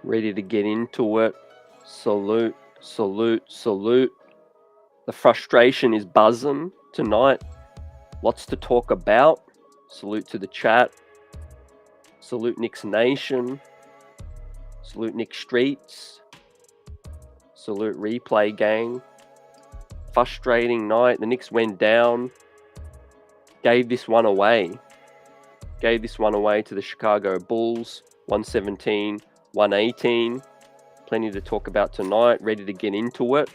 Ready to get into it. Salute, salute, salute. The frustration is buzzing tonight. Lots to talk about. Salute to the chat. Salute Knicks Nation. Salute Knicks Streets. Salute Replay Gang. Frustrating night. The Knicks went down. Gave this one away. Gave this one away to the Chicago Bulls. 117-118. Plenty to talk about tonight. Ready to get into it.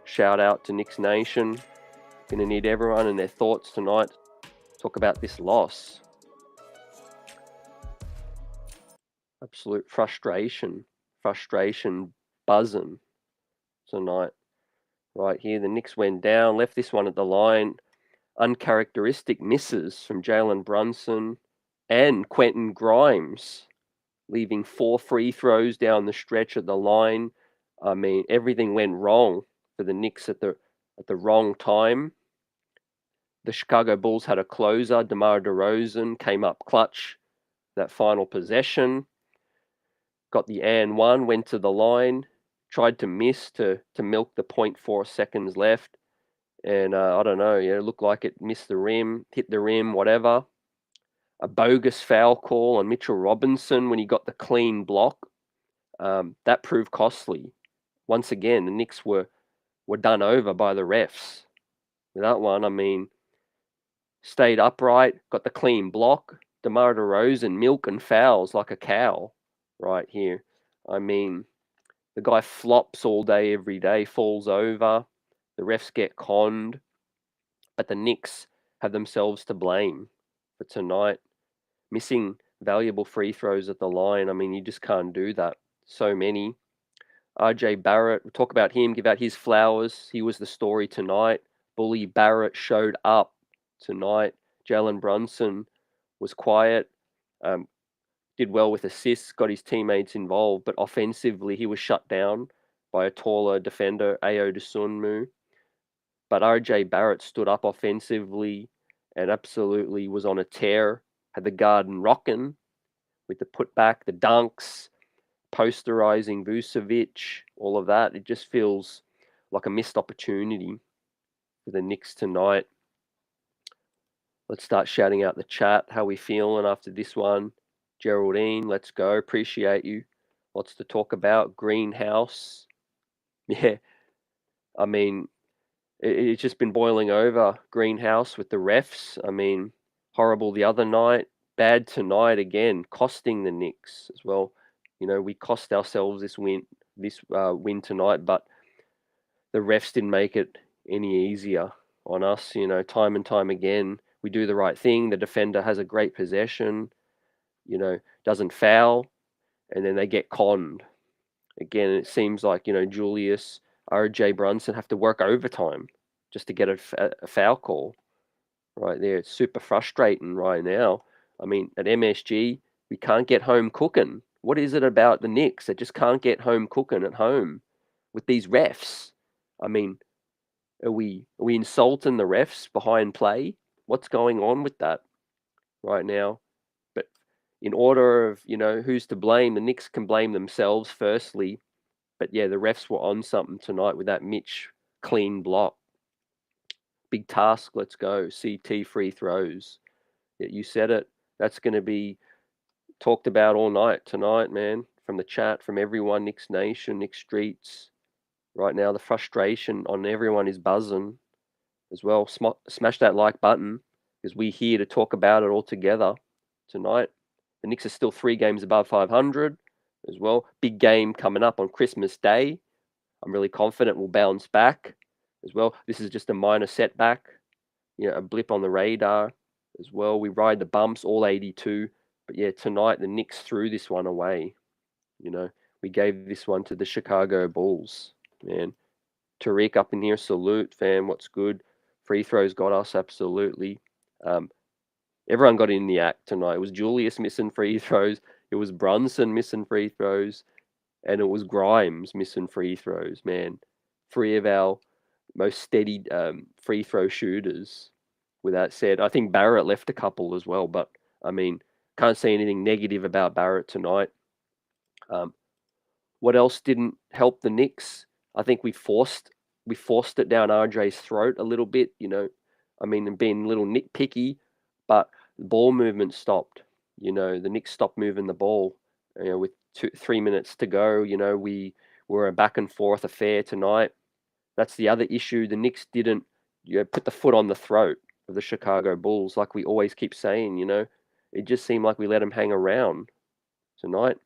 Shout out to Knicks Nation. Going to need everyone and their thoughts tonight. Talk about this loss. Absolute frustration buzzing tonight. Right here, the Knicks went down, left this one at the line. Uncharacteristic misses from Jalen Brunson and Quentin Grimes, leaving 4 free throws down the stretch of the line. I mean, everything went wrong for the Knicks at the wrong time. The Chicago Bulls had a closer, DeMar DeRozan, came up clutch that final possession. Got the and one, went to the line, tried to miss to milk the 0.4 seconds left. And I don't know, it looked like it missed the rim, hit the rim, whatever. A bogus foul call on Mitchell Robinson when he got the clean block. That proved costly. Once again, the Knicks were done over by the refs. With that one, I mean, stayed upright, got the clean block. DeMar DeRozan milking fouls like a cow right here. I mean, the guy flops all day, every day, falls over. The refs get conned. But the Knicks have themselves to blame for tonight. Missing valuable free throws at the line. I mean, you just can't do that. So many. RJ Barrett, we'll talk about him, give out his flowers. He was the story tonight. Bully Barrett showed up tonight. Jalen Brunson was quiet, did well with assists, got his teammates involved, but offensively he was shut down by a taller defender, Ayo Dosunmu. But RJ Barrett stood up offensively and absolutely was on a tear. Had the Garden rocking with the putback, the dunks, posterizing Vucevic, all of that. It just feels like a missed opportunity for the Knicks tonight. Let's start shouting out the chat. How we feeling after this one? Geraldine, let's go. Appreciate you. Lots to talk about. Greenhouse. Yeah. I mean, it's just been boiling over. Greenhouse with the refs. I mean, horrible the other night. Bad tonight again, costing the Knicks as well. We cost ourselves this win tonight, but the refs didn't make it any easier on us. Time and time again, we do the right thing. The defender has a great possession, doesn't foul, and then they get conned. Again, it seems like, Julius, RJ Brunson have to work overtime just to get a foul call right there. It's super frustrating right now. I mean, at MSG, we can't get home cooking. What is it about the Knicks that just can't get home cooking at home with these refs? I mean, are we insulting the refs behind play? What's going on with that right now? But in order of, who's to blame, the Knicks can blame themselves firstly. But yeah, the refs were on something tonight with that Mitch clean block. Big task, let's go. CT free throws. Yeah, you said it. That's going to be talked about all night tonight, man. From the chat, from everyone, Knicks Nation, Knicks Streets. Right now, the frustration on everyone is buzzing as well. Smash that like button because we're here to talk about it all together tonight. The Knicks are still 3 games above 500 as well. Big game coming up on Christmas Day. I'm really confident we'll bounce back as well. This is just a minor setback, a blip on the radar as well. We ride the bumps, all 82. But yeah, tonight the Knicks threw this one away. We gave this one to the Chicago Bulls, man. Tariq up in here, salute, fam. What's good? Free throws got us, absolutely. Everyone got in the act tonight. It was Julius missing free throws. It was Brunson missing free throws. And it was Grimes missing free throws, man. 3 of our most steady free throw shooters. With that said, I think Barrett left a couple as well. But, I mean, can't say anything negative about Barrett tonight. What else didn't help the Knicks? I think we forced it down RJ's throat a little bit, and being a little nitpicky, but the ball movement stopped. The Knicks stopped moving the ball. With 3 minutes to go, we were a back and forth affair tonight. That's the other issue. The Knicks didn't, put the foot on the throat of the Chicago Bulls, like we always keep saying. It just seemed like we let them hang around tonight.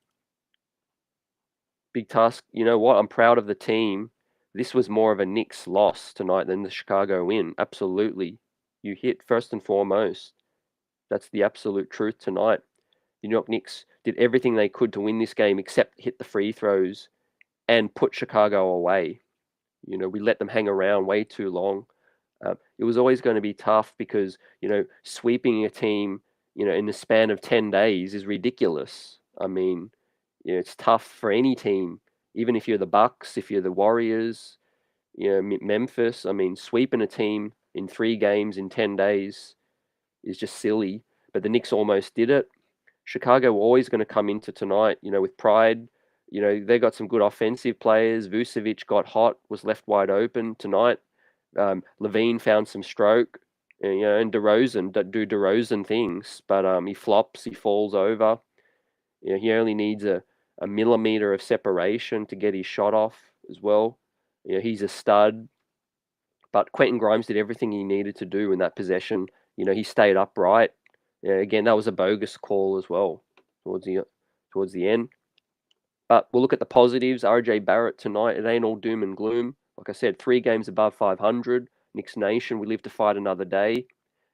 Big task. You know what? I'm proud of the team. This was more of a Knicks loss tonight than the Chicago win. Absolutely. You hit first and foremost. That's the absolute truth tonight. The New York Knicks did everything they could to win this game except hit the free throws and put Chicago away. We let them hang around way too long. It was always going to be tough because, sweeping a team, in the span of 10 days is ridiculous. I mean, it's tough for any team, even if you're the Bucks, if you're the Warriors, Memphis. I mean, sweeping a team in 3 games in 10 days is just silly. But the Knicks almost did it. Chicago were always going to come into tonight, with pride. They got some good offensive players. Vucevic got hot, was left wide open tonight. Levine found some stroke, and DeRozan do DeRozan things, but he flops, he falls over. He only needs a millimeter of separation to get his shot off as well. He's a stud. But Quentin Grimes did everything he needed to do in that possession. He stayed upright. Again, that was a bogus call as well towards the end. But we'll look at the positives. RJ Barrett tonight, it ain't all doom and gloom. Like I said, 3 games above 500. Knicks Nation, we live to fight another day.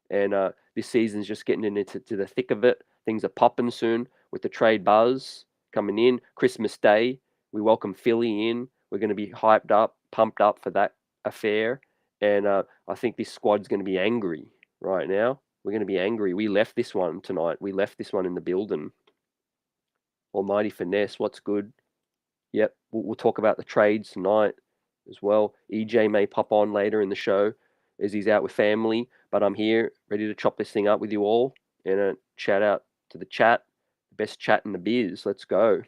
And this season's just getting into the thick of it. Things are popping soon with the trade buzz coming in. Christmas Day, we welcome Philly in. We're going to be hyped up, pumped up for that affair. And I think this squad's going to be angry right now. We're going to be angry. We left this one tonight. We left this one in the building. Almighty finesse, what's good? Yep, we'll talk about the trades tonight as well. EJ may pop on later in the show as he's out with family, but I'm here ready to chop this thing up with you all. And shout out to the chat, the best chat in the biz. Let's go.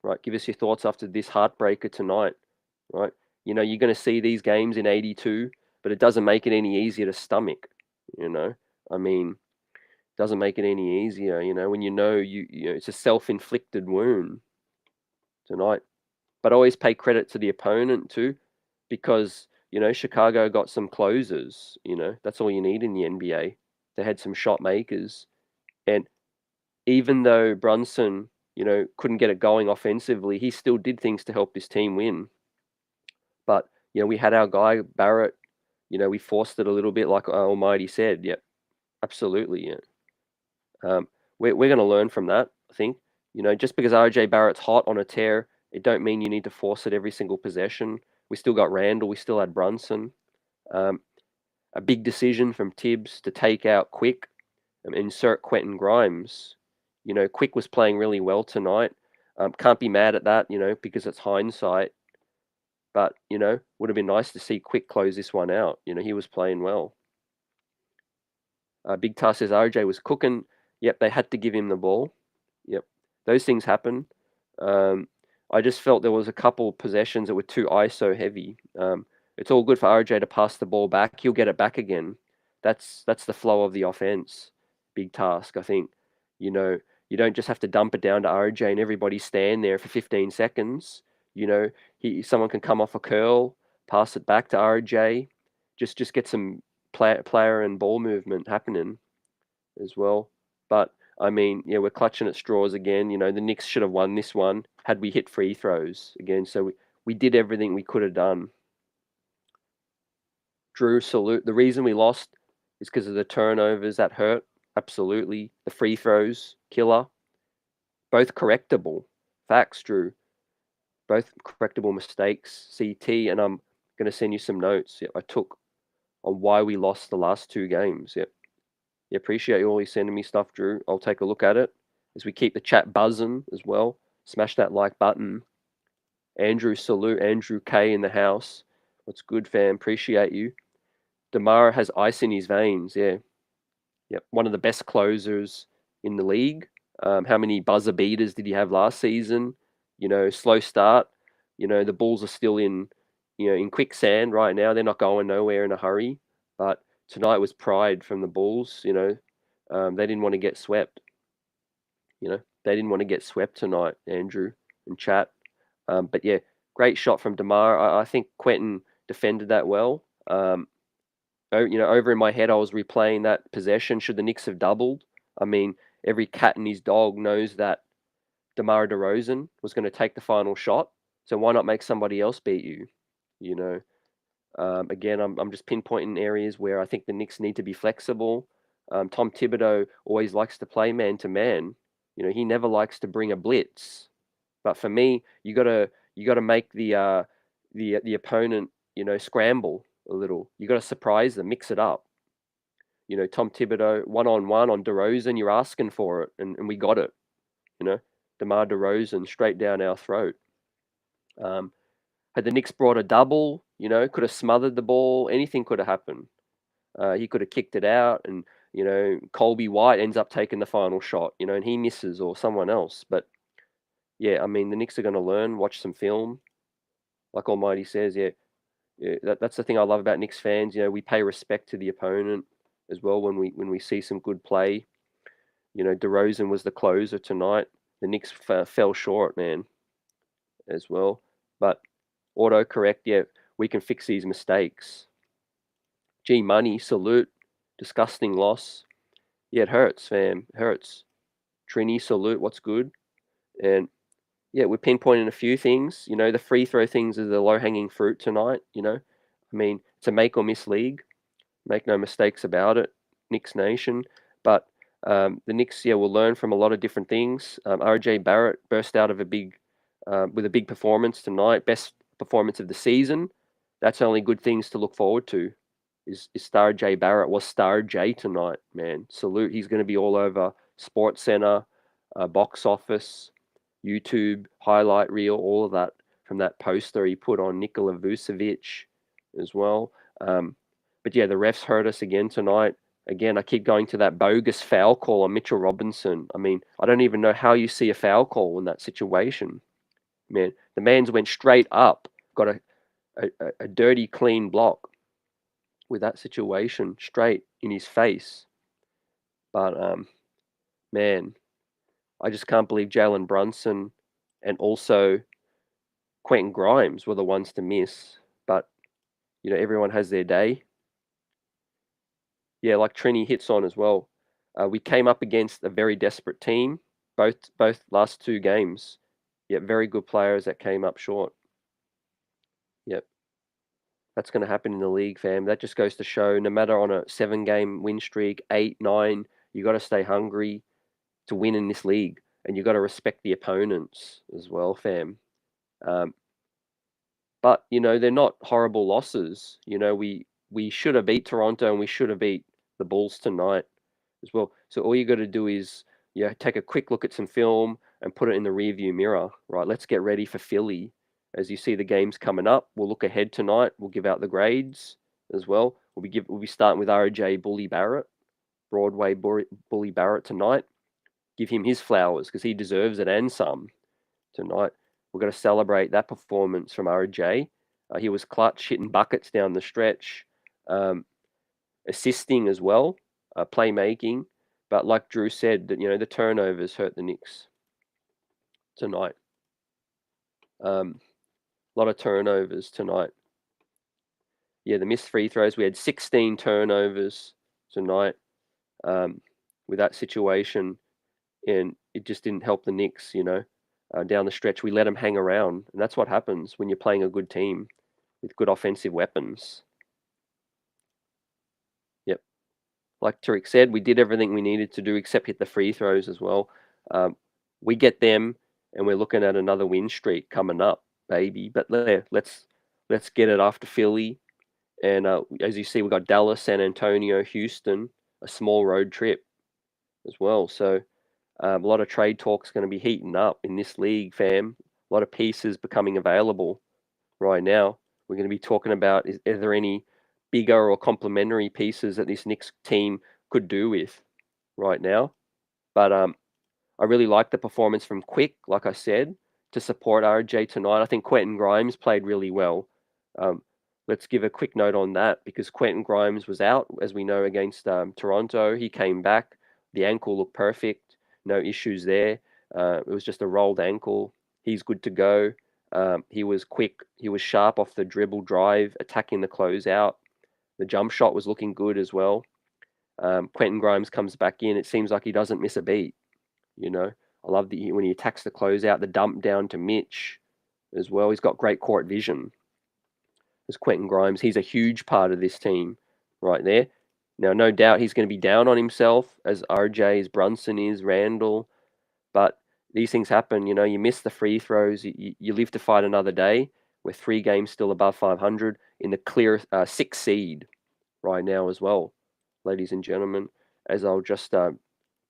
Right, give us your thoughts after this heartbreaker tonight. Right, you're going to see these games in 82, but it doesn't make it any easier to stomach. I mean, doesn't make it any easier. When you it's a self-inflicted wound tonight. But I always pay credit to the opponent too, because Chicago got some closers. That's all you need in the NBA. They had some shot makers, and even though Brunson, couldn't get it going offensively, he still did things to help this team win. But we had our guy Barrett. We forced it a little bit, like Almighty said. Yep, absolutely. Yeah. We're going to learn from that. I think. Just because RJ Barrett's hot on a tear, it don't mean you need to force it every single possession. We still got Randle. We still had Brunson. A big decision from Thibs to take out Quick and insert Quentin Grimes. Quick was playing really well tonight. Can't be mad at that, because it's hindsight. But, would have been nice to see Quick close this one out. He was playing well. Big Task says RJ was cooking. Yep, they had to give him the ball. Yep, those things happen. I just felt there was a couple possessions that were too ISO heavy. It's all good for RJ to pass the ball back. He'll get it back again. That's the flow of the offense. Big Task, I think. You don't just have to dump it down to RJ and everybody stand there for 15 seconds. Someone can come off a curl, pass it back to RJ. Just get some player and ball movement happening as well. But I mean, we're clutching at straws again. The Knicks should have won this one had we hit free throws again. So we did everything we could have done. Drew, salute. The reason we lost is because of the turnovers that hurt. Absolutely. The free throws, killer. Both correctable. Facts, Drew. Both correctable mistakes. CT, and I'm going to send you some notes I took on why we lost the last 2 games. Yep. Yeah, appreciate you always sending me stuff, Drew. I'll take a look at it as we keep the chat buzzing as well. Smash that like button. Andrew, salute. Andrew K in the house. What's good, fam? Appreciate you. DeMar has ice in his veins. Yeah. Yep. One of the best closers in the league. How many buzzer beaters did he have last season? slow start. The Bulls are still in quicksand right now. They're not going nowhere in a hurry. But tonight was pride from the Bulls. They didn't want to get swept. They didn't want to get swept tonight, Andrew and chat. But yeah, great shot from DeMar. I think Quentin defended that well. Over in my head, I was replaying that possession. Should the Knicks have doubled? I mean, every cat and his dog knows that DeMar DeRozan was going to take the final shot. So why not make somebody else beat you? You know, Again, I'm just pinpointing areas where I think the Knicks need to be flexible. Tom Thibodeau always likes to play man to man. He never likes to bring a blitz. But for me, you gotta make the opponent scramble a little. You got to surprise them, mix it up. Tom Thibodeau one on DeRozan, you're asking for it, and we got it. DeMar DeRozan straight down our throat. Had the Knicks brought a double, could have smothered the ball. Anything could have happened. He could have kicked it out, and Colby White ends up taking the final shot, and he misses, or someone else. But yeah, I mean, the Knicks are going to learn, watch some film. Like Almighty says, that's the thing I love about Knicks fans. We pay respect to the opponent as well when we see some good play. DeRozan was the closer tonight. The Knicks fell short, man, as well. But autocorrect, yeah, we can fix these mistakes. G Money, salute. Disgusting loss. Yeah, it hurts, fam. It hurts. Trini, salute. What's good? And yeah, we're pinpointing a few things. The free throw things are the low hanging fruit tonight. I mean, it's a make or miss league. Make no mistakes about it, Knicks Nation. But the Knicks, will learn from a lot of different things. RJ Barrett burst out of with a big performance tonight. Best performance of the season. That's only good things to look forward to. Is Star J Barrett was Star J tonight, man. Salute. He's going to be all over Sports Center, box office, YouTube, highlight reel, all of that from that poster he put on Nikola Vucevic as well. But yeah, the refs hurt us again tonight. Again, I keep going to that bogus foul call on Mitchell Robinson. I mean, I don't even know how you see a foul call in that situation. Man, the man's went straight up, got a dirty, clean block with that situation straight in his face. But man, I just can't believe Jalen Brunson and also Quentin Grimes were the ones to miss. But everyone has their day. Yeah, like Trini hits on as well. We came up against a very desperate team, both last two games. Yep, very good players that came up short. Yep. That's going to happen in the league, fam. That just goes to show no matter on a 7-game win streak, 8, 9, you got to stay hungry to win in this league. And you got to respect the opponents as well, fam. But, they're not horrible losses. We should have beat Toronto and we should have beat the Bulls tonight as well. So all you got to do is take a quick look at some film and put it in the rearview mirror. Right, let's get ready for Philly. As you see the games coming up, we'll look ahead tonight. We'll give out the grades as well. We'll be starting with RJ Bully Barrett, Broadway Bully Barrett tonight. Give him his flowers because he deserves it and some tonight. We're going to celebrate that performance from RJ. He was clutch, hitting buckets down the stretch, assisting as well, playmaking. But like Drew said, that the turnovers hurt the Knicks tonight. A lot of turnovers tonight. Yeah, the missed free throws. We had 16 turnovers tonight with that situation, and it just didn't help the Knicks. Down the stretch, we let them hang around, and that's what happens when you're playing a good team with good offensive weapons. Yep. Like Tariq said, we did everything we needed to do except hit the free throws as well. We get them, and we're looking at another win streak coming up, baby. But let's get it after Philly, and as you see, we got Dallas, San Antonio, Houston, a small road trip as well. So a lot of trade talks going to be heating up in this league, fam. A lot of pieces becoming available right now. We're going to be talking about is there any bigger or complementary pieces that this Knicks team could do with right now. But I really like the performance from Quick, like I said. to support RJ tonight. I think Quentin Grimes played really well. Let's give a quick note on that because Quentin Grimes was out, as we know, against Toronto. He came back. The ankle looked perfect. No issues there. It was just a rolled ankle. He's good to go. He was quick. He was sharp off the dribble drive, attacking the closeout. The jump shot was looking good as well. Quentin Grimes comes back in. It seems like he doesn't miss a beat. You know, I love when he attacks the closeout, the dump down to Mitch as well. He's got great court vision. As Quentin Grimes, he's a huge part of this team right there. Now, no doubt he's going to be down on himself as RJ, as Brunson is, Randle, but these things happen. You know, you miss the free throws. You live to fight another day. We're 3 games still above 500 in the clear 6th seed right now as well, ladies and gentlemen. As I'll just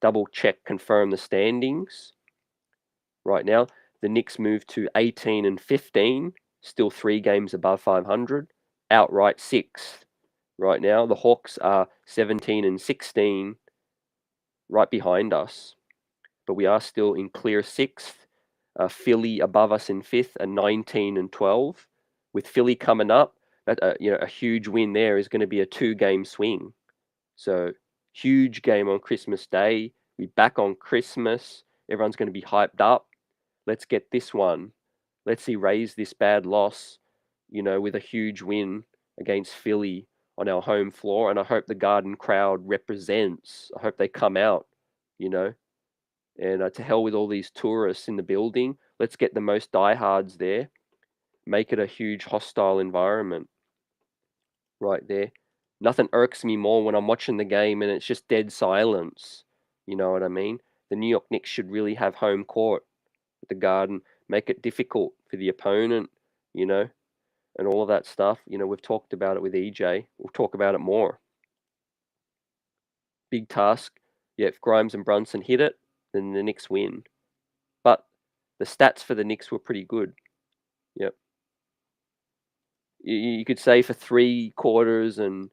double check, confirm the standings right now. The Knicks move to 18 and 15, still 3 games above 500, outright 6th right now. The Hawks are 17 and 16, right behind us, but we are still in clear 6th. Philly above us in 5th at 19 and 12. With Philly coming up, a huge win there is going to be a 2-game swing. So huge game on Christmas Day. We back on Christmas. Everyone's going to be hyped up. Let's get this one. Let's erase this bad loss, with a huge win against Philly on our home floor. And I hope the Garden crowd represents. I hope they come out, And to hell with all these tourists in the building. Let's get the most diehards there. Make it a huge hostile environment right there. Nothing irks me more when I'm watching the game and it's just dead silence. You know what I mean? The New York Knicks should really have home court at the Garden, make it difficult for the opponent, and all of that stuff. We've talked about it with EJ. We'll talk about it more. Big task. Yeah, if Grimes and Brunson hit it, then the Knicks win. But the stats for the Knicks were pretty good. Yep. You could say for 3 quarters and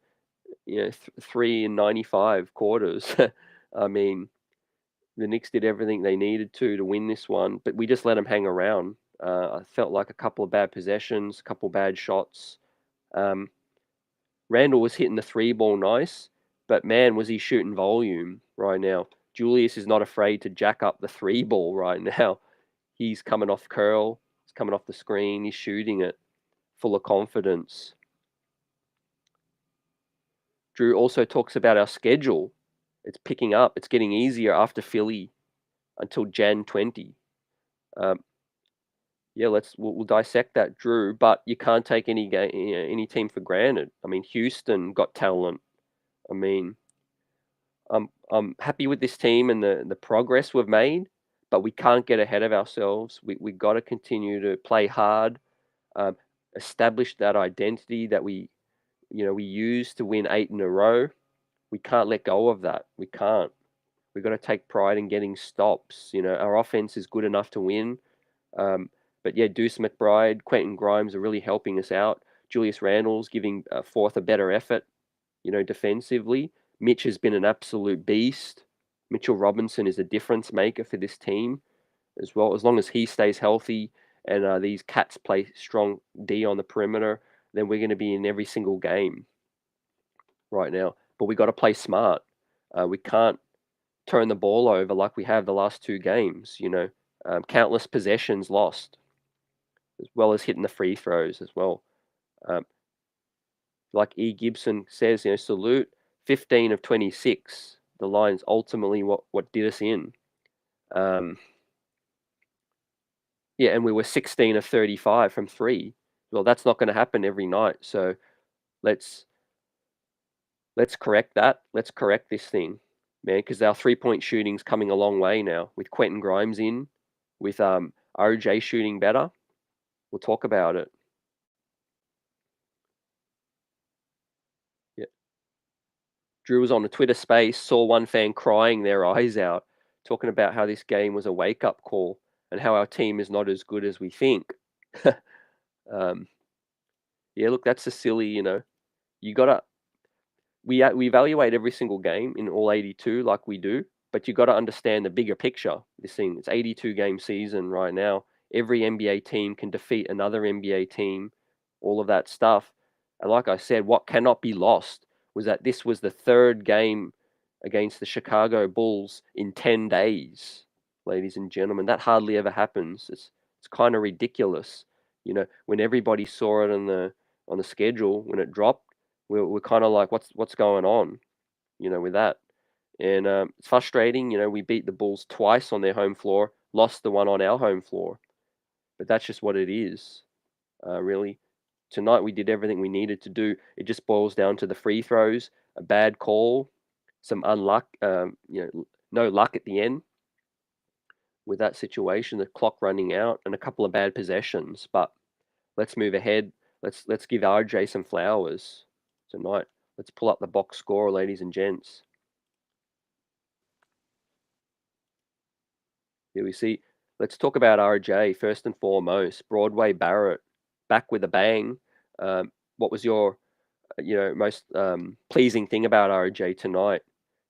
3 and 95 quarters. I mean, the Knicks did everything they needed to win this one, but we just let them hang around. I felt like a couple of bad possessions, a couple of bad shots. Randle was hitting the 3-ball nice, but man, was he shooting volume right now. Julius is not afraid to jack up the 3-ball right now. He's coming off curl, he's coming off the screen, he's shooting it full of confidence. Drew also talks about our schedule. It's picking up. It's getting easier after Philly until Jan 20. We'll dissect that, Drew. But you can't take any team for granted. I mean, Houston got talent. I mean, I'm happy with this team and the progress we've made, but we can't get ahead of ourselves. We got to continue to play hard, establish that identity that we use to win 8 in a row. We can't let go of that. We can't. We've got to take pride in getting stops. Our offense is good enough to win. But yeah, Deuce McBride, Quentin Grimes are really helping us out. Julius Randle's giving forth a better effort, defensively. Mitch has been an absolute beast. Mitchell Robinson is a difference maker for this team as well. As long as he stays healthy and these Cats play strong D on the perimeter, then we're going to be in every single game right now. But we got to play smart. We can't turn the ball over like we have the last 2 games. Countless possessions lost, as well as hitting the free throws as well. Like E. Gibson says, salute 15 of 26. The Lions ultimately what did us in. And we were 16 of 35 from 3. Well, that's not going to happen every night. So let's correct that. Let's correct this thing, man, because our 3-point shooting's coming a long way now with Quentin Grimes in, with RJ shooting better. We'll talk about it. Yeah. Drew was on the Twitter space, saw one fan crying their eyes out, talking about how this game was a wake-up call and how our team is not as good as we think. Look, that's a silly, you gotta. We evaluate every single game in all 82 like we do, but you got to understand the bigger picture. This thing, it's 82 game season right now. every NBA team can defeat another NBA team, all of that stuff. And like I said, what cannot be lost was that this was the third game against the Chicago Bulls in 10 days, ladies and gentlemen. That hardly ever happens. It's kind of ridiculous. When everybody saw it on the schedule, when it dropped, we're kind of like, what's going on, with that. And it's frustrating. We beat the Bulls twice on their home floor, lost the one on our home floor. But that's just what it is, really. Tonight we did everything we needed to do. It just boils down to the free throws, a bad call, some unluck, no luck at the end with that situation, the clock running out, and a couple of bad possessions. But let's move ahead. Let's give RJ some flowers tonight. Let's pull up the box score, ladies and gents. Here we see. Let's talk about RJ first and foremost. Broadway Barrett back with a bang. What was your most pleasing thing about RJ tonight?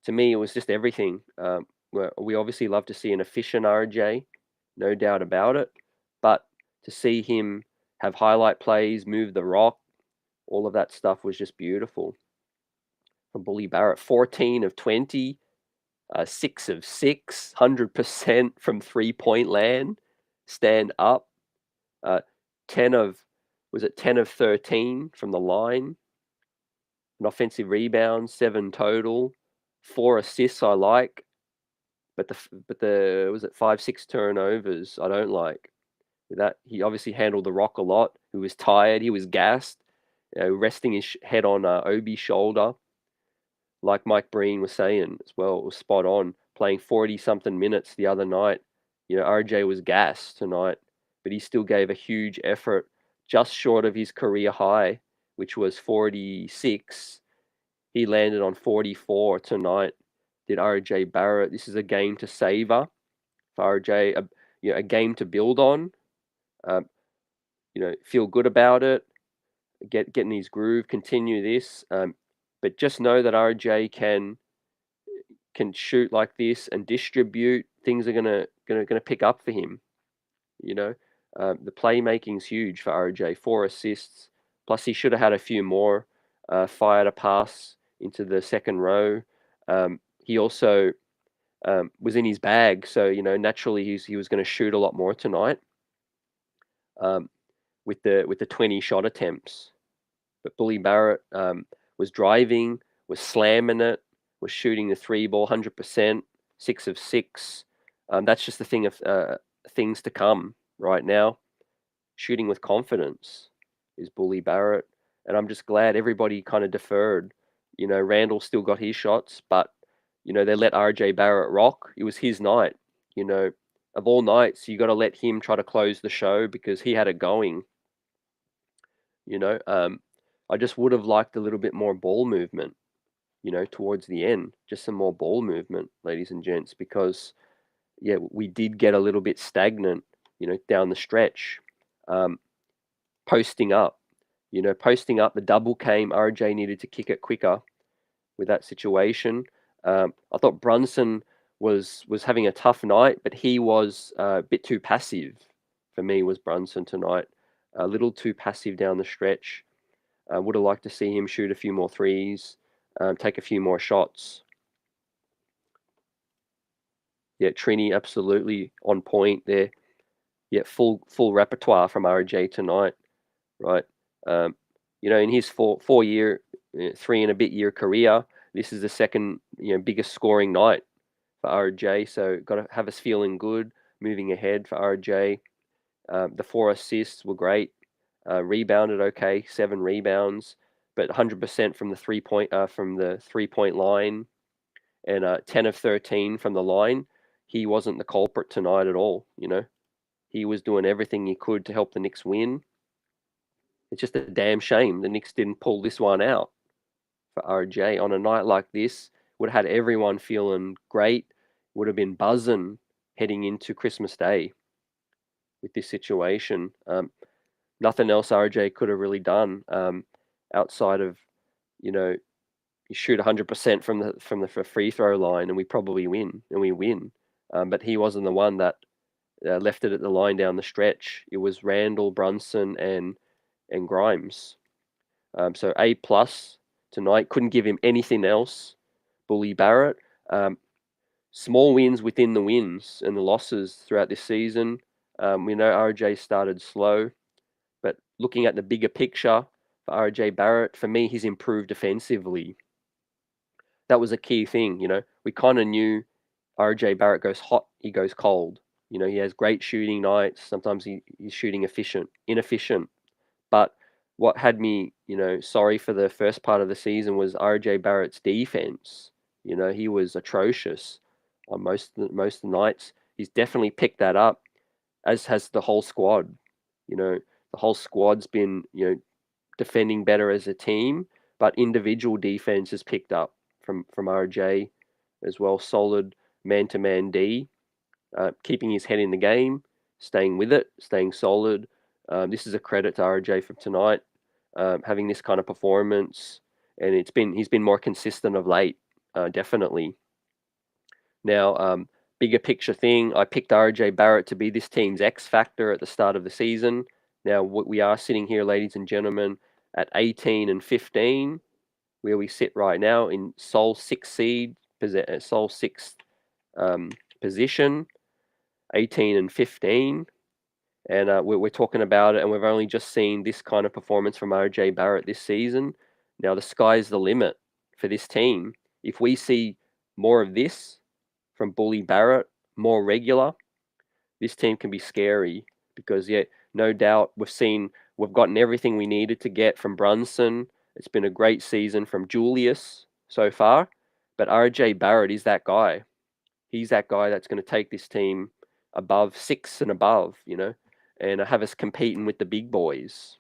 To me, it was just everything. We obviously love to see an efficient RJ, no doubt about it. But to see him have highlight plays, move the rock, all of that stuff was just beautiful. From Bully Barrett, 14 of 20, 6 of 6, 100% from 3-point land, stand up. 10 of 13 from the line. An offensive rebound, 7 total, 4 assists I like, but the was it 5-6 turnovers I don't like. With that, he obviously handled the rock a lot. He was tired, he was gassed, resting his head on Obi's shoulder. Like Mike Breen was saying as well, it was spot on. Playing 40-something minutes the other night. RJ was gassed tonight, but he still gave a huge effort, just short of his career high, which was 46. He landed on 44 tonight. Did RJ Barrett. This is a game to savor for RJ, a game to build on. Feel good about it. Get in his groove, continue this. But just know that RJ can shoot like this and distribute. Things are gonna pick up for him. The playmaking's huge for RJ. 4 assists, plus he should have had a few more. Fired a pass into the second row. He also was in his bag, so naturally he was going to shoot a lot more tonight. With the 20 shot attempts. But Bully Barrett was driving, was slamming it, was shooting the 3 ball 100%, 6 of 6. That's just the thing of things to come right now. Shooting with confidence is Bully Barrett, and I'm just glad everybody kind of deferred. Randle still got his shots, but they let RJ Barrett rock. It was his night. Of all nights, you got to let him try to close the show because he had it going. I just would have liked a little bit more ball movement, towards the end. Just some more ball movement, ladies and gents, because, yeah, we did get a little bit stagnant, down the stretch. Posting up, the double came. RJ needed to kick it quicker with that situation. I thought Brunson was having a tough night, but he was a bit too passive for me, was Brunson tonight. A little too passive down the stretch. Would have liked to see him shoot a few more threes, take a few more shots. Yeah, Trini absolutely on point there. Yeah, full repertoire from RJ tonight, right? In his four-year, 3 and a bit year career, this is the second biggest scoring night for RJ. So got to have us feeling good, moving ahead for RJ. The 4 assists were great. Rebounded okay, 7 rebounds, but 100% from the 3-point line, and 10 of 13 from the line. He wasn't the culprit tonight at all. He was doing everything he could to help the Knicks win. It's just a damn shame the Knicks didn't pull this one out for RJ on a night like this. Would have had everyone feeling great. Would have been buzzing heading into Christmas Day with this situation. Nothing else RJ could have really done outside of, you shoot 100% from the free throw line and we probably win, and we win. But he wasn't the one that left it at the line down the stretch. It was Randle, Brunson, and Grimes. So A plus tonight. Couldn't give him anything else. Bully Barrett. Small wins within the wins and the losses throughout this season. We know RJ started slow, but looking at the bigger picture for RJ Barrett, for me, he's improved defensively. That was a key thing. We kind of knew RJ Barrett goes hot, he goes cold. He has great shooting nights. Sometimes he's shooting inefficient. But what had me, sorry for the first part of the season was RJ Barrett's defense. He was atrocious on most of the nights. He's definitely picked that up, as has the whole squad. The whole squad's been, defending better as a team, but individual defense has picked up from RJ as well. Solid man-to-man D, keeping his head in the game, staying with it, staying solid. This is a credit to RJ for tonight, having this kind of performance, and he's been more consistent of late, definitely. Now, bigger picture thing, I picked RJ Barrett to be this team's X factor at the start of the season. Now, we are sitting here, ladies and gentlemen, at 18 and 15, where we sit right now in sole sixth position, 18 and 15. And we're talking about it, and we've only just seen this kind of performance from RJ Barrett this season. Now, the sky's the limit for this team. If we see more of this from Bully Barrett, more regular, this team can be scary because, yeah, no doubt we've gotten everything we needed to get from Brunson. It's been a great season from Julius so far, but RJ Barrett is that guy. He's that guy that's going to take this team above 6 and above, and have us competing with the big boys.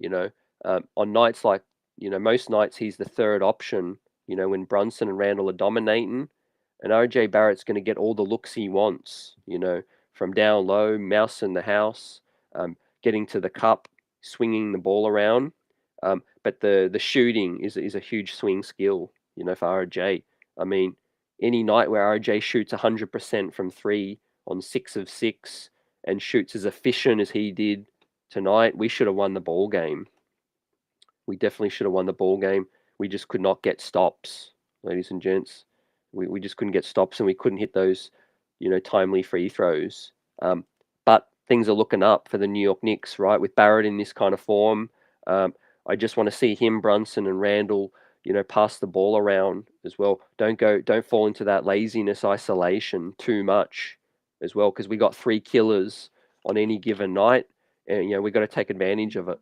On nights like, most nights he's the third option, when Brunson and Randle are dominating. And RJ Barrett's going to get all the looks he wants, from down low, mouse in the house, getting to the cup, swinging the ball around. But the shooting is a huge swing skill, for RJ. I mean, any night where RJ shoots 100% from three on 6 of 6 and shoots as efficient as he did tonight, we should have won the ball game. We definitely should have won the ball game. We just could not get stops, ladies and gents. We just couldn't get stops, and we couldn't hit those, timely free throws. But things are looking up for the New York Knicks, right? With Barrett in this kind of form, I just want to see him, Brunson, and Randle, pass the ball around as well. Don't fall into that laziness isolation too much as well, because we got 3 killers on any given night, and we got to take advantage of it.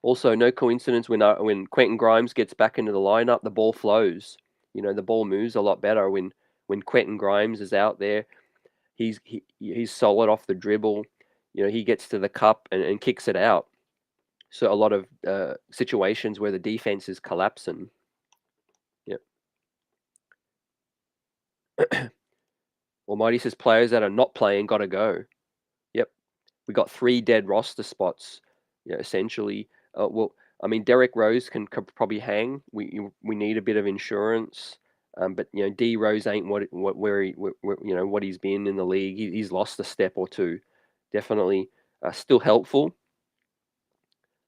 Also, no coincidence when Quentin Grimes gets back into the lineup, the ball flows. The ball moves a lot better when Quentin Grimes is out there. He's solid off the dribble. He gets to the cup and kicks it out. So a lot of situations where the defense is collapsing. Yep. Almighty says players that are not playing got to go. Yep. We got 3 dead roster spots. Essentially. Well, I mean, Derrick Rose can probably hang. We need a bit of insurance. But D Rose ain't what he's been in the league. He's lost a step or two. Definitely still helpful.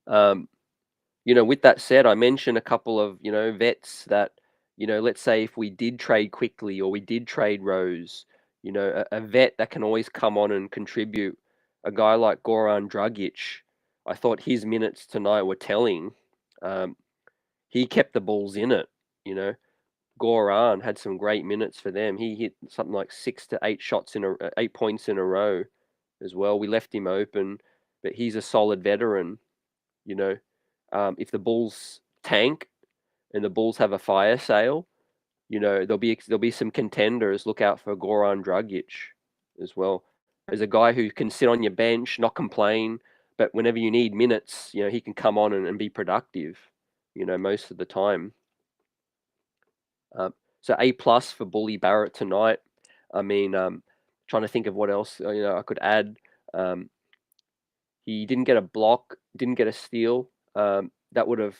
With that said, I mentioned a couple of vets that let's say if we did trade quickly or we did trade Rose, a vet that can always come on and contribute. A guy like Goran Dragic, I thought his minutes tonight were telling. He kept the balls in it. Goran had some great minutes for them. He hit something like 6 to 8 shots 8 points in a row, as well. We left him open, but he's a solid veteran. If the Bulls tank and the Bulls have a fire sale, there'll be some contenders. Look out for Goran Dragic as well. As a guy who can sit on your bench, not complain, but whenever you need minutes, he can come on and be productive, most of the time. So A+ for Bully Barrett tonight. I mean, trying to think of what else I could add. He didn't get a block, didn't get a steal. That would have,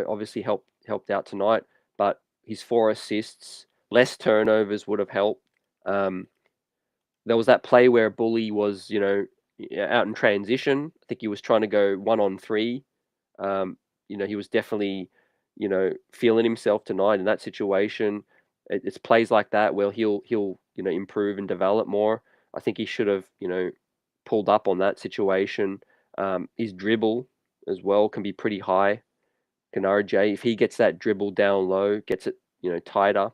obviously helped out tonight. But his 4 assists, less turnovers would have helped. There was that play where Bully was, out in transition. I think he was trying to go 1-on-3. He was definitely, feeling himself tonight in that situation. It's plays like that where he'll improve and develop more. I think he should have, pulled up on that situation. His dribble as well can be pretty high. Can RJ, if he gets that dribble down low, gets it, tighter,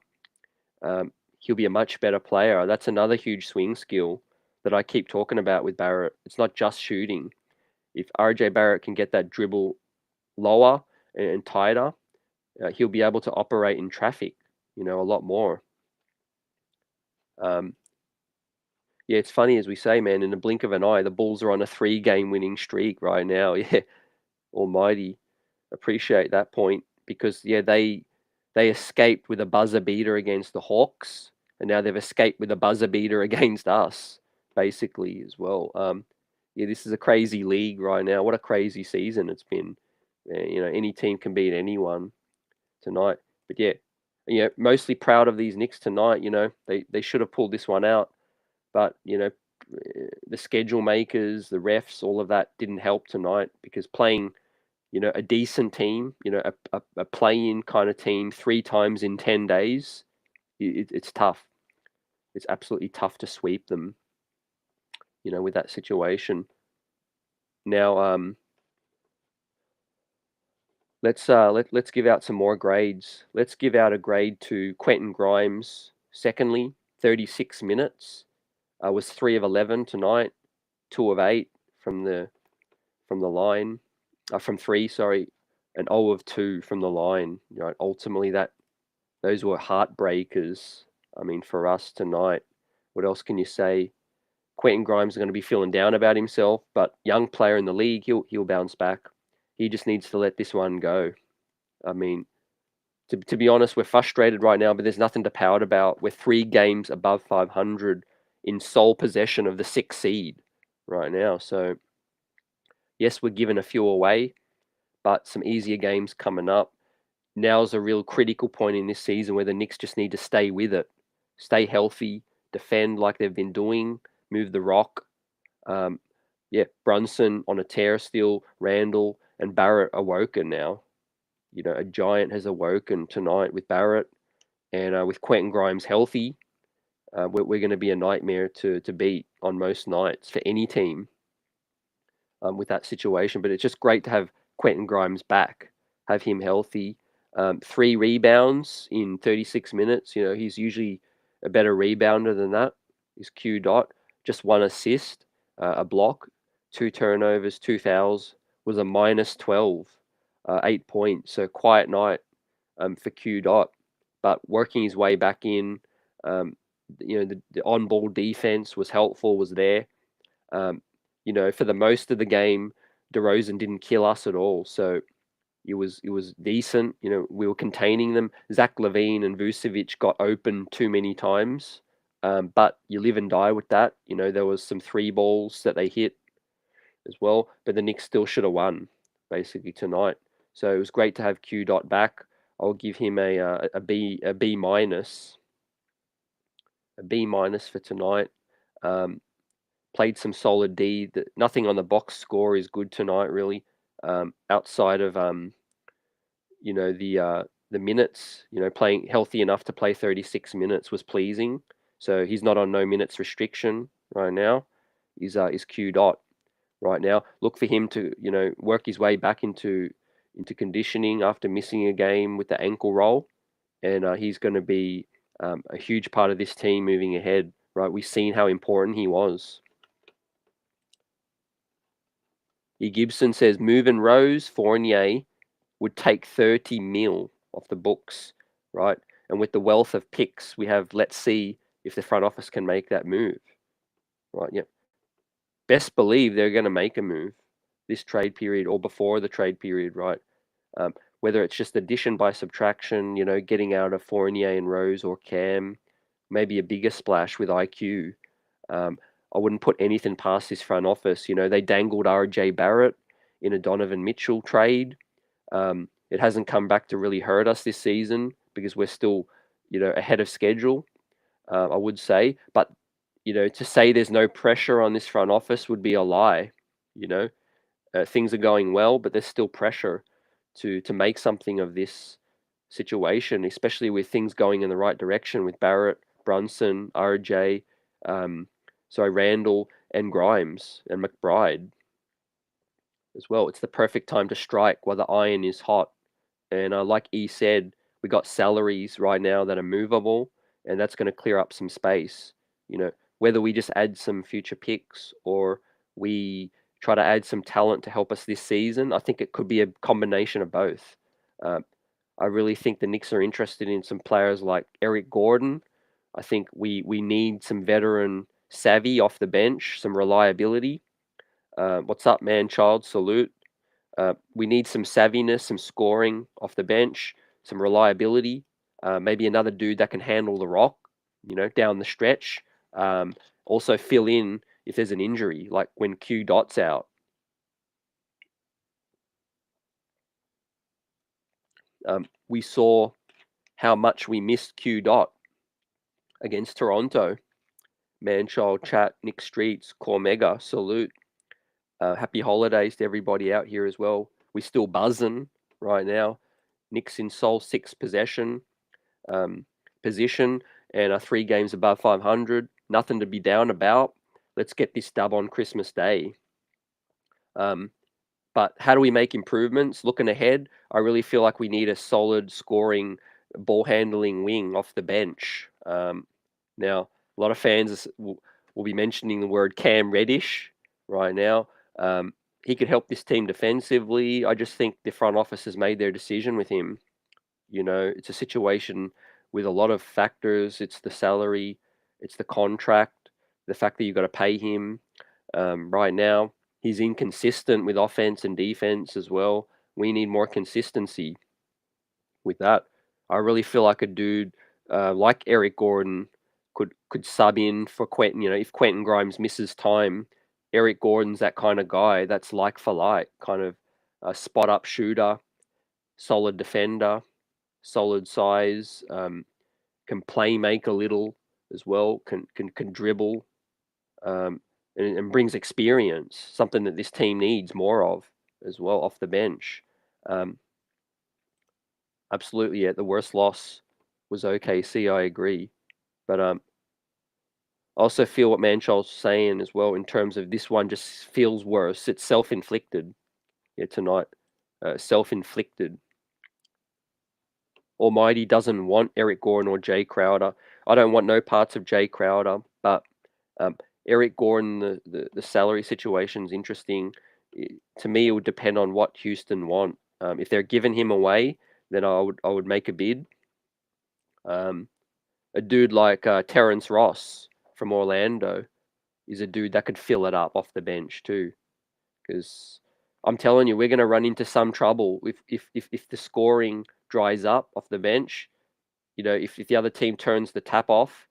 he'll be a much better player. That's another huge swing skill that I keep talking about with Barrett. It's not just shooting. If RJ Barrett can get that dribble lower and tighter, he'll be able to operate in traffic, a lot more. Yeah, it's funny as we say, man, in the blink of an eye, the Bulls are on a 3-game winning streak right now. Yeah, almighty. Appreciate that point because, yeah, they escaped with a buzzer beater against the Hawks, and now they've escaped with a buzzer beater against us, basically, as well. Yeah, this is a crazy league right now. What a crazy season it's been. Any team can beat anyone tonight. But yeah, mostly proud of these Knicks tonight. They should have pulled this one out, but the schedule makers, the refs, all of that didn't help tonight because playing, a decent team, a play-in kind of team 3 times in 10 days, it's tough. It's absolutely tough to sweep them, with that situation. Now, let's give out some more grades. Let's give out a grade to Quentin Grimes. Secondly, 36 minutes. Was 3 of 11 tonight, 2 of 8 from the line, from 3, sorry, and 0 of 2 from the line. Ultimately those were heartbreakers. I mean, for us tonight. What else can you say? Quentin Grimes is going to be feeling down about himself, but young player in the league, he'll bounce back. He just needs to let this one go. I mean, to be honest, we're frustrated right now, but there's nothing to pout about. We're 3 games above 500 in sole possession of the 6th seed right now. So, yes, we're giving a few away, but some easier games coming up. Now's a real critical point in this season where the Knicks just need to stay with it, stay healthy, defend like they've been doing, move the rock. Brunson on a tear still, Randle and Barrett awoken now. A giant has awoken tonight with Barrett, and with Quentin Grimes healthy, we're going to be a nightmare to beat on most nights for any team with that situation. But it's just great to have Quentin Grimes back, have him healthy. 3 rebounds in 36 minutes. He's usually a better rebounder than that. He's Q dot. Just 1 assist, a block, 2 turnovers, 2 fouls. Was a minus 12, 8 points. So quiet night for Q dot, but working his way back in. The on-ball defense was helpful, was there. For the most of the game, DeRozan didn't kill us at all. So it was decent. We were containing them. Zach LaVine and Vucevic got open too many times. But you live and die with that. There was some 3 balls that they hit as well, but the Knicks still should have won basically tonight. So it was great to have Q dot back. I'll give him a B minus. A B minus for tonight. Played some solid D. Nothing on the box score is good tonight, really. Outside of the minutes, playing healthy enough to play 36 minutes was pleasing. So he's not on no minutes restriction right now. He's Q dot right now. Look for him to work his way back into conditioning after missing a game with the ankle roll, and he's going to be a huge part of this team moving ahead. Right, we've seen how important he was. E. Gibson says moving Rose Fournier would take 30 mil off the books, right? And with the wealth of picks we have, let's see if the front office can make that move, right? Yep. Best believe they're going to make a move this trade period or before the trade period, right? Whether it's just addition by subtraction, getting out of Fournier and Rose or Cam, maybe a bigger splash with IQ. I wouldn't put anything past this front office. They dangled RJ Barrett in a Donovan Mitchell trade. It hasn't come back to really hurt us this season, because we're still, ahead of schedule, I would say. But, to say there's no pressure on this front office would be a lie. You know, things are going well, but there's still pressure to make something of this situation, especially with things going in the right direction with Barrett, Brunson, RJ, Randle, and Grimes and McBride as well. It's the perfect time to strike while the iron is hot. And like E said, we got salaries right now that are movable, and that's going to clear up some space. Whether we just add some future picks or we try to add some talent to help us this season, I think it could be a combination of both. Um, I really think the Knicks are interested in some players like Eric Gordon. I think we need some veteran savvy off the bench, some reliability. What's up, man, child? Salute. We need some savviness, some scoring off the bench, some reliability. Maybe another dude that can handle the rock, down the stretch. Also fill in if there's an injury, like when Q Dot's out. We saw how much we missed Q Dot against Toronto. Manchild, chat, Nick Streets, Cormega, salute. Happy holidays to everybody out here as well. We still buzzing right now. Knicks in sole sixth possession position and are 3 games above 500. Nothing to be down about. Let's get this dub on Christmas Day. But how do we make improvements? Looking ahead, I really feel like we need a solid scoring, ball handling wing off the bench. Now, a lot of fans will be mentioning the word Cam Reddish right now. He could help this team defensively. I just think the front office has made their decision with him. It's a situation with a lot of factors. It's the salary, it's the contract, the fact that you've got to pay him right now. He's inconsistent with offense and defense as well. We need more consistency with that. I really feel like a dude like Eric Gordon could sub in for Quentin. If Quentin Grimes misses time, Eric Gordon's that kind of guy that's like for like, kind of a spot up shooter, solid defender, solid size, can play make a little as well, can dribble, and brings experience, something that this team needs more of as well off the bench. Absolutely, yeah. The worst loss was OKC. I agree, but I also feel what Manchild's saying as well in terms of this one just feels worse. It's self-inflicted. Yeah, tonight, self-inflicted. Almighty doesn't want Eric Gordon or Jay Crowder. I don't want no parts of Jay Crowder, but Eric Gordon, the salary situation is interesting. To me, it would depend on what Houston want. If they're giving him away, then I would make a bid. A dude like Terrence Ross from Orlando is a dude that could fill it up off the bench too. Because I'm telling you, we're going to run into some trouble if the scoring dries up off the bench. If the other team turns the tap off,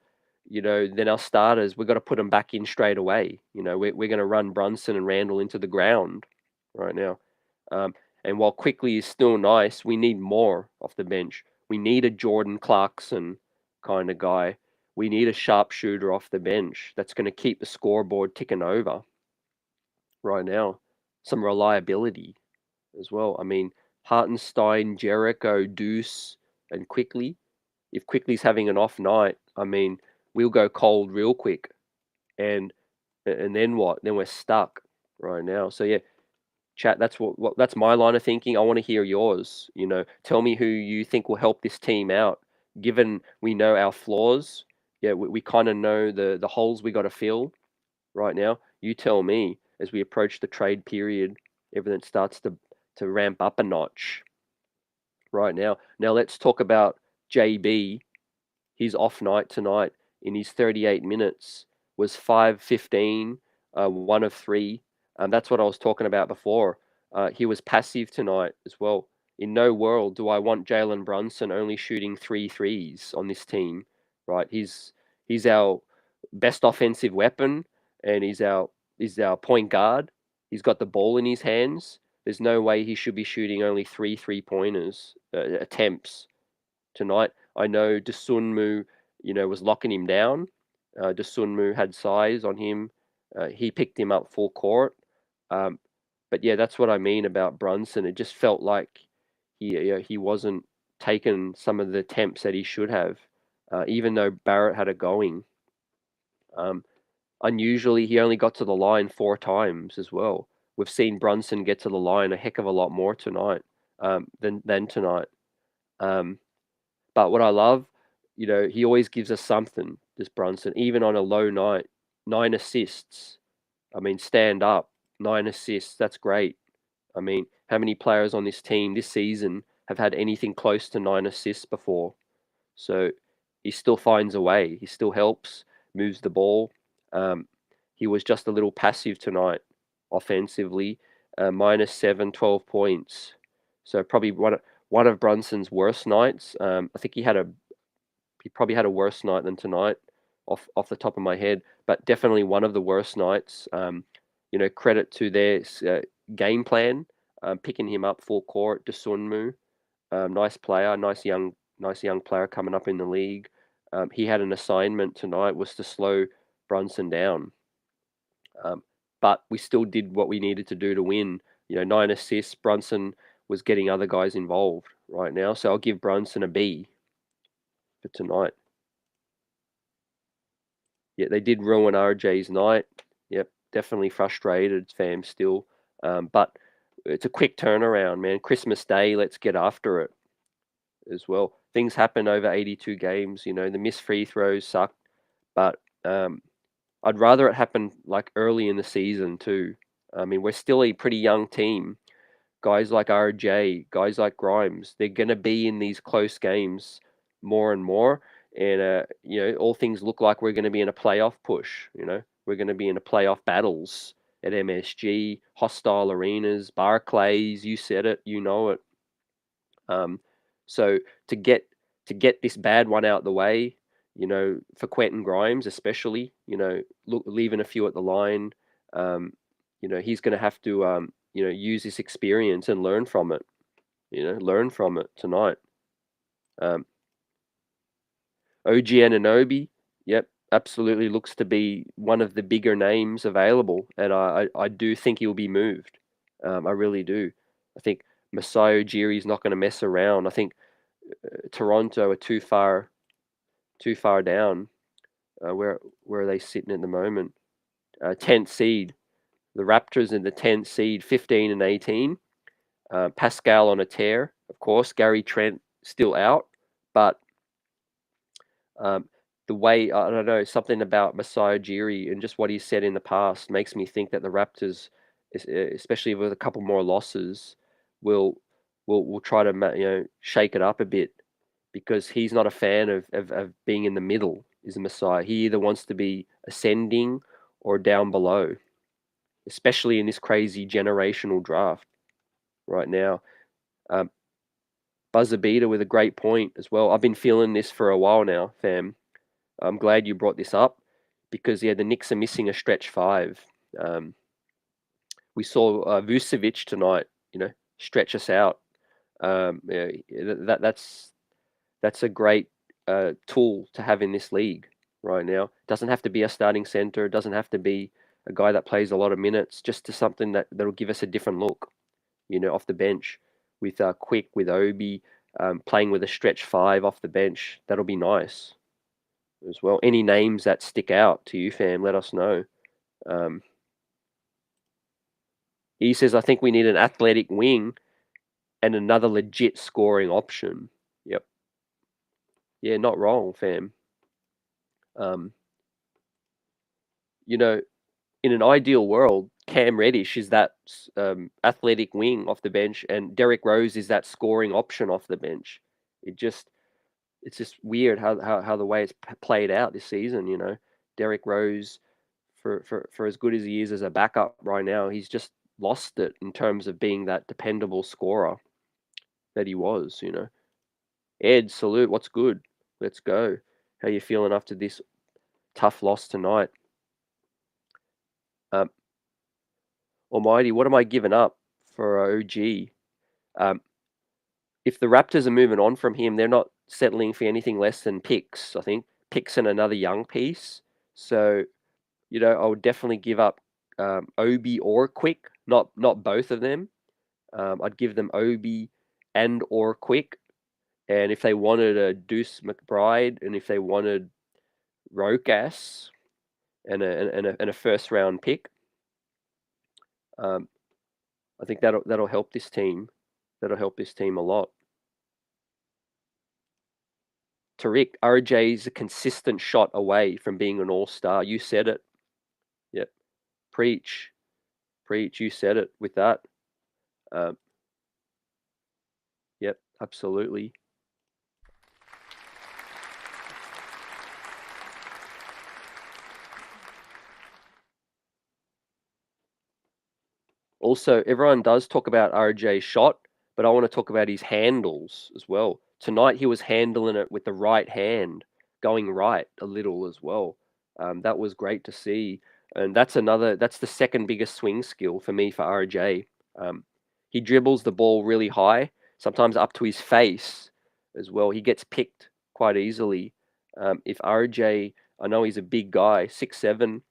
then our starters, we've got to put them back in straight away. We're going to run Brunson and Randle into the ground right now. And while quickly is still nice, we need more off the bench. We need a Jordan Clarkson kind of guy. We need a sharpshooter off the bench that's going to keep the scoreboard ticking over right now. Some reliability as well. I mean, Hartenstein, Jericho, Deuce, and Quickly. If Quickly's having an off night, I mean, we'll go cold real quick. And then what? Then we're stuck right now. So yeah, chat, that's that's my line of thinking. I want to hear yours. Tell me who you think will help this team out. Given we know our flaws, yeah, we kind of know the holes we got to fill right now. You tell me as we approach the trade period, everything starts to ramp up a notch right now. Now let's talk about JB. His off night tonight in his 38 minutes was 5-15, 1 of 3. That's what I was talking about before. He was passive tonight as well. In no world do I want Jalen Brunson only shooting 3 threes on this team, right? He's our best offensive weapon, and he's our point guard. He's got the ball in his hands. There's no way he should be shooting only 3 3-pointers attempts tonight. I know Dosunmu, was locking him down. Dosunmu had size on him. He picked him up full court. Um, but yeah, that's what I mean about Brunson. It just felt like he wasn't taking some of the attempts that he should have, even though Barrett had it going. Um, Unusually, he only got to the line 4 times as well. We've seen Brunson get to the line a heck of a lot more tonight, than tonight. Um, but what I love, he always gives us something, this Brunson, even on a low night. 9 assists. I mean, stand up. 9 assists. That's great. I mean, how many players on this team this season have had anything close to 9 assists before? So he still finds a way. He still helps, moves the ball. Um, he was just a little passive tonight offensively. -7, 12 points. So probably one of Brunson's worst nights. I think he probably had a worse night than tonight, off the top of my head, but definitely one of the worst nights. Credit to their game plan, picking him up full court. Dosunmu, nice player, nice young player coming up in the league. He had an assignment tonight, was to slow Brunson down. But we still did what we needed to do to win. 9 assists. Brunson was getting other guys involved right now, so I'll give Brunson a B for tonight. Yeah, they did ruin RJ's night. Yep, definitely frustrated, fam, still. But it's a quick turnaround, man. Christmas Day, let's get after it as well. Things happen over 82 games. The missed free throws suck, but I'd rather it happen like early in the season too. I mean, we're still a pretty young team. Guys like RJ, guys like Grimes, they're going to be in these close games more and more. And, all things look like we're going to be in a playoff push. We're going to be in a playoff battles at MSG, hostile arenas, Barclays. You said it, you know it. So to get this bad one out the way, for Quentin Grimes especially, leaving a few at the line, he's going to have to, use this experience and learn from it. Learn from it tonight. OG Anunoby, yep, absolutely looks to be one of the bigger names available, and I do think he'll be moved. I really do. I think Masai Ujiri's not going to mess around. I think Toronto are too far down. Where are they sitting at the moment? 10th seed. The Raptors in the 10th seed, 15 and 18. Pascal on a tear, of course. Gary Trent still out, but the way, I don't know, something about Masai Ujiri and just what he's said in the past makes me think that the Raptors, especially with a couple more losses, will try to shake it up a bit, because he's not a fan of being in the middle, is a Messiah. He either wants to be ascending or down below, especially in this crazy generational draft right now. Buzzer beater with a great point as well. I've been feeling this for a while now, fam. I'm glad you brought this up, because, yeah, the Knicks are missing a stretch five. We saw Vucevic tonight, stretch us out. Yeah, that's a great tool to have in this league right now. It doesn't have to be a starting center. It doesn't have to be a guy that plays a lot of minutes. Just to something that'll give us a different look, off the bench, with Quick, with Obi, playing with a stretch five off the bench. That'll be nice as well. Any names that stick out to you, fam, let us know. He says, I think we need an athletic wing and another legit scoring option. Yep. Yeah, not wrong, fam. In an ideal world, Cam Reddish is that athletic wing off the bench, and Derrick Rose is that scoring option off the bench. It's just weird how the way it's played out this season. Derrick Rose, for as good as he is as a backup right now, he's just lost it in terms of being that dependable scorer that he was. Ed, salute. What's good? Let's go. How you feeling after this tough loss tonight? Almighty, what am I giving up for OG? If the Raptors are moving on from him, they're not settling for anything less than picks. I think picks and another young piece. So I would definitely give up Obi or Quick, not both of them. I'd give them Obi and or Quick, and if they wanted a Deuce McBride, and if they wanted Rokas and a first round pick, um, I think that'll help this team. That'll help this team a lot. Tariq, RJ's a consistent shot away from being an all-star. You said it. Yep. Preach. Preach. You said it with that. Um, yep, absolutely. Also, everyone does talk about RJ's shot, but I want to talk about his handles as well. Tonight he was handling it with the right hand, going right a little as well. That was great to see, and that's the second biggest swing skill for me for RJ. Um, he dribbles the ball really high, sometimes up to his face as well. He gets picked quite easily. If RJ, I know he's a big guy, 6'7",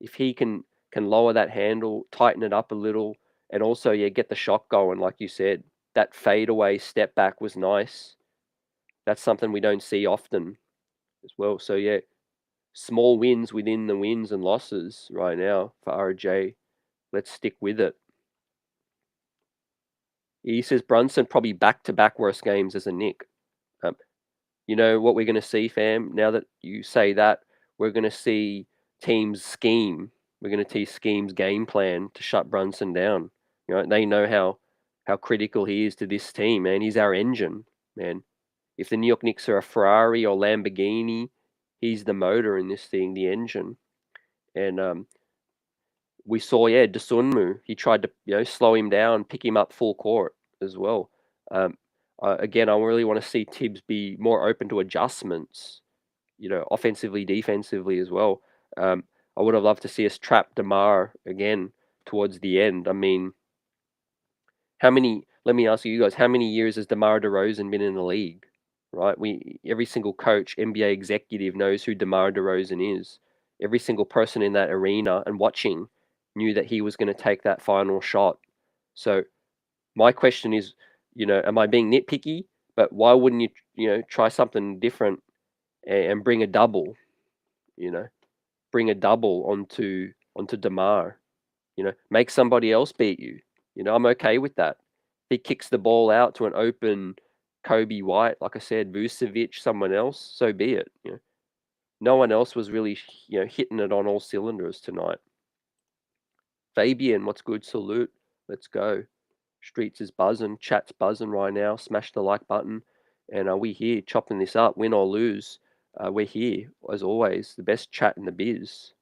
if he can lower that handle, tighten it up a little, and also get the shot going, like you said. That fadeaway step back was nice. That's something we don't see often as well. So small wins within the wins and losses right now for RJ. Let's stick with it. He says Brunson probably back-to-back worst games as a Knick. Um, you know what we're going to see, fam? Now that you say that, we're going to see teams scheme. We're going to see schemes game plan to shut Brunson down. They know how critical he is to this team, man. He's our engine, man. If the New York Knicks are a Ferrari or Lamborghini, he's the motor in this thing, the engine. And we saw, Dosunmu. He tried to slow him down, pick him up full court as well. Again, I really want to see Thibs be more open to adjustments, offensively, defensively as well. I would have loved to see us trap DeMar again towards the end. I mean, let me ask you guys, how many years has DeMar DeRozan been in the league? Right? Every single coach, NBA executive knows who DeMar DeRozan is. Every single person in that arena and watching knew that he was going to take that final shot. So my question is, am I being nitpicky? But why wouldn't you, try something different and bring a double? Bring a double onto DeMar. Make somebody else beat you. I'm okay with that. If he kicks the ball out to an open Kobe White, like I said, Vucevic, someone else, so be it. No one else was really, hitting it on all cylinders tonight. Fabian, what's good? Salute. Let's go. Streets is buzzing. Chat's buzzing right now. Smash the like button. And we here chopping this up, win or lose. We're here, as always. The best chat in the biz.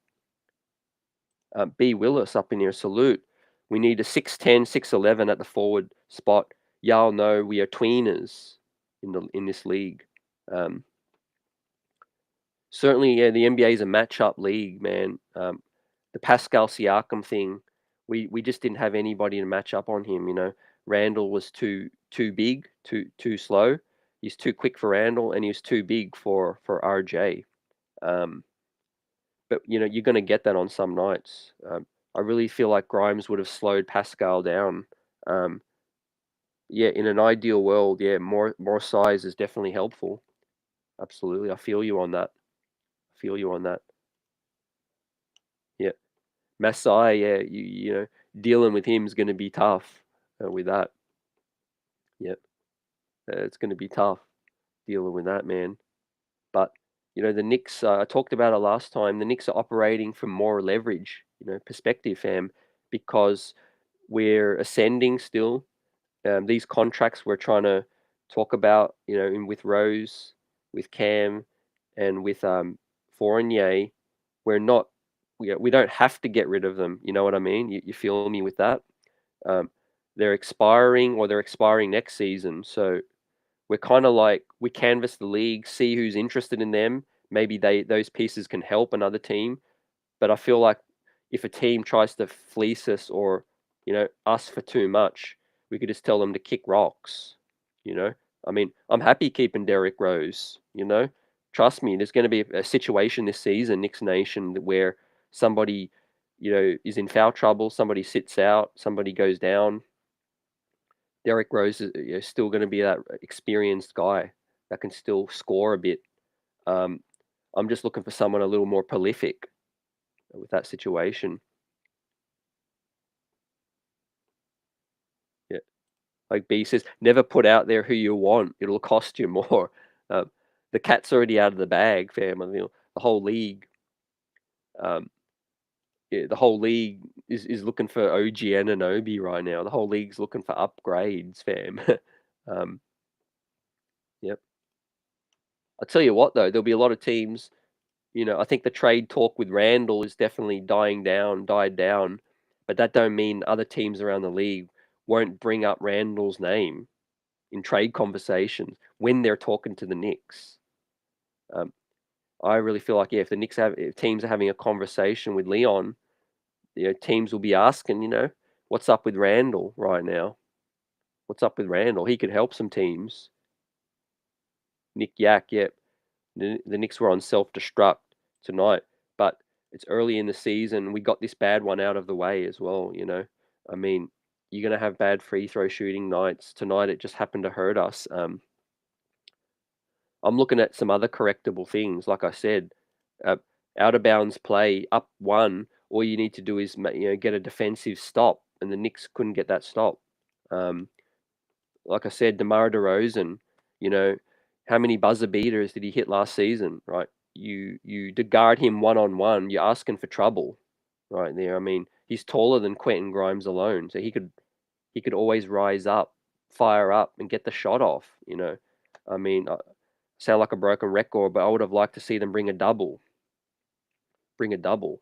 B. Willis up in here. Salute. We need a 6'10", 6'11" at the forward spot. Y'all know we are tweeners in this league. Certainly, the NBA is a matchup league, man. The Pascal Siakam thing, we just didn't have anybody to match up on him. Randle was too big, too slow. He's too quick for Randle, and he was too big for RJ. But you're going to get that on some nights. I really feel like Grimes would have slowed Pascal down. In an ideal world, more size is definitely helpful. Absolutely, I feel you on that. Yeah, Masai, dealing with him is going to be tough with that. Yep, it's going to be tough dealing with that, man. But the Knicks. I talked about it last time. The Knicks are operating from more leverage, perspective, fam, because we're ascending still. These contracts we're trying to talk about, with Rose, with Cam, and with Fournier, we're not. We don't have to get rid of them. You know what I mean? You feel me with that? Um, they're expiring or they're expiring next season. So we're kind of like we canvass the league, see who's interested in them. Maybe those pieces can help another team. But I feel like if a team tries to fleece us or us for too much, we could just tell them to kick rocks. I mean, I'm happy keeping Derrick Rose, you know? Trust me, there's going to be a situation this season, Knicks Nation, where somebody, is in foul trouble, somebody sits out, somebody goes down. Derrick Rose is still going to be that experienced guy that can still score a bit. Um, I'm just looking for someone a little more prolific with that situation. Yeah. Like B says, never put out there who you want. It'll cost you more. Um, the cat's already out of the bag, fam. I mean, the whole league, um, yeah, the whole league is looking for OG Anunoby right now. The whole league's looking for upgrades, fam. um, yep. I'll tell you what, though, there'll be a lot of teams. I think the trade talk with Randle is definitely died down, but that don't mean other teams around the league won't bring up Randle's name in trade conversations when they're talking to the Knicks. Um, I really feel like, yeah, if teams are having a conversation with Leon, teams will be asking, what's up with Randle right now? What's up with Randle? He could help some teams. Nick Yak, yeah, the Knicks were on self-destruct tonight, but it's early in the season. We got this bad one out of the way as well. I mean, you're gonna have bad free throw shooting nights. Tonight it just happened to hurt us. I'm looking at some other correctable things. Like I said, uh, out of bounds play, up one. All you need to do is get a defensive stop, and the Knicks couldn't get that stop. Um, like I said, DeMar DeRozan, you know, how many buzzer beaters did he hit last season? Right, you to guard him one on one, you're asking for trouble, right there. I mean, he's taller than Quentin Grimes alone, so he could always rise up, fire up, and get the shot off. I mean, I sound like a broken record, but I would have liked to see them bring a double,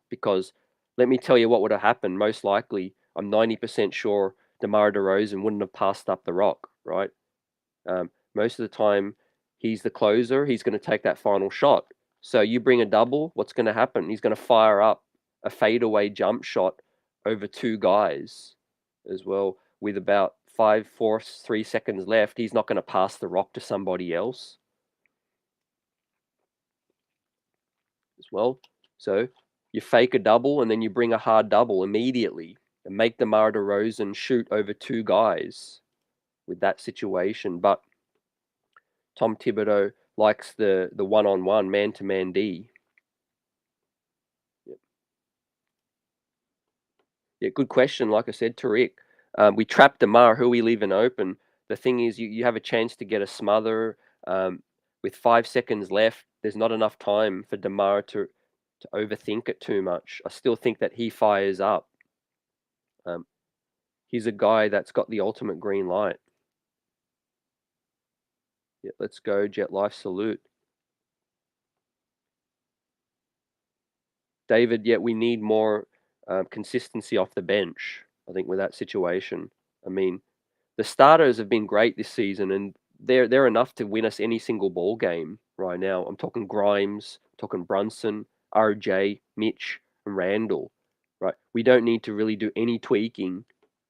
because let me tell you what would have happened. Most likely, I'm 90% sure DeMar DeRozan wouldn't have passed up the rock, right? Most of the time, he's the closer. He's going to take that final shot. So you bring a double, what's going to happen? He's going to fire up a fadeaway jump shot over two guys as well, with about 5, 4, 3 seconds left. He's not going to pass the rock to somebody else as well. So you fake a double and then you bring a hard double immediately and make DeMar DeRozan shoot over two guys with that situation. But Tom Thibodeau likes the one-on-one, man-to-man D. Yeah, good question. Like I said, Tariq, we trapped DeMar. Who are we leaving open? The thing is, you have a chance to get a smother. With 5 seconds left, there's not enough time for DeMar to overthink it too much. I still think that he fires up. Um, he's a guy that's got the ultimate green light. Yeah, let's go, Jet Life salute. David, yet we need more consistency off the bench, I think, with that situation. I mean, the starters have been great this season, and they're enough to win us any single ball game right now. I'm talking Grimes, talking Brunson, RJ, Mitch, and Randle. Right, we don't need to really do any tweaking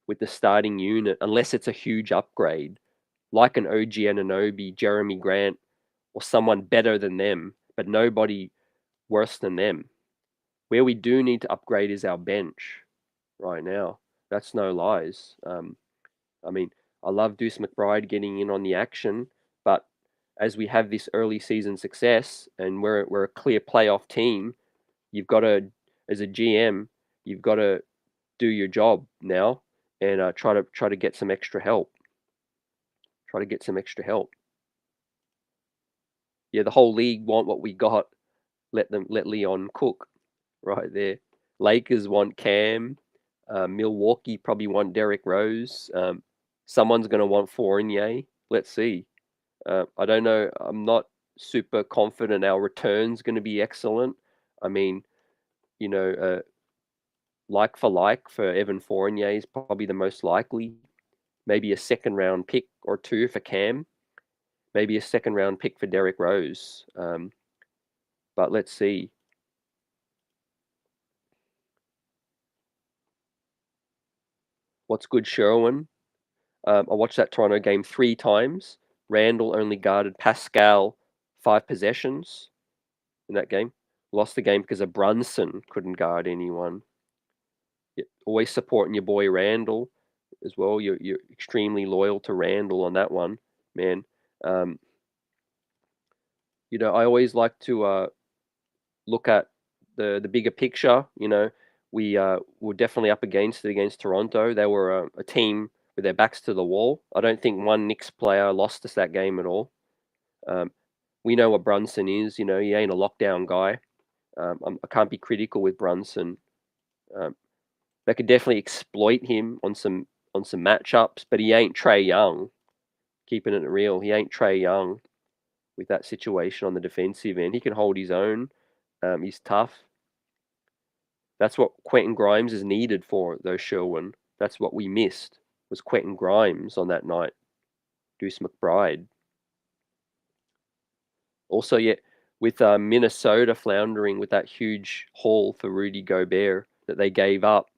with the starting unit unless it's a huge upgrade, like an OG Anunoby, Jeremy Grant, or someone better than them, but nobody worse than them. Where we do need to upgrade is our bench right now. That's no lies. I mean, I love Deuce McBride getting in on the action, but as we have this early season success and we're a clear playoff team, you've got to, as a GM, you've got to do your job now and try to get some extra help. Try to get some extra help. Yeah, the whole league want what we got. Let Leon cook right there. Lakers want Cam. Milwaukee probably want Derrick Rose. Someone's going to want Fournier. Let's see. I don't know. I'm not super confident our return's going to be excellent. I mean, you know, like for Evan Fournier is probably the most likely. Maybe a second round pick or two for Cam. Maybe a second round pick for Derrick Rose. But let's see. What's good, Sherwin? I watched that Toronto game 3 times. Randle only guarded Pascal 5 possessions in that game. Lost the game because of Brunson couldn't guard anyone. Always supporting your boy Randle as well. You're extremely loyal to Randle on that one, man. I always like to look at the bigger picture. We were definitely up against it against Toronto. They were a team with their backs to the wall. I don't think one Knicks player lost us that game at all. We know what Brunson is. He ain't a lockdown guy. I can't be critical with Brunson. They could definitely exploit him on some matchups, but he ain't Trae Young. Keeping it real, he ain't Trae Young with that situation on the defensive end. He can hold his own. He's tough. That's what Quentin Grimes is needed for, though, Sherwin. That's what we missed, was Quentin Grimes on that night. Deuce McBride. Also, with Minnesota floundering with that huge haul for Rudy Gobert that they gave up,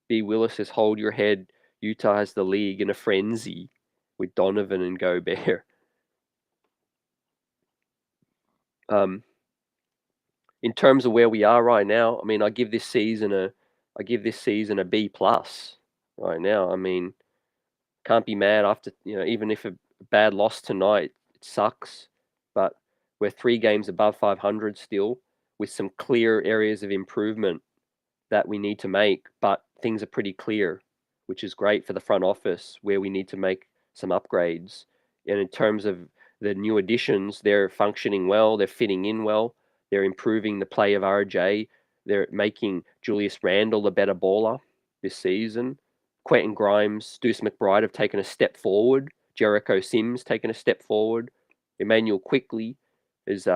B. Willis says, hold your head. Utah has the league in a frenzy with Donovan and Gobert. In terms of where we are right now, I mean, I give this season a B plus right now. I mean, can't be mad after, even if a bad loss tonight, it sucks, but we're 3 games above 500 still with some clear areas of improvement that we need to make, but things are pretty clear, which is great for the front office where we need to make some upgrades. And in terms of the new additions, they're functioning well, they're fitting in well, they're improving the play of RJ, they're making Julius Randle a better baller this season. Quentin Grimes, Deuce McBride have taken a step forward. Jericho Sims taken a step forward. Emmanuel Quickley is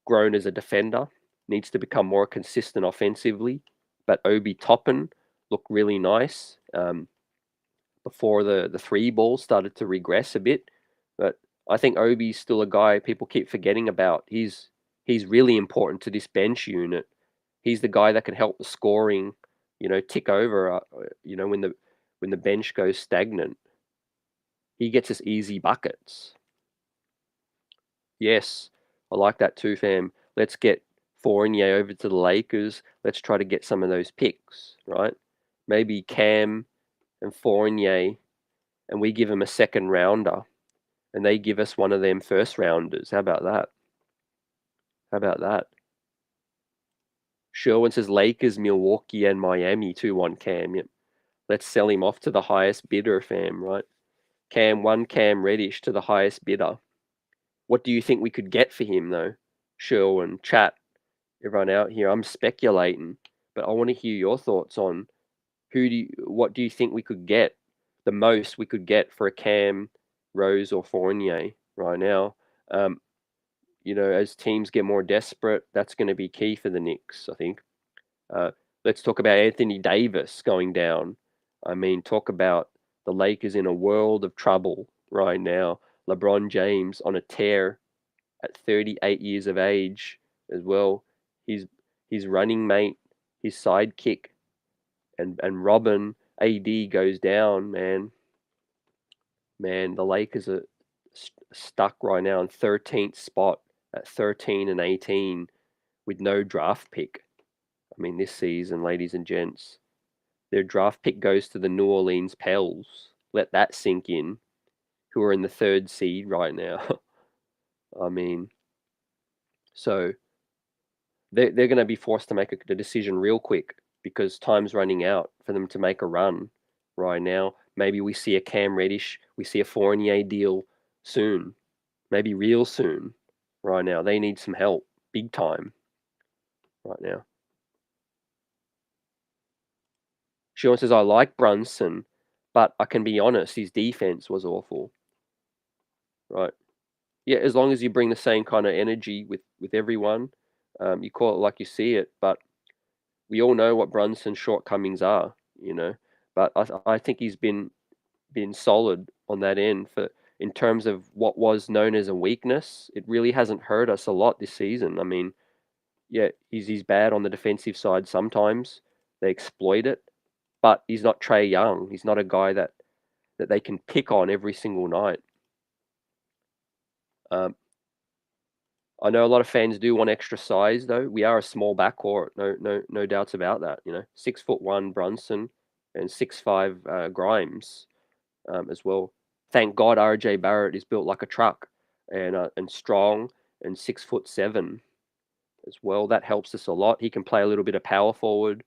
grown as a defender, needs to become more consistent offensively. But Obi Toppin looked really nice before the 3 ball started to regress a bit. But I think Obi's still a guy people keep forgetting about. He's really important to this bench unit. He's the guy that can help the scoring, tick over. When the bench goes stagnant, he gets us easy buckets. Yes, I like that too, fam. Let's get Fournier over to the Lakers. Let's try to get some of those picks, right? Maybe Cam and Fournier, and we give them a second rounder, and they give us one of them first rounders. How about that? How about that? Sherwin says Lakers, Milwaukee, and Miami 2-1 Cam. Yep. Let's sell him off to the highest bidder, fam, right? Cam Reddish to the highest bidder. What do you think we could get for him, though? Sherwin, chat, everyone out here. I'm speculating, but I want to hear your thoughts on what do you think we could get, the most we could get for a Cam, Rose, or Fournier right now? As teams get more desperate, that's going to be key for the Knicks, I think. Let's talk about Anthony Davis going down. I mean, talk about the Lakers in a world of trouble right now. LeBron James on a tear at 38 years of age as well. His running mate, his sidekick, and Robin AD goes down, man. Man, the Lakers are stuck right now in 13th spot at 13 and 18 with no draft pick. I mean, this season, ladies and gents, their draft pick goes to the New Orleans Pels. Let that sink in. Who are in the 3rd seed right now. I mean, so they're going to be forced to make a decision real quick because time's running out for them to make a run right now. Maybe we see a Cam Reddish, we see a Fournier deal soon, maybe real soon right now. They need some help, big time right now. Sean says, I like Brunson, but I can be honest, his defense was awful. Right. Yeah, as long as you bring the same kind of energy with everyone, you call it like you see it. But we all know what Brunson's shortcomings are, But I think he's been solid on that end in terms of what was known as a weakness. It really hasn't hurt us a lot this season. I mean, yeah, he's bad on the defensive side sometimes. They exploit it, but he's not Trae Young. He's not a guy that they can pick on every single night. Um, I know a lot of fans do want extra size though. We are a small backcourt, no doubts about that. 6'1" Brunson and 6'5" Grimes as well. Thank God RJ Barrett is built like a truck and strong and 6'7" as well. That helps us a lot. He can play a little bit of power forward.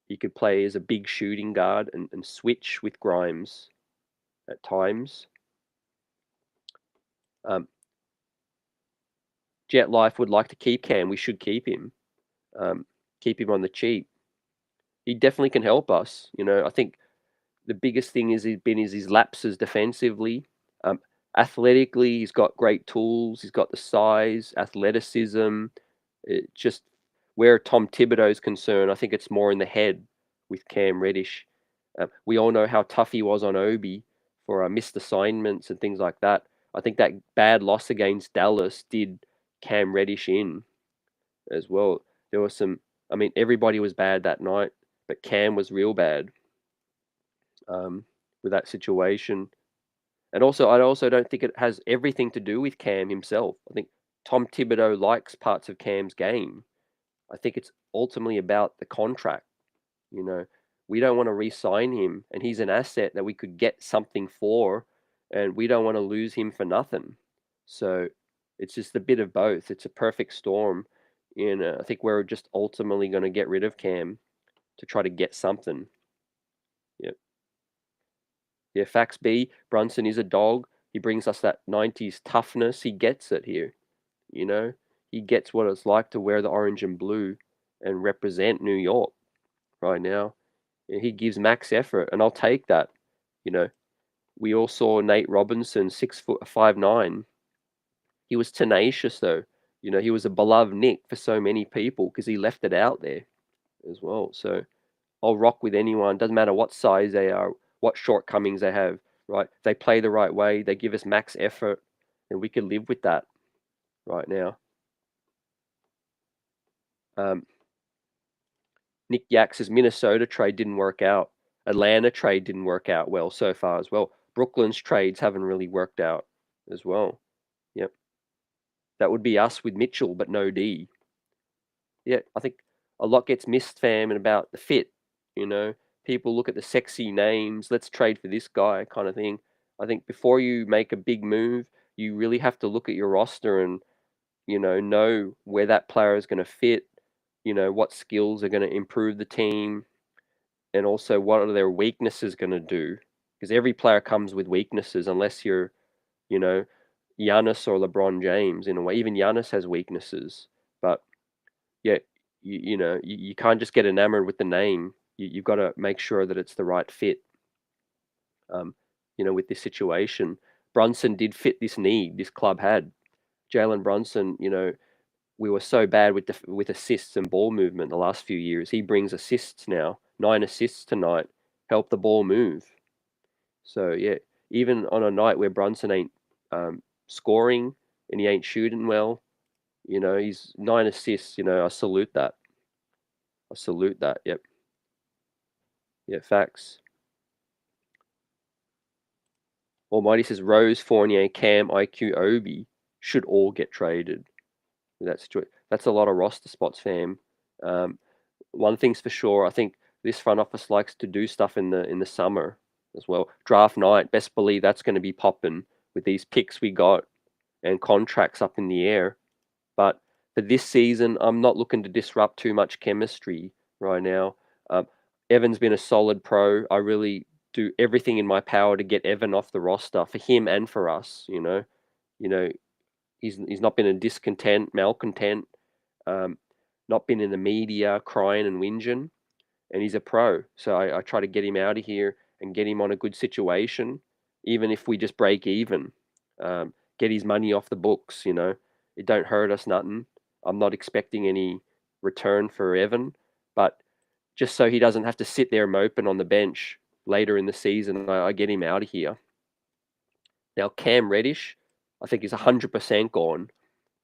He could play as a big shooting guard and switch with Grimes at times. Um, Jet Life would like to keep Cam. We should keep him. Keep him on the cheap. He definitely can help us. I think the biggest thing is his lapses defensively. Um, Athletically, he's got great tools. He's got the size, athleticism. It just where Tom Thibodeau's concerned, I think it's more in the head with Cam Reddish. We all know how tough he was on Obi for missed assignments and things like that. I think that bad loss against Dallas did Cam Reddish in as well. There was some. I mean, everybody was bad that night, but Cam was real bad with that situation. And also, I also don't think it has everything to do with Cam himself. I think Tom Thibodeau likes parts of Cam's game. I think it's ultimately about the contract. You know, we don't want to re-sign him, and he's an asset that we could get something for, and we don't want to lose him for nothing. So it's just a bit of both. It's a perfect storm, and I think we're just ultimately going to get rid of Cam to try to get something. Yeah, yeah. Facts B. Brunson is a dog. He brings us that '90s toughness. He gets it here. You know, he gets what it's like to wear the orange and blue and represent New York right now. He gives max effort, and I'll take that. You know, we all saw Nate Robinson, 6'5'9". He was tenacious though. He was a beloved Nick for so many people because he left it out there as well. So I'll rock with anyone. Doesn't matter what size they are, what shortcomings they have. Right? They play the right way. They give us max effort, and we can live with that right now. Um, Nick Yax's Minnesota trade didn't work out. Atlanta trade didn't work out well so far as well. Brooklyn's trades haven't really worked out as well. Yep. That would be us with Mitchell, but no D. Yeah, I think a lot gets missed, fam, and about the fit. You know, People look at the sexy names. Let's trade for this guy, kind of thing. I think before you make a big move, you really have to look at your roster and know where that player is going to fit. What skills are going to improve the team, and also what are their weaknesses going to do? Because every player comes with weaknesses, unless you're, you know, Giannis or LeBron James in a way. Even Giannis has weaknesses, but yeah, you can't just get enamored with the name. You've got to make sure that it's the right fit. Um, with this situation, Brunson did fit this need this club had. Jalen Brunson, we were so bad with assists and ball movement the last few years. He brings assists now, 9 assists tonight, help the ball move. So yeah, even on a night where Brunson ain't scoring and he ain't shooting well, he's 9 assists. I salute that. I salute that. Yep. Yeah, facts. Almighty says Rose, Fournier, Cam, IQ, Obi should all get traded. That's a lot of roster spots, fam. Um, One thing's for sure, I think this front office likes to do stuff in the summer as well. Draft night, best believe that's going to be popping with these picks we got and contracts up in the air. But for this season, I'm not looking to disrupt too much chemistry right now. Evan's been a solid pro. I really do everything in my power to get Evan off the roster for him and for us. You know, he's not been a malcontent, um, not been in the media crying and whinging, and he's a pro. So I try to get him out of here and get him on a good situation, even if we just break even. Get his money off the books. It don't hurt us nothing. I'm not expecting any return for Evan, but just so he doesn't have to sit there moping on the bench later in the season, I get him out of here. Now Cam Reddish, I think is 100% gone.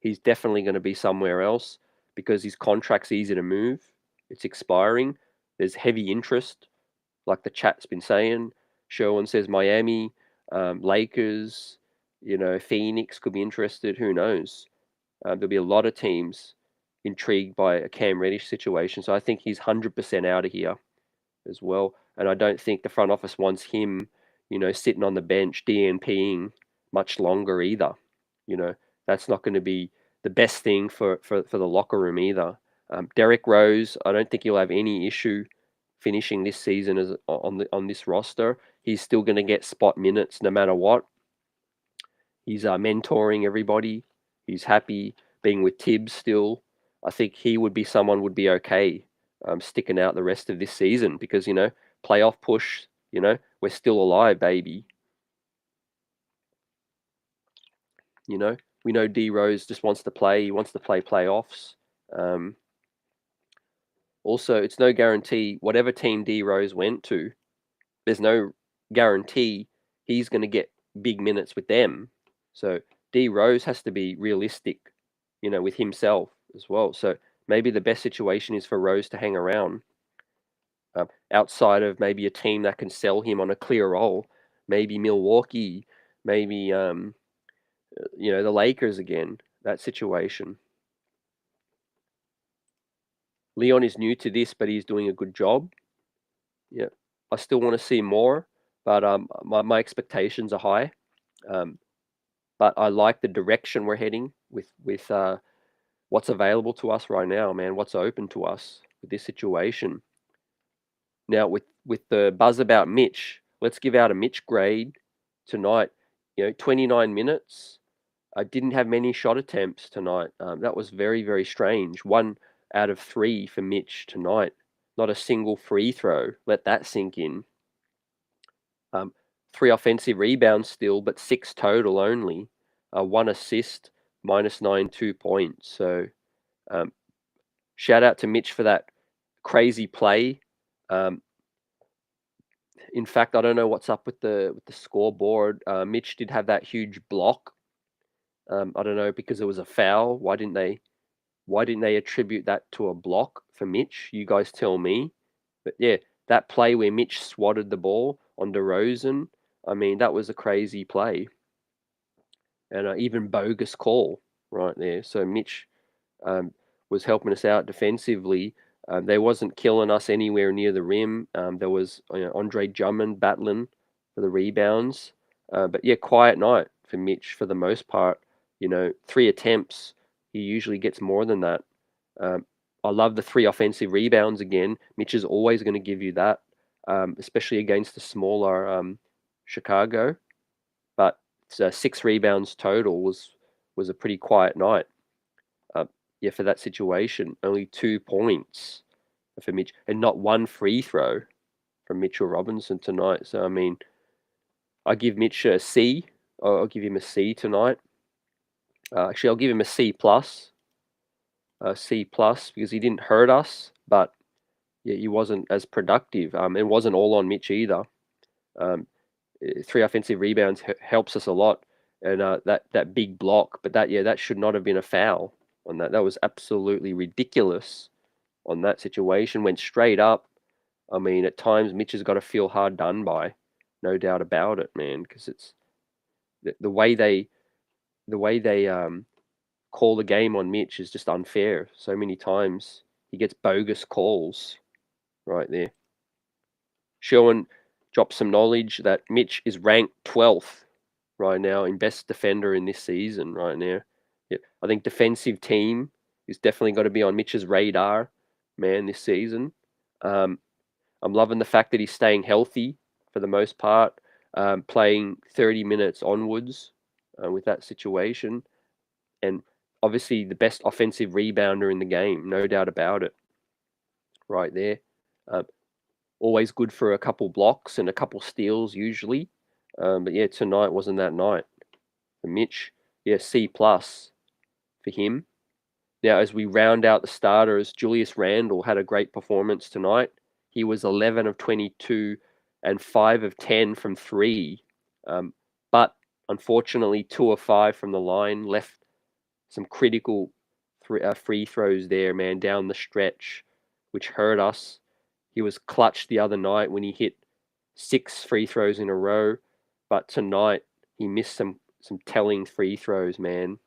He's definitely going to be somewhere else because his contract's easy to move. It's expiring. There's heavy interest, like the chat's been saying. Sherwin says Miami, Lakers. Phoenix could be interested. Who knows? There'll be a lot of teams intrigued by a Cam Reddish situation. So I think he's 100% out of here as well. And I don't think the front office wants him, sitting on the bench DNPing much longer either. That's not going to be the best thing for the locker room either. Derrick Rose, I don't think he'll have any issue finishing this season as on this roster. He's still going to get spot minutes no matter what. He's mentoring everybody. He's happy being with Thibs still. I think he would be someone would be okay sticking out the rest of this season because, playoff push, we're still alive, baby. We know D Rose just wants to play. He wants to play playoffs. Also, it's no guarantee whatever team D Rose went to, there's no guarantee he's going to get big minutes with them. So D Rose has to be realistic, with himself as well. So maybe the best situation is for Rose to hang around outside of maybe a team that can sell him on a clear roll. Maybe Milwaukee, maybe the Lakers again. That situation. Leon is new to this, but he's doing a good job. Yeah, I still want to see more, but my expectations are high. But I like the direction we're heading with what's available to us right now, man. What's open to us with this situation. Now, with the buzz about Mitch, let's give out a Mitch grade tonight. 29 minutes. I didn't have many shot attempts tonight. That was very, very strange. 1 out of 3 for Mitch tonight. Not a single free throw. Let that sink in. 3 offensive rebounds still, but 6 total only. 1 assist, -9, 2 points. So, shout out to Mitch for that crazy play. In fact, I don't know what's up with the scoreboard. Mitch did have that huge block. I don't know because it was a foul. Why didn't they attribute that to a block for Mitch? You guys tell me. But yeah, that play where Mitch swatted the ball on DeRozan, I mean, that was a crazy play. And even bogus call right there. So Mitch was helping us out defensively. They wasn't killing us anywhere near the rim. There was Andre Drummond battling for the rebounds. But yeah, quiet night for Mitch for the most part. 3 attempts. He usually gets more than that. I love the 3 offensive rebounds again. Mitch is always going to give you that, especially against the smaller Chicago. But 6 rebounds total was a pretty quiet night. Yeah, for that situation, only 2 points for Mitch, and not 1 free throw from Mitchell Robinson tonight. So I mean, I give Mitch a C. I'll give him a C tonight. Actually, I'll give him a C plus. C plus because he didn't hurt us, but yeah, he wasn't as productive. It wasn't all on Mitch either. 3 offensive rebounds helps us a lot, and that big block. But that should not have been a foul on that. That was absolutely ridiculous on that situation. Went straight up. I mean, at times Mitch has got to feel hard done by, no doubt about it, man. Because it's the way they call the game on Mitch is just unfair. So many times he gets bogus calls right there. Sherwin dropped some knowledge that Mitch is ranked 12th right now in best defender in this season right now. Yeah, I think defensive team is definitely got to be on Mitch's radar, man, this season. I'm loving the fact that he's staying healthy for the most part, playing 30 minutes onwards with that situation. And obviously the best offensive rebounder in the game, no doubt about it, right there. Always good for a couple blocks and a couple steals usually. But yeah, tonight wasn't that night for Mitch. Yeah, C plus for him. Now, as we round out the starters, Julius Randle had a great performance tonight. He was 11 of 22 and 5 of 10 from 3. But unfortunately, 2 of 5 from the line, left some critical free throws there, man, down the stretch, which hurt us. He was clutch the other night when he hit 6 free throws in a row, but tonight he missed some telling free throws, man.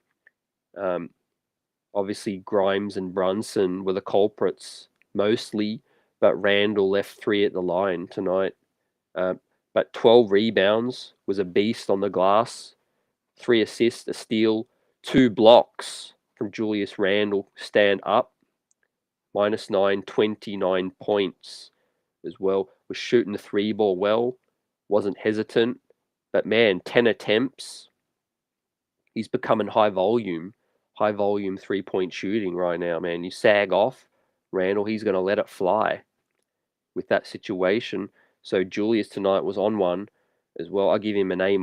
Obviously, Grimes and Brunson were the culprits mostly, but Randle left 3 at the line tonight. But 12 rebounds, was a beast on the glass. 3 assists, a steal, 2 blocks from Julius Randle, stand up. -9, 29 points as well. Was shooting the 3 ball well, wasn't hesitant. But man, 10 attempts. He's becoming high volume 3-point shooting right now, man. You sag off Randle, he's going to let it fly with that situation. So Julius tonight was on one as well. I give him an A-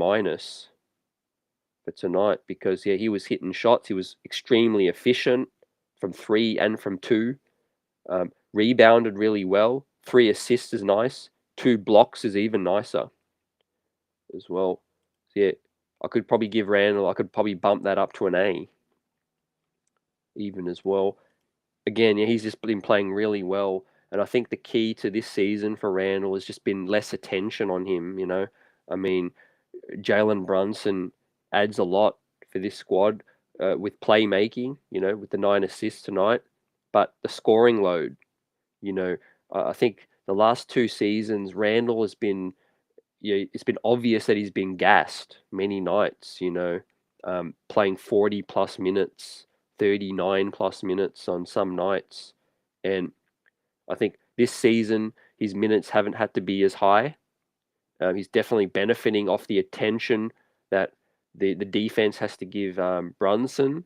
for tonight because, yeah, he was hitting shots. He was extremely efficient from 3 and from 2. Rebounded really well. 3 assists is nice. 2 blocks is even nicer as well. So, yeah, I could probably give Randle, I could probably bump that up to an A even as well. Again, yeah, he's just been playing really well. And I think the key to this season for Randle has just been less attention on him, you know. I mean, Jalen Brunson adds a lot for this squad with playmaking, you know, with the 9 assists tonight. But the scoring load, you know, I think the last 2 seasons, Randle has been, you know, it's been obvious that he's been gassed many nights, you know, playing 40 plus minutes, 39 plus minutes on some nights. And I think this season, his minutes haven't had to be as high. He's definitely benefiting off the attention that the defense has to give Brunson.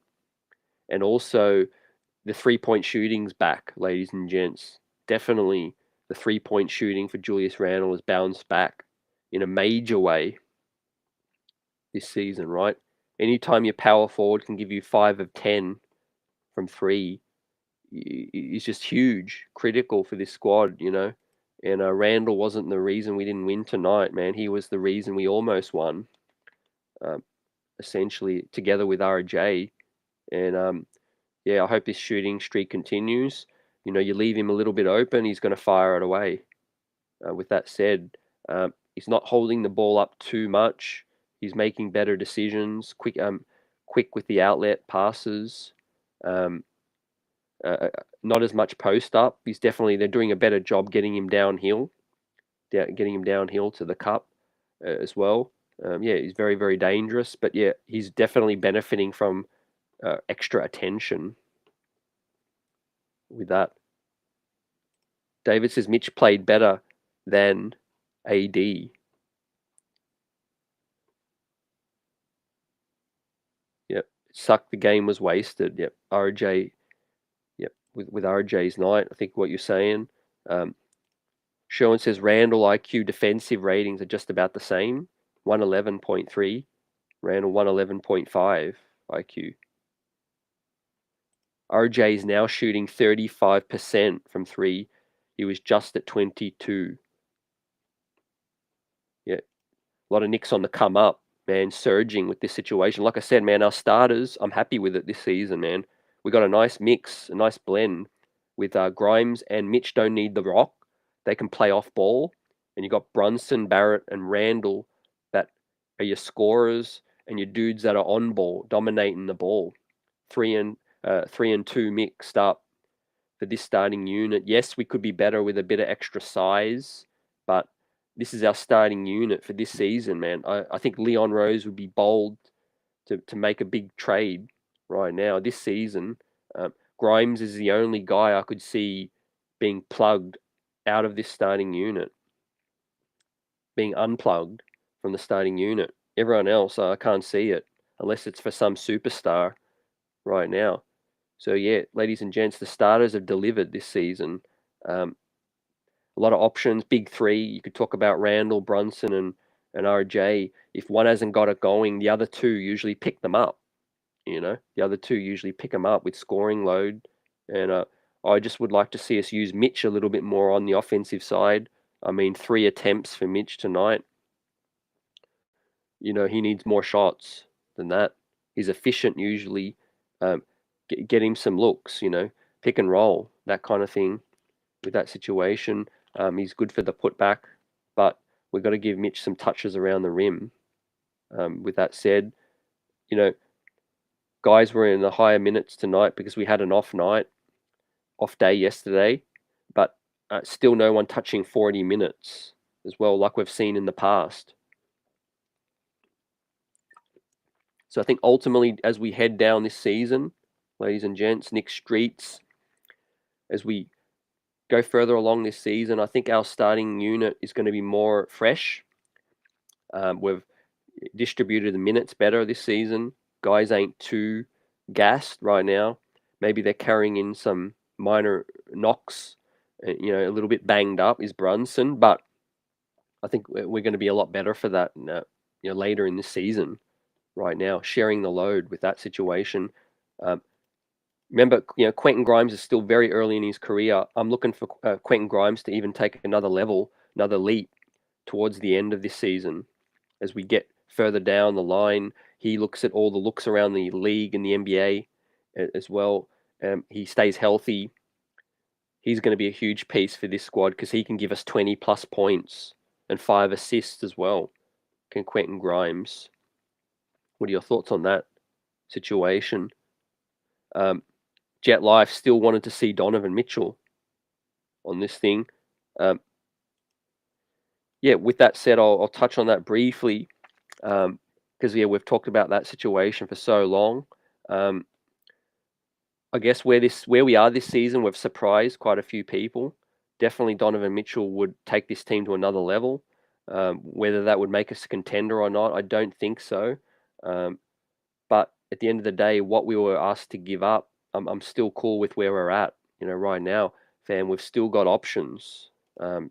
And also the 3-point shooting's back, ladies and gents. Definitely the 3-point shooting for Julius Randle has bounced back in a major way this season, right? Anytime your power forward can give you 5 of 10 from 3 is just huge, critical for this squad, you know. And Randle wasn't the reason we didn't win tonight, man. He was the reason we almost won, um, essentially, together with RJ. And yeah, I hope this shooting streak continues. You know, you leave him a little bit open, he's going to fire it away. With that said, he's not holding the ball up too much. He's making better decisions, quick with the outlet passes. Um, not as much post up. They're doing a better job getting him downhill, to the cup as well. Yeah, he's very, very dangerous, but yeah, he's definitely benefiting from extra attention with that. David says Mitch played better than AD. Yep. Sucked, the game was wasted. Yep. RJ, yep. With RJ's night, I think what you're saying. Sean says Randle IQ defensive ratings are just about the same. 111.3. Randle 111.5 IQ. RJ is now shooting 35% from 3. He was just at 22. Yeah. A lot of Knicks on the come up, man, surging with this situation. Like I said, man, our starters, I'm happy with it this season, man. We got a nice mix, a nice blend with Grimes and Mitch don't need the rock. They can play off ball. And you got Brunson, Barrett, and Randle that are your scorers and your dudes that are on ball, dominating the ball. 3 and 2 mixed up for this starting unit. Yes, we could be better with a bit of extra size, but this is our starting unit for this season, man. I think Leon Rose would be bold to make a big trade right now this season. Grimes is the only guy I could see being plugged out of this starting unit, being unplugged from the starting unit. Everyone else, I can't see it unless it's for some superstar right now. So yeah, ladies and gents, the starters have delivered this season. A lot of options, big 3. You could talk about Randle, Brunson, and RJ. If one hasn't got it going, the other 2 usually pick them up. You know, the other 2 usually pick them up with scoring load. And I just would like to see us use Mitch a little bit more on the offensive side. I mean, 3 attempts for Mitch tonight. You know, he needs more shots than that. He's efficient usually. Get him some looks, you know, pick and roll, that kind of thing with that situation. He's good for the putback, but we've got to give Mitch some touches around the rim. With that said, you know, guys were in the higher minutes tonight because we had an off day yesterday, but still no one touching 40 minutes as well, like we've seen in the past. So I think ultimately, as we head down this season, ladies and gents, Knicks streets, as we go further along this season, I think our starting unit is going to be more fresh. We've distributed the minutes better this season. Guys ain't too gassed right now. Maybe they're carrying in some minor knocks. A little bit banged up is Brunson, but I think we're going to be a lot better for that. Later in this season. Right now, sharing the load with that situation. Remember, Quentin Grimes is still very early in his career. I'm looking for Quentin Grimes to even take another leap towards the end of this season. As we get further down the line, he looks at all the looks around the league and the NBA as well. He stays healthy. He's going to be a huge piece for this squad because he can give us 20 plus points and 5 assists as well. Can Quentin Grimes. What are your thoughts on that situation? Jet Life still wanted to see Donovan Mitchell on this thing. With that said, I'll touch on that briefly because we've talked about that situation for so long. I guess where we are this season, we've surprised quite a few people. Definitely Donovan Mitchell would take this team to another level. Whether that would make us a contender or not, I don't think so. But at the end of the day, what we were asked to give up, I'm still cool with where we're at. Right now, fam, we've still got options. Don't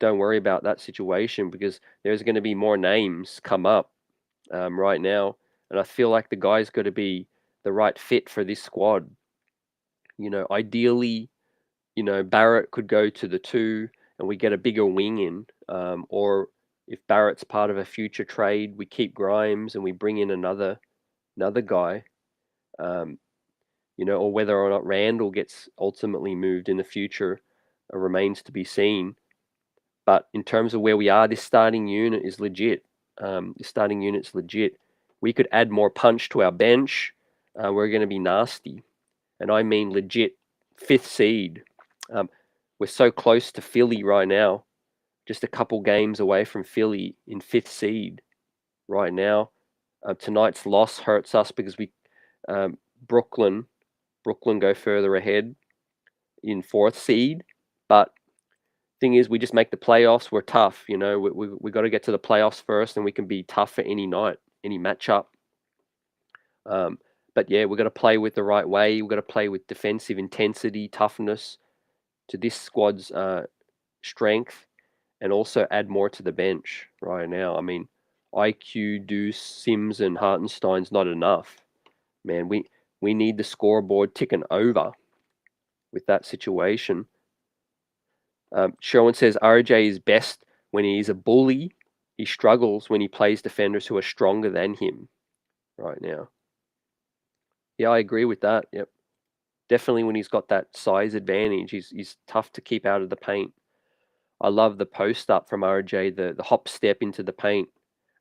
worry about that situation because there's going to be more names come up right now. And I feel like the guy's got to be the right fit for this squad. Ideally, Barrett could go to the 2 and we get a bigger wing in. Or if Barrett's part of a future trade, we keep Grimes and we bring in another guy. Or whether or not Randle gets ultimately moved in the future remains to be seen. But in terms of where we are, this starting unit is legit. This starting unit's legit. We could add more punch to our bench. We're going to be nasty. And I mean legit 5th seed. We're so close to Philly right now. Just a couple games away from Philly in 5th seed right now. Tonight's loss hurts us because Brooklyn go further ahead in 4th seed. But thing is, we just make the playoffs. We're tough, we got to get to the playoffs first, and we can be tough for any night, any matchup. But we've got to play with the right way. We've got to play with defensive intensity, toughness to this squad's strength, and also add more to the bench right now. I mean, IQ, Deuce, Sims, and Hartenstein's not enough. Man, we need the scoreboard ticking over with that situation. Sherwin says RJ is best when he's a bully. He struggles when he plays defenders who are stronger than him right now. Yeah, I agree with that. Yep. Definitely when he's got that size advantage, he's tough to keep out of the paint. I love the post up from RJ, the hop step into the paint.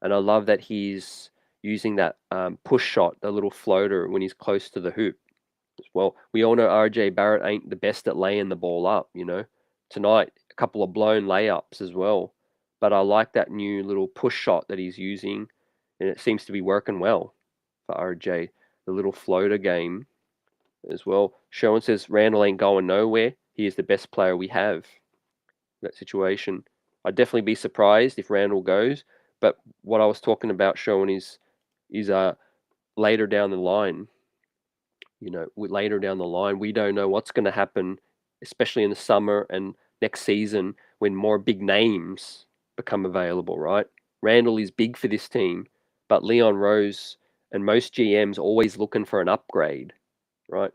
And I love that he's using that push shot, the little floater when he's close to the hoop as well. We all know RJ Barrett ain't the best at laying the ball up, Tonight, a couple of blown layups as well. But I like that new little push shot that he's using, and it seems to be working well for RJ. The little floater game as well. Sherwin says Randle ain't going nowhere. He is the best player we have. That situation. I'd definitely be surprised if Randle goes. But what I was talking about, Sherwin, is later down the line. Later down the line, we don't know what's going to happen, especially in the summer and next season when more big names become available, right? Randle is big for this team, but Leon Rose and most GMs always looking for an upgrade, right?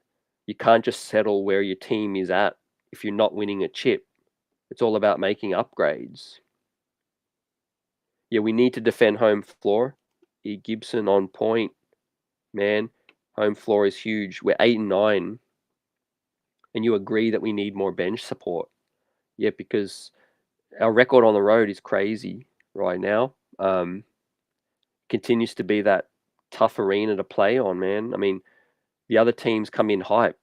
You can't just settle where your team is at if you're not winning a chip. It's all about making upgrades. We need to defend home floor. E. Gibson on point, man. Home floor is huge. We're 8-9. And you agree that we need more bench support. Because our record on the road is crazy right now. Continues to be that tough arena to play on, man. I mean, the other teams come in hyped,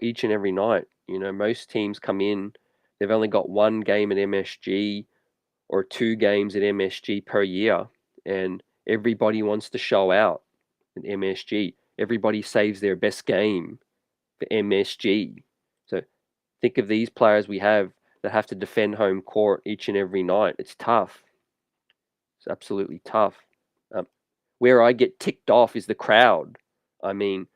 each and every night. Most teams come in, they've only got one game at MSG or two games at MSG per year, and everybody wants to show out at MSG. Everybody saves their best game for MSG. So think of these players we have that have to defend home court each and every night. It's tough. It's absolutely tough. Um, where I get ticked off is the crowd. I mean,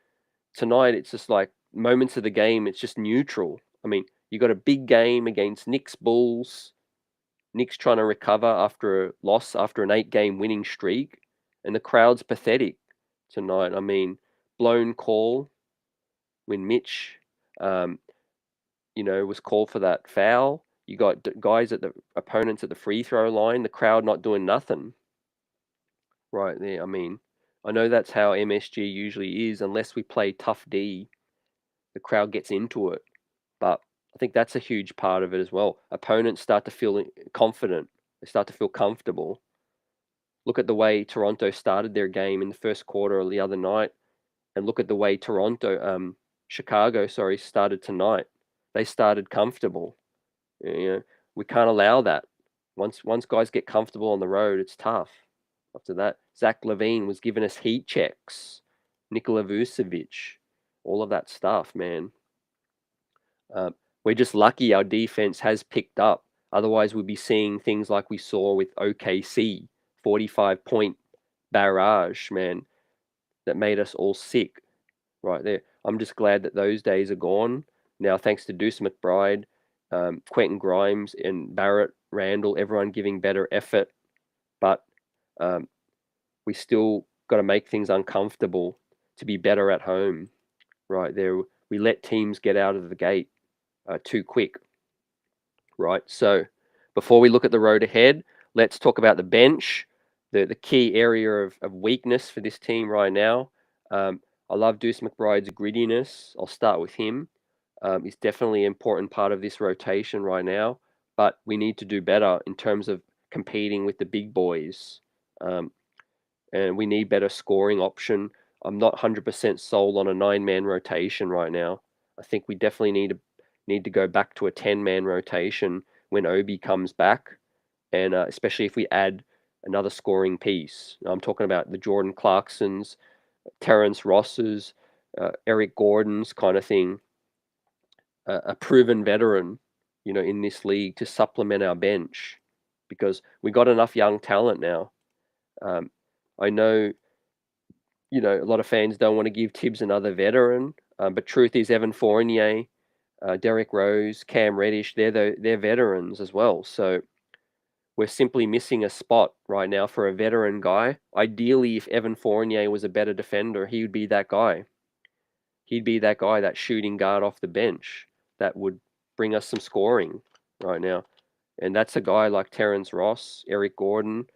tonight it's just like moments of the game, it's just neutral. I mean, you got a big game against Knicks Bulls. Knicks trying to recover after a loss, after an 8-game winning streak, and the crowd's pathetic tonight. I mean, blown call when Mitch, was called for that foul. You got guys at the opponents at the free throw line, the crowd not doing nothing right there. I mean, I know that's how MSG usually is, unless we play tough D, the crowd gets into it. But I think that's a huge part of it as well. Opponents start to feel confident. They start to feel comfortable. Look at the way Toronto started their game in the first quarter of the other night, and look at the way Chicago, started tonight. They started comfortable. We can't allow that. Once guys get comfortable on the road, it's tough. After that, Zach LaVine was giving us heat checks. Nikola Vucevic, all of that stuff, man. We're just lucky our defense has picked up. Otherwise, we'd be seeing things like we saw with OKC, 45-point barrage, man, that made us all sick right there. I'm just glad that those days are gone. Now, thanks to Deuce McBride, Quentin Grimes, and Barrett, Randle, everyone giving better effort. But we still got to make things uncomfortable to be better at home right there. We let teams get out of the gate too quick, right? So before we look at the road ahead, let's talk about the bench, the key area of weakness for this team right now. I love Deuce McBride's grittiness. I'll start with him. He's definitely an important part of this rotation right now, but we need to do better in terms of competing with the big boys. And we need better scoring option. I'm not 100% sold on a 9-man rotation right now. I think we definitely need to go back to a 10-man rotation when Obi comes back, and especially if we add another scoring piece. I'm talking about the Jordan Clarksons, Terrence Rosses, Eric Gordon's kind of thing, a proven veteran, in this league to supplement our bench, because we got enough young talent now. I know, a lot of fans don't want to give Thibs another veteran, but truth is Evan Fournier, Derrick Rose, Cam Reddish, they're veterans as well. So we're simply missing a spot right now for a veteran guy. Ideally, if Evan Fournier was a better defender, he would be that guy. He'd be that guy, that shooting guard off the bench that would bring us some scoring right now. And that's a guy like Terrence Ross, Eric Gordon,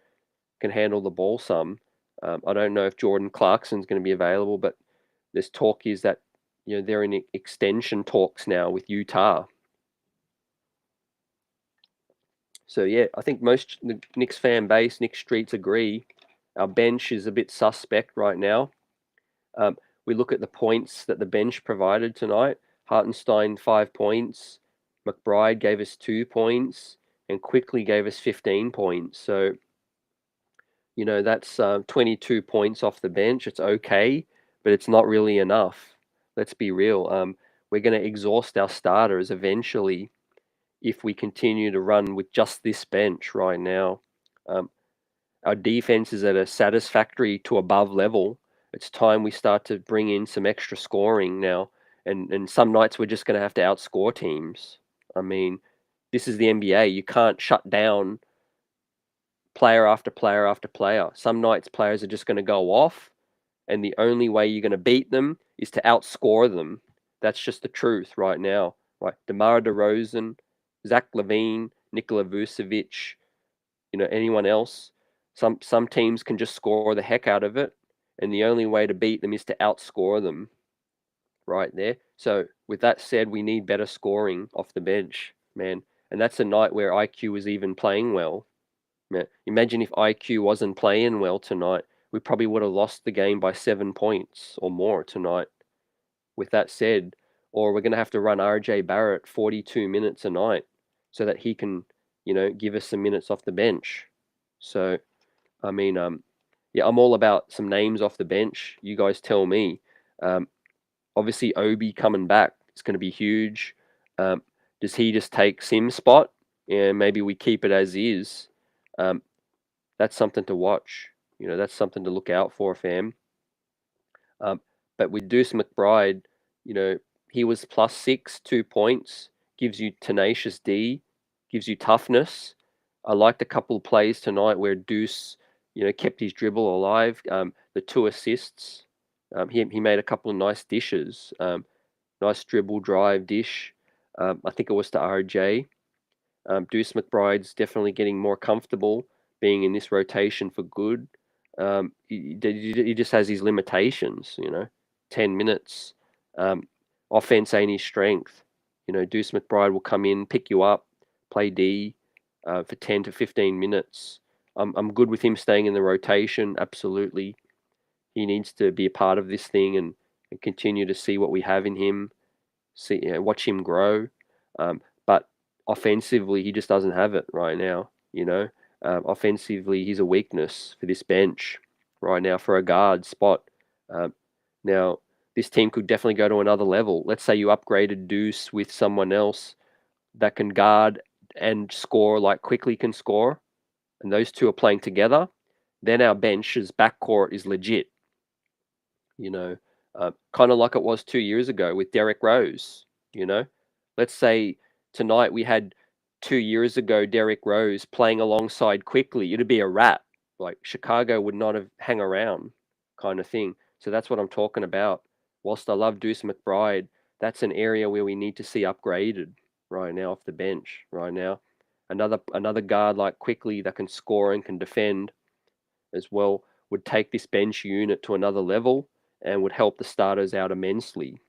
can handle the ball some. I don't know if Jordan Clarkson's going to be available, but there's talk is that they're in extension talks now with Utah. So yeah, I think most the Knicks fan base, Knicks streets agree. Our bench is a bit suspect right now. We look at the points that the bench provided tonight. Hartenstein 5 points, McBride gave us 2 points, and Quickly gave us 15 points. So that's 22 points off the bench. It's okay, but it's not really enough. Let's be real. We're going to exhaust our starters eventually if we continue to run with just this bench right now. Our defense is at a satisfactory to above level. It's time we start to bring in some extra scoring now. And some nights we're just going to have to outscore teams. I mean, this is the NBA. You can't shut down player after player after player. Some nights players are just going to go off, and the only way you're going to beat them is to outscore them. That's just the truth right now. Right, DeMar DeRozan, Zach LaVine, Nikola Vucevic, anyone else. Some teams can just score the heck out of it, and the only way to beat them is to outscore them. Right there. So with that said, we need better scoring off the bench, man. And that's a night where IQ was even playing well. Man, imagine if IQ wasn't playing well tonight. we probably would have lost the game by 7 points or more tonight. With that said, or we're going to have to run RJ Barrett 42 minutes a night so that he can, give us some minutes off the bench. So, I mean, yeah, I'm all about some names off the bench. You guys tell me. Obviously, Obi coming back is going to be huge. Does he just take Sim's spot? Yeah, maybe we keep it as is. That's something to watch. That's something to look out for, fam. But with Deuce McBride, he was +6, 2 points, gives you tenacious D, gives you toughness. I liked a couple of plays tonight where Deuce, kept his dribble alive. The 2 assists, he made a couple of nice dishes. Nice dribble drive dish. I think it was to RJ. Deuce McBride's definitely getting more comfortable being in this rotation for good. He just has his limitations, 10 minutes. Offense ain't his strength. Deuce McBride will come in, pick you up, play D for 10 to 15 minutes. I'm good with him staying in the rotation, absolutely. He needs to be a part of this thing and continue to see what we have in him, watch him grow. But offensively, he just doesn't have it right now, offensively, he's a weakness for this bench right now for a guard spot. Now, this team could definitely go to another level. Let's say you upgraded Deuce with someone else that can guard and score like Quickly can score, and those two are playing together, then our bench's backcourt is legit. Kind of like it was 2 years ago with Derrick Rose. Let's say tonight we had 2 years ago Derrick Rose playing alongside Quickly, it'd be a wrap. Like Chicago would not have hang around, kind of thing. So that's what I'm talking about. Whilst I love Deuce McBride, that's an area where we need to see upgraded right now off the bench. Right now, another guard like Quickly that can score and can defend as well would take this bench unit to another level and would help the starters out immensely.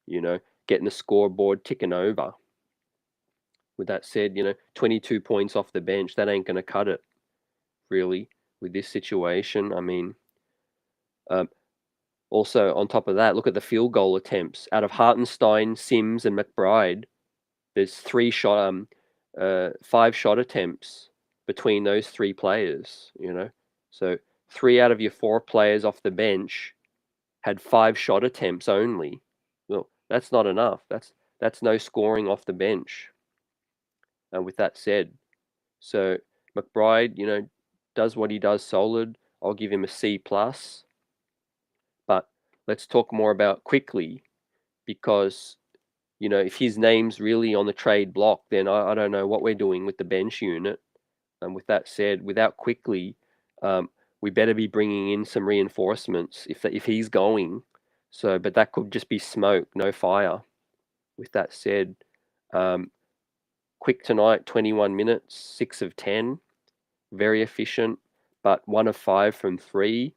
Getting the scoreboard ticking over. With that said, 22 points off the bench, that ain't going to cut it, really, with this situation. I mean, also, on top of that, look at the field goal attempts. Out of Hartenstein, Sims, and McBride, there's 5 shot attempts between those 3 players, So 3 out of your 4 players off the bench had 5 shot attempts only. Well, that's not enough. That's no scoring off the bench. With that said, so McBride, does what he does solid. I'll give him a C+. But let's talk more about Quickly, because if his name's really on the trade block, then I don't know what we're doing with the bench unit. And with that said, without Quickly, we better be bringing in some reinforcements if he's going. So, but that could just be smoke, no fire. With that said, Quick tonight, 21 minutes, 6 of 10, very efficient, but 1 of 5 from 3.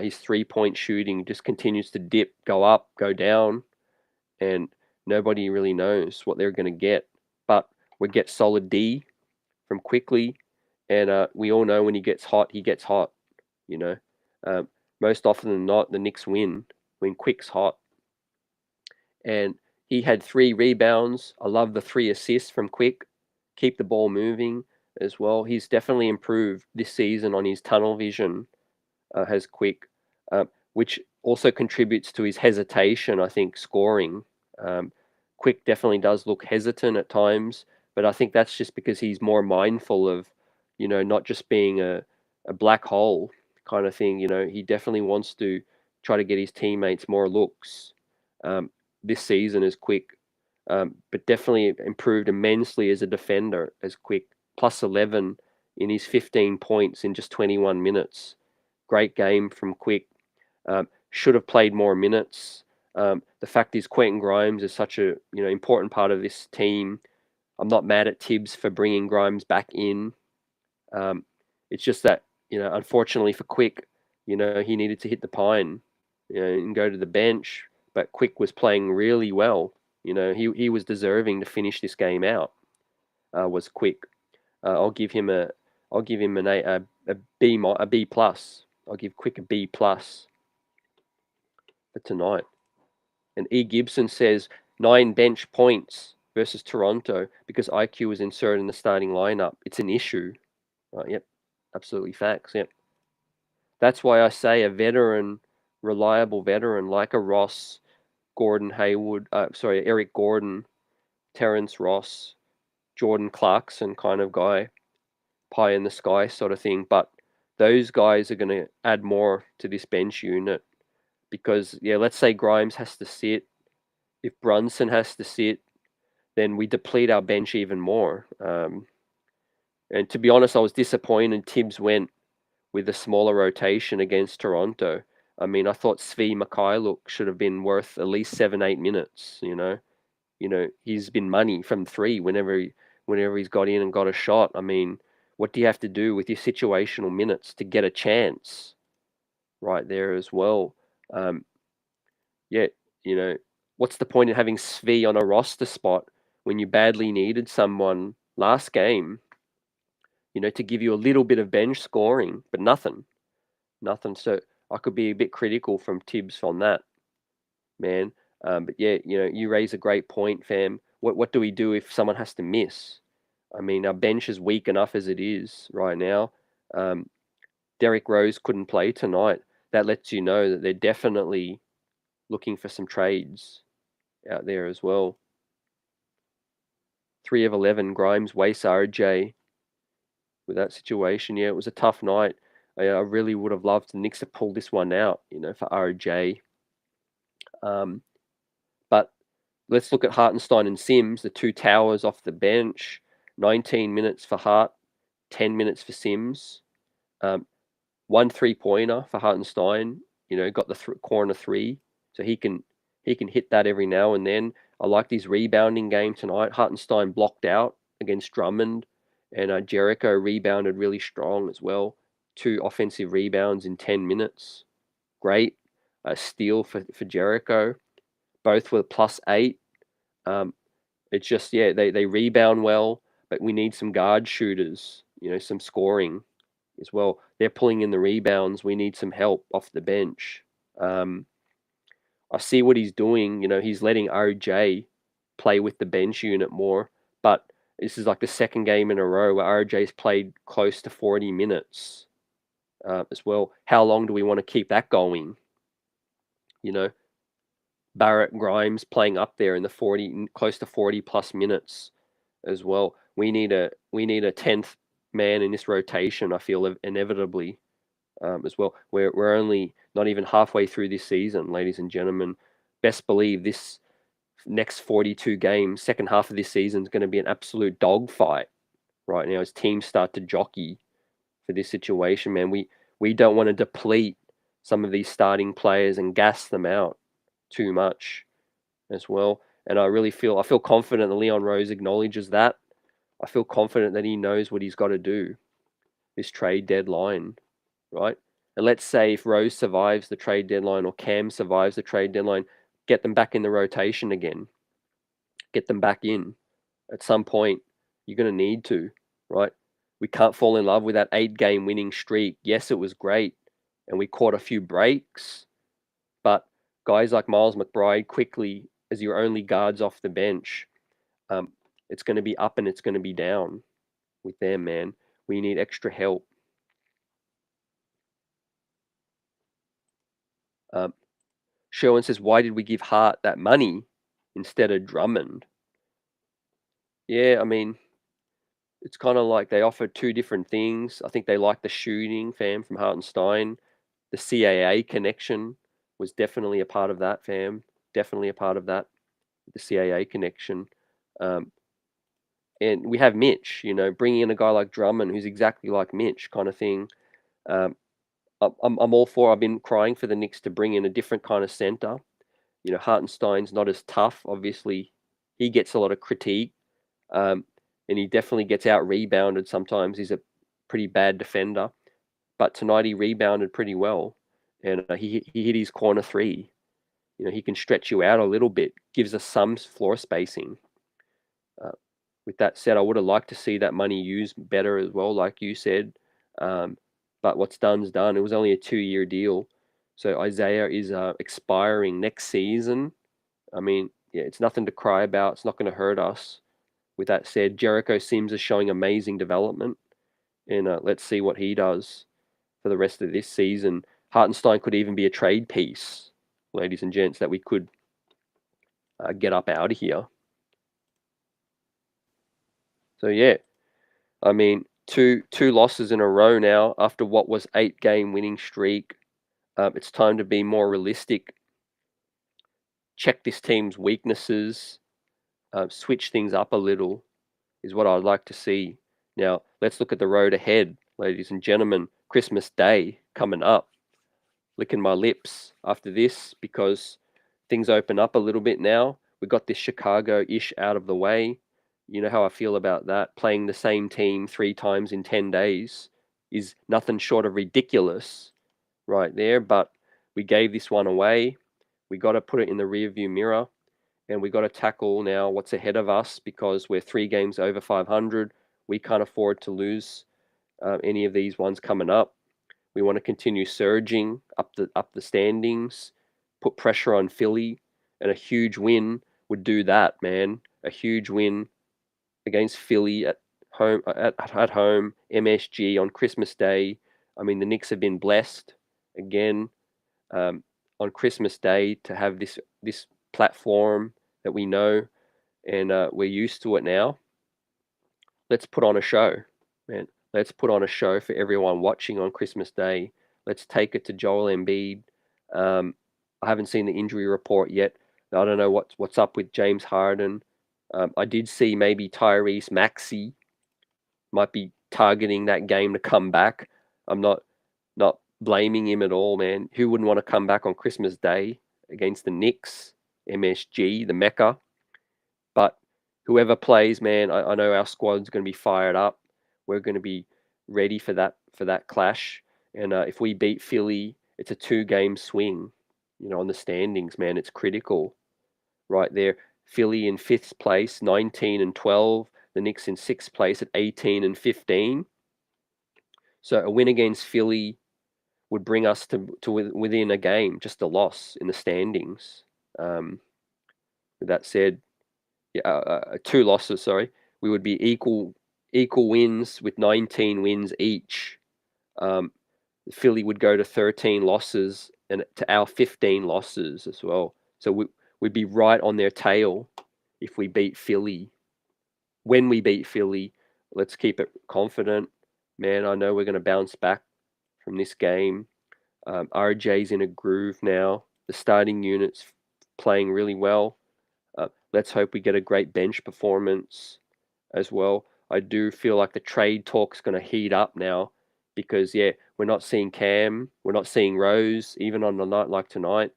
His 3-point shooting just continues to dip, go up, go down, and nobody really knows what they're going to get. But we get solid D from Quickly, and we all know when he gets hot, he gets hot. Most often than not, the Knicks win when Quick's hot. And he had 3 rebounds. I love the 3 assists from Quick. Keep the ball moving as well. He's definitely improved this season on his tunnel vision, has Quick, which also contributes to his hesitation, I think, scoring. Quick definitely does look hesitant at times, but I think that's just because he's more mindful of, not just being a black hole kind of thing. He definitely wants to try to get his teammates more looks. This season as Quick, but definitely improved immensely as a defender as Quick. +11 in his 15 points in just 21 minutes. Great game from Quick. Should have played more minutes. The fact is, Quentin Grimes is such a important part of this team. I'm not mad at Thibs for bringing Grimes back in. It's just that unfortunately for Quick, he needed to hit the pine, and go to the bench. But Quick was playing really well. He was deserving to finish this game out. Was Quick. I'll give him an A, a B plus. I'll give Quick a B plus for tonight. And E. Gibson says 9 bench points versus Toronto because IQ was inserted in the starting lineup. It's an issue. Right, yep, absolutely facts. Yep. That's why I say a veteran, reliable veteran like a Ross, Gordon Hayward, Eric Gordon, Terrence Ross, Jordan Clarkson kind of guy, pie in the sky sort of thing. But those guys are going to add more to this bench unit because, yeah, let's say Grimes has to sit. If Brunson has to sit, then we deplete our bench even more. And to be honest, I was disappointed Thibs went with a smaller rotation against Toronto. I mean, I thought Svi Mikhailuk should have been worth at least 7-8 minutes. He's been money from 3 whenever he's got in and got a shot. I mean, what do you have to do with your situational minutes to get a chance? Right there as well. Yeah, what's the point of having Svi on a roster spot when you badly needed someone last game? To give you a little bit of bench scoring, but nothing. So I could be a bit critical from Thibs on that, man. But yeah, you raise a great point, fam. What do we do if someone has to miss? I mean, our bench is weak enough as it is right now. Derrick Rose couldn't play tonight. That lets you know that they're definitely looking for some trades out there as well. 3 of 11, Grimes wastes RJ with that situation. Yeah, it was a tough night. I really would have loved the Knicks to pull this one out, for RJ. But let's look at Hartenstein and Sims, the 2 towers off the bench. 19 minutes for Hart, 10 minutes for Sims. 1 3-pointer for Hartenstein. Got the corner 3, so he can hit that every now and then. I liked his rebounding game tonight. Hartenstein blocked out against Drummond, and Jericho rebounded really strong as well. 2 offensive rebounds in 10 minutes. Great. A steal for Jericho. Both were +8. It's just, yeah, they rebound well, but we need some guard shooters, some scoring as well. They're pulling in the rebounds. We need some help off the bench. I see what he's doing. He's letting RJ play with the bench unit more, but this is like the second game in a row where RJ's played close to 40 minutes as well. How long do we want to keep that going? Barrett, Grimes playing up there in the close to 40 plus minutes as well. We need a 10th man in this rotation. I feel inevitably as well. We're only not even halfway through this season, ladies and gentlemen. Best believe this next 42 games, second half of this season is going to be an absolute dogfight right now as teams start to jockey for this situation. Man, we don't want to deplete some of these starting players and gas them out too much as well. And I feel confident that Leon Rose acknowledges that. I feel confident that he knows what he's got to do this trade deadline, right? And let's say if Rose survives the trade deadline or Cam survives the trade deadline, get them back in the rotation again. Get them back in. At some point, you're going to need to, right? We can't fall in love with that 8-game winning streak. Yes, it was great, and we caught a few breaks, but guys like Miles McBride quickly as your only guards off the bench, it's going to be up and it's going to be down with them, man. We need extra help. Sherwin says, why did we give Hart that money instead of Drummond? Yeah, I mean, it's kind of like they offered 2 different things. I think they like the shooting, fam, from Hartenstein. The CAA connection was definitely a part of that, fam. Definitely a part of that, the CAA connection. And we have Mitch, bringing in a guy like Drummond who's exactly like Mitch kind of thing. I'm all for. I've been crying for the Knicks to bring in a different kind of center. Hartenstein's not as tough. Obviously, he gets a lot of critique, and he definitely gets out rebounded sometimes. He's a pretty bad defender, but tonight he rebounded pretty well, and he hit his corner 3. He can stretch you out a little bit, gives us some floor spacing. With that said, I would have liked to see that money used better as well, like you said. but what's done's done. It was only a 2-year deal. So Isaiah is expiring next season. I mean, yeah, it's nothing to cry about. It's not going to hurt us. With that said, Jericho Sims is showing amazing development, and let's see what he does for the rest of this season. Hartenstein could even be a trade piece, ladies and gents, that we could get up out of here. So yeah, I mean, two losses in a row now after what was 8-game winning streak. It's time to be more realistic. Check this team's weaknesses. Switch things up a little is what I'd like to see. Now, let's look at the road ahead, ladies and gentlemen. Christmas Day coming up. Licking my lips after this because things open up a little bit now. We got this Chicago-ish out of the way. You know how I feel about that. Playing the same team 3 times in 10 days is nothing short of ridiculous right there. But we gave this one away. We got to put it in the rearview mirror, and we got to tackle now what's ahead of us because we're 3 games over 500. We can't afford to lose any of these ones coming up. We want to continue surging up the standings, put pressure on Philly, and a huge win would do that, man. A huge win against Philly at home, MSG on Christmas Day. I mean, the Knicks have been blessed again on Christmas Day to have this platform that we know, and we're used to it now. Let's put on a show, man. Let's put on a show for everyone watching on Christmas Day. Let's take it to Joel Embiid. I haven't seen the injury report yet. I don't know what's up with James Harden. I did see maybe Tyrese Maxey might be targeting that game to come back. I'm not blaming him at all, man. Who wouldn't want to come back on Christmas Day against the Knicks, MSG, the Mecca? But whoever plays, man, I know our squad's going to be fired up. We're going to be ready for that clash. And if we beat Philly, it's a 2-game swing, on the standings, man. It's critical right there. Philly in 5th place, 19 and 12. The Knicks in 6th place at 18 and 15. So a win against Philly would bring us to within a game, just a loss in the standings. With that said, 2 losses, sorry. We would be equal wins with 19 wins each. Philly would go to 13 losses and to our 15 losses as well. So we'd be right on their tail if we beat Philly. When we beat Philly, let's keep it confident. Man, I know we're going to bounce back from this game. RJ's in a groove now. The starting unit's playing really well. Let's hope we get a great bench performance as well. I do feel like the trade talk's going to heat up now because, yeah, we're not seeing Cam. We're not seeing Rose, even on a night like tonight.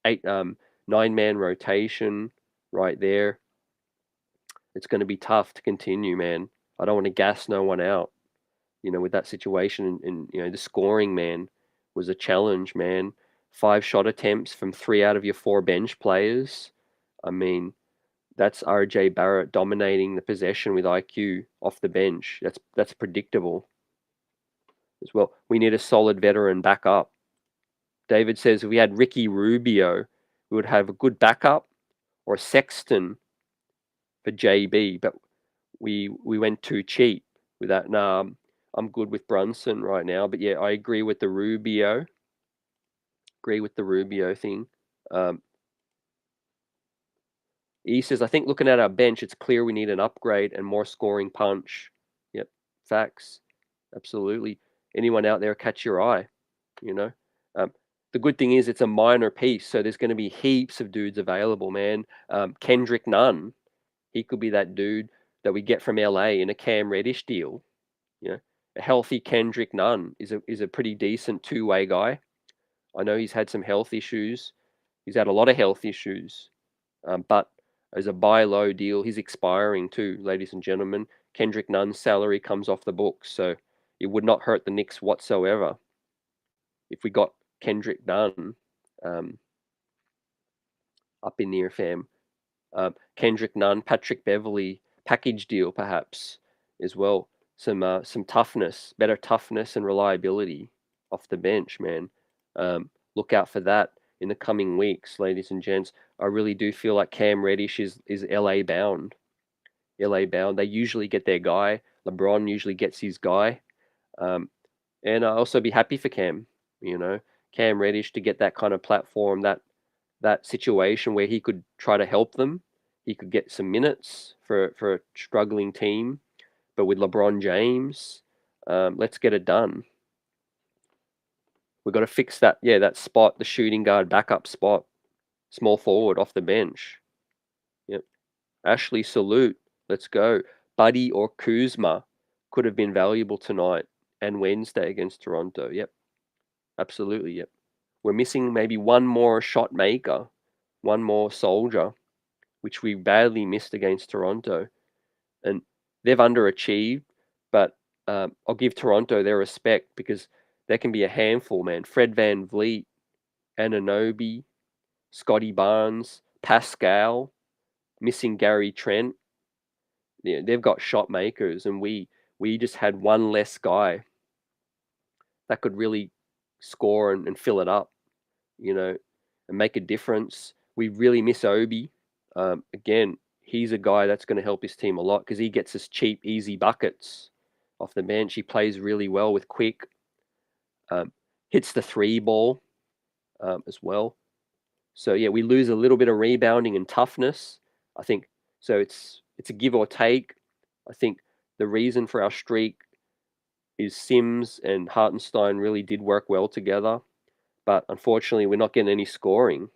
9-man rotation right there. It's going to be tough to continue, man. I don't want to gas no one out, with that situation. And the scoring, man, was a challenge, man. 5 shot attempts from 3 out of your 4 bench players. I mean, that's RJ Barrett dominating the possession with IQ off the bench. That's predictable as well. We need a solid veteran backup. David says if we had Ricky Rubio, we would have a good backup or a Sexton for JB, but we went too cheap with that. Nah, I'm good with Brunson right now, but yeah, I agree with the Rubio. Agree with the Rubio thing. He says, I think looking at our bench, it's clear we need an upgrade and more scoring punch. Yep, facts. Absolutely. Anyone out there catch your eye, The good thing is it's a minor piece, so there's going to be heaps of dudes available, man. Kendrick Nunn, he could be that dude that we get from LA in a Cam Reddish deal. A healthy Kendrick Nunn is a pretty decent 2-way guy. I know he's had some health issues. He's had a lot of health issues, but as a buy low deal, he's expiring too, ladies and gentlemen. Kendrick Nunn's salary comes off the books, so it would not hurt the Knicks whatsoever if we got Kendrick Nunn up in near fam. Kendrick Nunn, Patrick Beverly, package deal perhaps as well. some toughness, better toughness and reliability off the bench, man. Look out for that in the coming weeks, ladies and gents. I really do feel like Cam Reddish is LA bound. LA bound. They usually get their guy. LeBron usually gets his guy. And I'll also be happy for Cam, Cam Reddish to get that kind of platform, that situation where he could try to help them. He could get some minutes for a struggling team, but with LeBron James, let's get it done. We've got to fix that spot, the shooting guard backup spot, small forward off the bench. Yep. Ashley, salute. Let's go. Buddy or Kuzma could have been valuable tonight and Wednesday against Toronto. Yep. Absolutely, yep. We're missing maybe one more shot maker, one more soldier, which we badly missed against Toronto. And they've underachieved, but I'll give Toronto their respect because they can be a handful, man. Fred VanVleet, Anunoby, Scotty Barnes, Pascal, missing Gary Trent. Yeah, they've got shot makers, and we just had one less guy that could really score and fill it up, and make a difference. We really miss Obi. Again, he's a guy that's going to help his team a lot because he gets us cheap, easy buckets off the bench. He plays really well with quick, hits the three ball as well. So yeah, we lose a little bit of rebounding and toughness. I think so. It's a give or take. I think the reason for our streak is Sims and Hartenstein really did work well together, but unfortunately, we're not getting any scoring.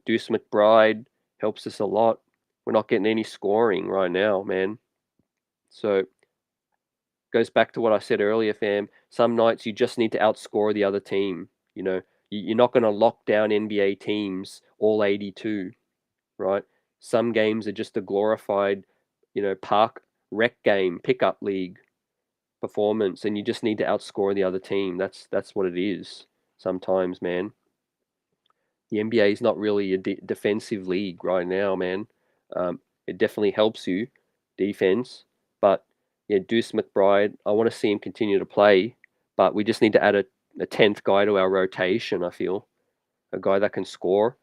Deuce McBride helps us a lot. We're not getting any scoring right now, man. So goes back to what I said earlier, fam. Some nights you just need to outscore the other team. You're not going to lock down NBA teams all 82, right? Some games are just a glorified, park rec game, pickup league performance, and you just need to outscore the other team. That's what it is sometimes, man. The NBA is not really a defensive league right now, man. It definitely helps you defense, but yeah, Deuce McBride, I want to see him continue to play, but we just need to add a 10th guy to our rotation. I feel a guy that can score.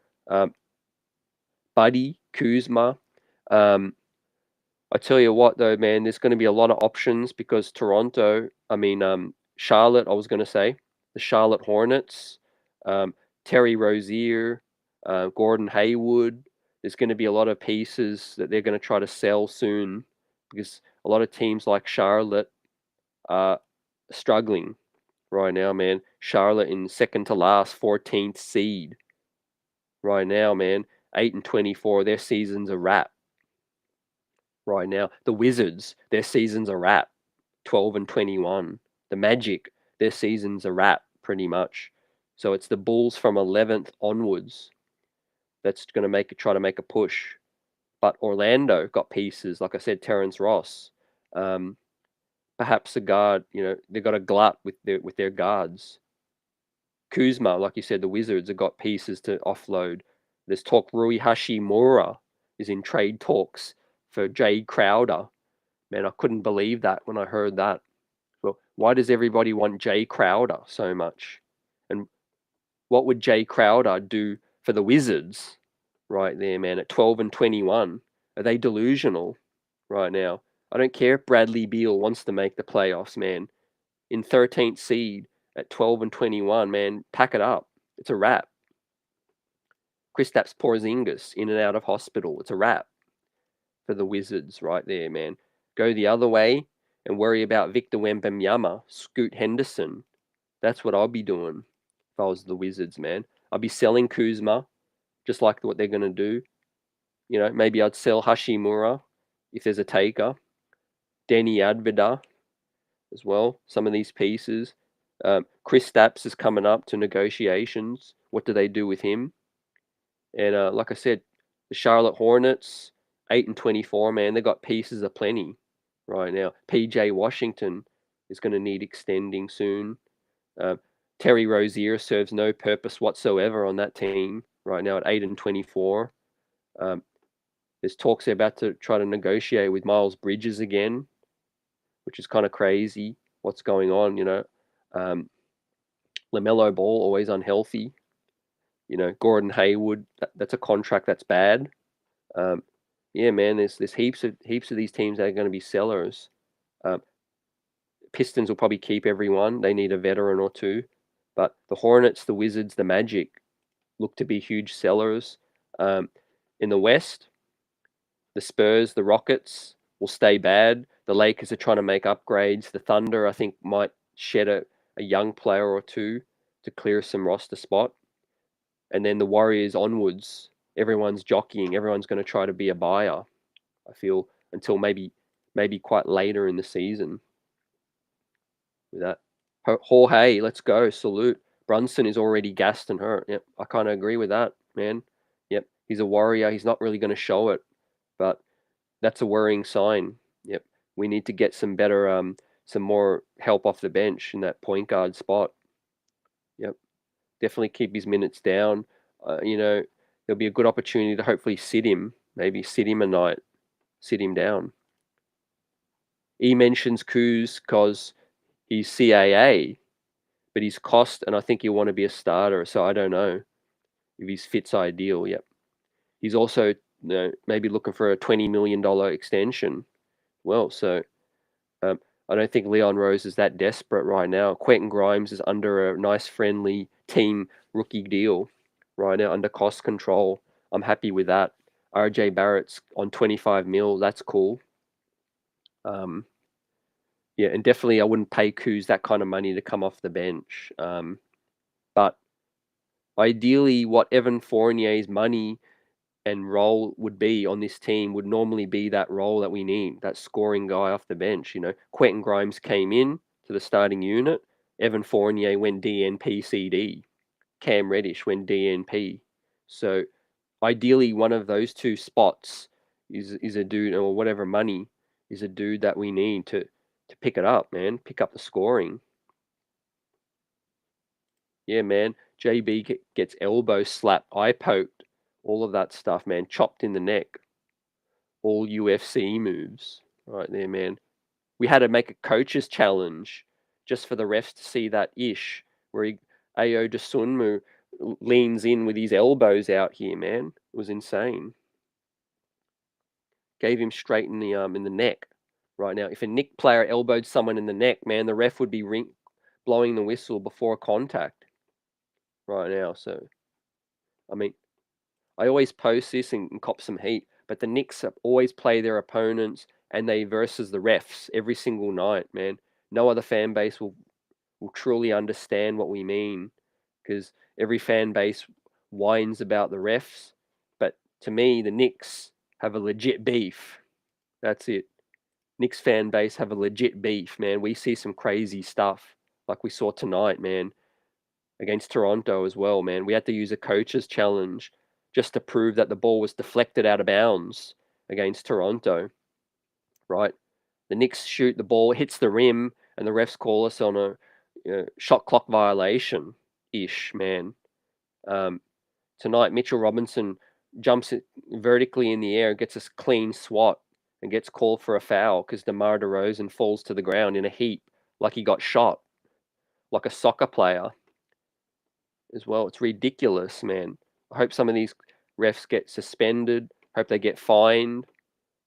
Buddy Kuzma. I tell you what, though, man, there's going to be a lot of options because Charlotte, I was going to say, the Charlotte Hornets, Terry Rozier, Gordon Hayward. There's going to be a lot of pieces that they're going to try to sell soon because a lot of teams like Charlotte are struggling right now, man. Charlotte in second to last, 14th seed right now, man. 8-24, their season's a wrap right now. The Wizards, their season's a wrap, 12-21. The Magic, their season's a wrap pretty much. So it's the Bulls from 11th onwards that's going to try to make a push. But Orlando got pieces, like I said, Terrence Ross. Perhaps a guard, they've got a glut with their guards. Kuzma, like you said, the Wizards have got pieces to offload. There's talk Rui Hashimura is in trade talks for Jay Crowder. Man, I couldn't believe that when I heard that. Well, why does everybody want Jay Crowder so much? And what would Jay Crowder do for the Wizards right there, man, at 12-21? Are they delusional right now? I don't care if Bradley Beal wants to make the playoffs, man. In 13th seed at 12-21, man, pack it up. It's a wrap. Kristaps Porzingis in and out of hospital. It's a wrap for the Wizards right there, man. Go the other way and worry about Victor Wembanyama, Scoot Henderson. That's what I'll be doing if I was the Wizards, man. I'll be selling Kuzma, just like what they're going to do. Maybe I'd sell Hashimura if there's a taker. Denny Advida as well. Some of these pieces. Kristaps is coming up to negotiations. What do they do with him? And like I said, the Charlotte Hornets, 8-24, man, they got pieces aplenty right now. PJ Washington is going to need extending soon. Terry Rozier serves no purpose whatsoever on that team right now at 8-24. There's talks they're about to try to negotiate with Miles Bridges again. which is kind of crazy. What's going on, LaMelo Ball always unhealthy. Gordon Hayward, that's a contract that's bad. Yeah, man, there's heaps of these teams that are going to be sellers. Pistons will probably keep everyone. They need a veteran or two. But the Hornets, the Wizards, the Magic look to be huge sellers. In the West, the Spurs, the Rockets will stay bad. The Lakers are trying to make upgrades. The Thunder, I think, might shed a young player or two to clear some roster spot. And then the Warriors onwards, everyone's jockeying. Everyone's going to try to be a buyer, I feel, until maybe quite later in the season. With that, Jorge, let's go. Salute. Brunson is already gassed and hurt. Yep, I kind of agree with that, man. Yep, he's a warrior. He's not really going to show it, but that's a worrying sign. Yep, we need to get some better, some more help off the bench in that point guard spot. Yep, definitely keep his minutes down. There'll be a good opportunity to hopefully sit him. Maybe sit him a night, sit him down. He mentions Kuz because he's CAA, but he's cost, and I think he'll want to be a starter. So I don't know if his fit's ideal. Yep. He's also maybe looking for a $20 million extension. Well, so I don't think Leon Rose is that desperate right now. Quentin Grimes is under a nice, friendly team rookie deal right now, under cost control. I'm happy with that. RJ Barrett's on 25 mil. That's cool. Yeah, and definitely I wouldn't pay Kuz that kind of money to come off the bench. But ideally, what Evan Fournier's money and role would be on this team would normally be that role that we need, that scoring guy off the bench. Quentin Grimes came in to the starting unit. Evan Fournier went DNP CD. Cam Reddish went DNP. So ideally, one of those two spots is a dude, or whatever money is a dude that we need to pick it up, man. Pick up the scoring. Yeah, man. JB gets elbow slapped, eye poked, all of that stuff, man. Chopped in the neck. All UFC moves right there, man. We had to make a coach's challenge just for the refs to see that ish where Ayo Dosunmu leans in with his elbows out here, man. It was insane. Gave him straight in the neck. Right now, if a Knicks player elbowed someone in the neck, man, the ref would be blowing the whistle before contact. Right now, so I mean, I always post this and cop some heat, but the Knicks always play their opponents and they versus the refs every single night, man. No other fan base will truly understand what we mean because every fan base whines about the refs, but to me, the Knicks have a legit beef. That's it. Knicks fan base have a legit beef, man. We see some crazy stuff like we saw tonight, man, against Toronto as well, man. We had to use a coach's challenge just to prove that the ball was deflected out of bounds against Toronto, right? The Knicks shoot the ball, hits the rim, and the refs call us on a shot clock violation-ish, man. Tonight, Mitchell Robinson jumps vertically in the air, gets a clean swat, and gets called for a foul because DeMar DeRozan falls to the ground in a heap like he got shot, like a soccer player as well. It's ridiculous, man. I hope some of these refs get suspended. Hope they get fined.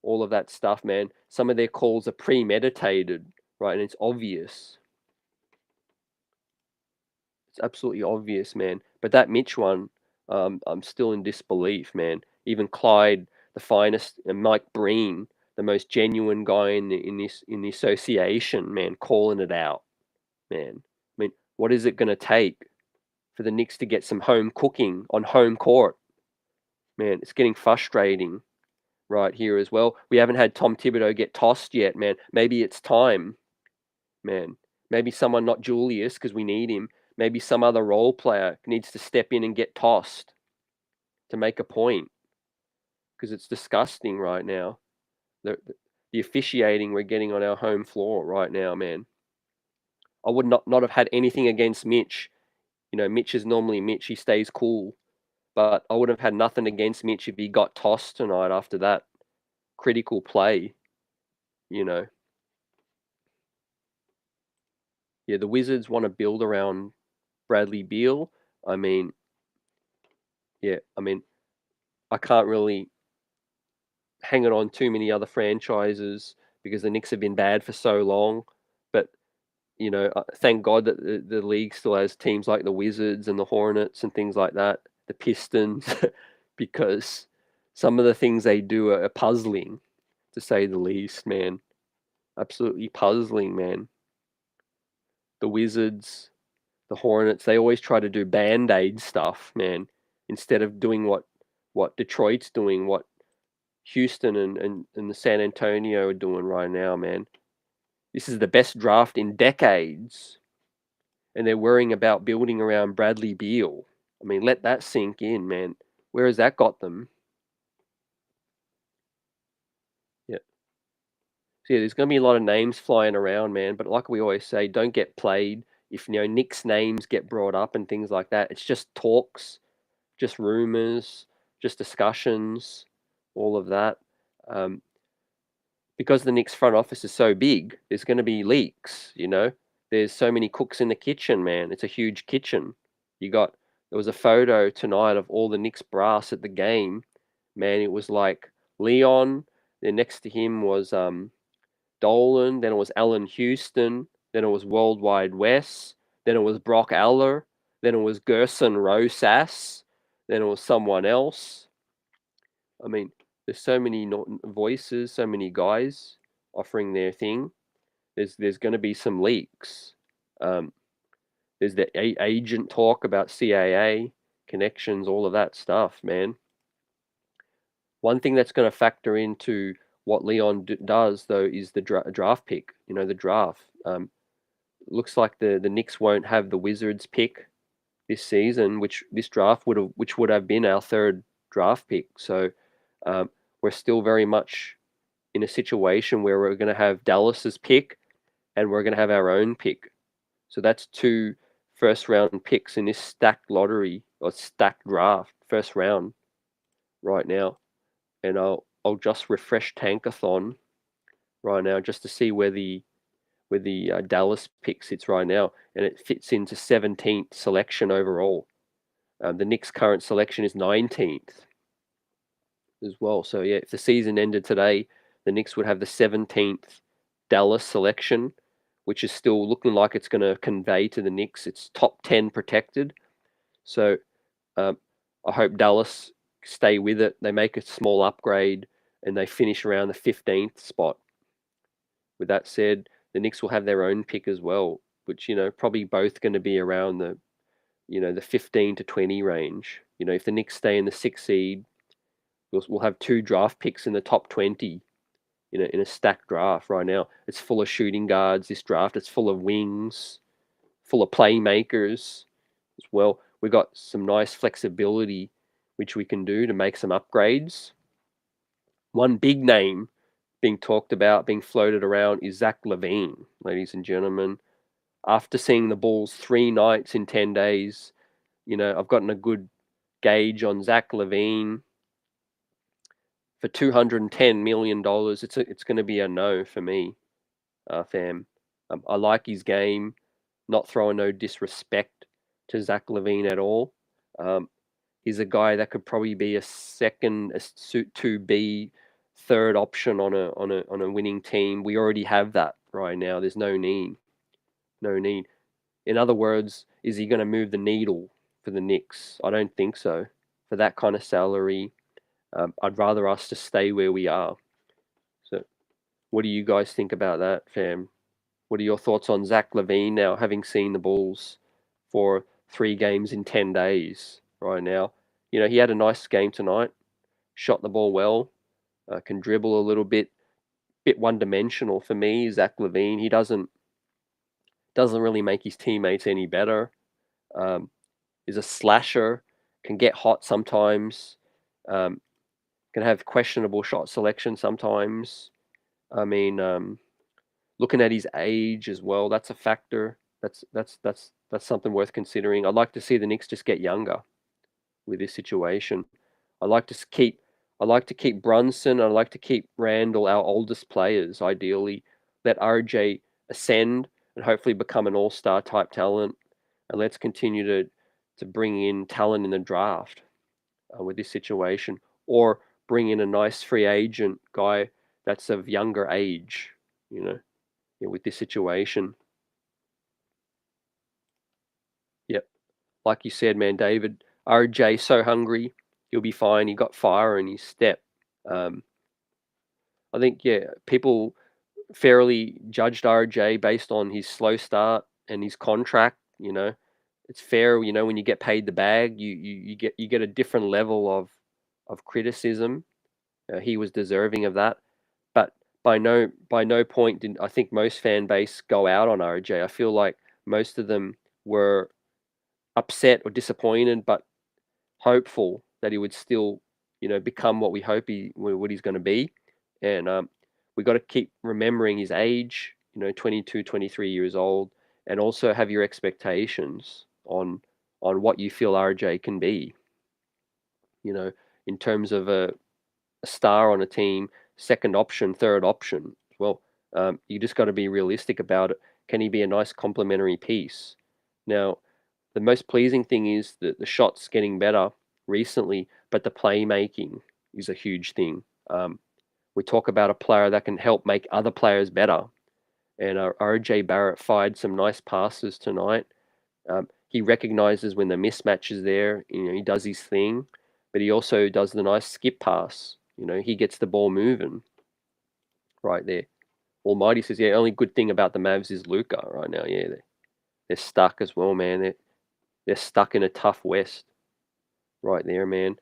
All of that stuff, man. Some of their calls are premeditated, right? And it's obvious. It's absolutely obvious, man. But that Mitch one, I'm still in disbelief, man. Even Clyde, the finest, and Mike Breen, the most genuine guy in the association, man, calling it out, man. I mean, what is it going to take for the Knicks to get some home cooking on home court? Man, it's getting frustrating right here as well. We haven't had Tom Thibodeau get tossed yet, man. Maybe it's time, man. Maybe someone, not Julius, because we need him. Maybe some other role player needs to step in and get tossed to make a point, because it's disgusting right now. The officiating we're getting on our home floor right now, man. I would not have had anything against Mitch. Mitch is normally Mitch. He stays cool. But I would have had nothing against Mitch if he got tossed tonight after that critical play, you know. Yeah, the Wizards want to build around Bradley Beal. I mean, yeah, I mean, I can't really hang it on too many other franchises because the Knicks have been bad for so long. But thank God that the league still has teams like the Wizards and the Hornets and things like that, the Pistons, because some of the things they do are puzzling, to say the least, man. Absolutely puzzling, man. The Wizards, the Hornets, they always try to do band-aid stuff, man, instead of doing what Detroit's doing, what Houston and the San Antonio are doing right now, man. This is the best draft in decades, and they're worrying about building around Bradley Beal. I mean, let that sink in, man. Where has that got them? Yeah. So yeah, there's going to be a lot of names flying around, man. But like we always say, don't get played. If Nick's names get brought up and things like that, it's just talks, just rumors, just discussions, all of that. Um, because the Knicks front office is so big, there's going to be leaks, There's so many cooks in the kitchen, man. It's a huge kitchen. There was a photo tonight of all the Knicks brass at the game. Man, it was like Leon, then next to him was Dolan, then it was Allen Houston, then it was Worldwide Wes, then it was Brock Aller, then it was Gerson Rosas, then it was someone else. I mean, there's so many voices, so many guys offering their thing. There's going to be some leaks. Um, there's the agent talk about CAA connections, all of that stuff, man. One thing that's going to factor into what Leon does, though, is the draft pick. The draft. Looks like the Knicks won't have the Wizards pick this season, which this draft would have been our third draft pick. So we're still very much in a situation where we're going to have Dallas's pick and we're going to have our own pick. So that's 2 first round picks in this stacked lottery or stacked draft, first round right now. And I'll just refresh Tankathon right now just to see where the Dallas pick sits right now, and it fits into 17th selection overall. The Knicks' current selection is 19th as well. So yeah, if the season ended today, the Knicks would have the 17th Dallas selection, which is still looking like it's going to convey to the Knicks. It's top 10 protected. So I hope Dallas stay with it. They make a small upgrade and they finish around the 15th spot. With that said, the Knicks will have their own pick as well, which, probably both going to be around the 15 to 20 range. If the Knicks stay in the 6th seed, we'll have 2 draft picks in the top 20 in a stacked draft right now. It's full of shooting guards, this draft. It's full of wings, full of playmakers as well. We've got some nice flexibility, which we can do to make some upgrades. One big name being talked about, being floated around, is Zach LaVine, ladies and gentlemen. After seeing the Bulls 3 nights in 10 days, I've gotten a good gauge on Zach LaVine. For $210 million, it's going to be a no for me, fam. I like his game, not throwing no disrespect to Zach LaVine at all. He's a guy that could probably be a suit to be third option on a winning team. We already have that right now. There's no need. No need. In other words, is he going to move the needle for the Knicks? I don't think so. For that kind of salary, I'd rather us to stay where we are. So, what do you guys think about that, fam? What are your thoughts on Zach LaVine now, having seen the Bulls for 3 games in 10 days right now? He had a nice game tonight, shot the ball well, can dribble a little bit one-dimensional for me. Zach LaVine, he doesn't really make his teammates any better. Is a slasher, can get hot sometimes, can have questionable shot selection sometimes. I mean, looking at his age as well, that's a factor. That's something worth considering. I'd like to see the Knicks just get younger with this situation. I like to keep Brunson. I'd like to keep Randle, our oldest players, ideally. Let RJ ascend. and hopefully become an all-star type talent. And let's continue to bring in talent in the draft with this situation, or bring in a nice free agent guy that's of younger age, with this situation. Yep. Like you said, man, David, RJ so hungry, he'll be fine. He got fire in his step. Um, I think, yeah, people fairly judged RJ based on his slow start and his contract. It's fair. When you get paid the bag, you get a different level of criticism. He was deserving of that, but by no point did I think most fan base go out on RJ. I feel like most of them were upset or disappointed, but hopeful that he would still, become what we hope what he's going to be. And we got to keep remembering his age, 22, 23 years old, and also have your expectations on what you feel RJ can be, in terms of a star on a team, second option, third option. Well, you just got to be realistic about it. Can he be a nice complementary piece? Now, the most pleasing thing is that the shots getting better recently, but the playmaking is a huge thing. We talk about a player that can help make other players better, and RJ Barrett fired some nice passes tonight. He recognizes when the mismatch is there. He does his thing, but he also does the nice skip pass. He gets the ball moving right there. Almighty says, yeah, only good thing about the Mavs is Luka right now. Yeah, they're stuck as well, man. They're stuck in a tough West right there, man.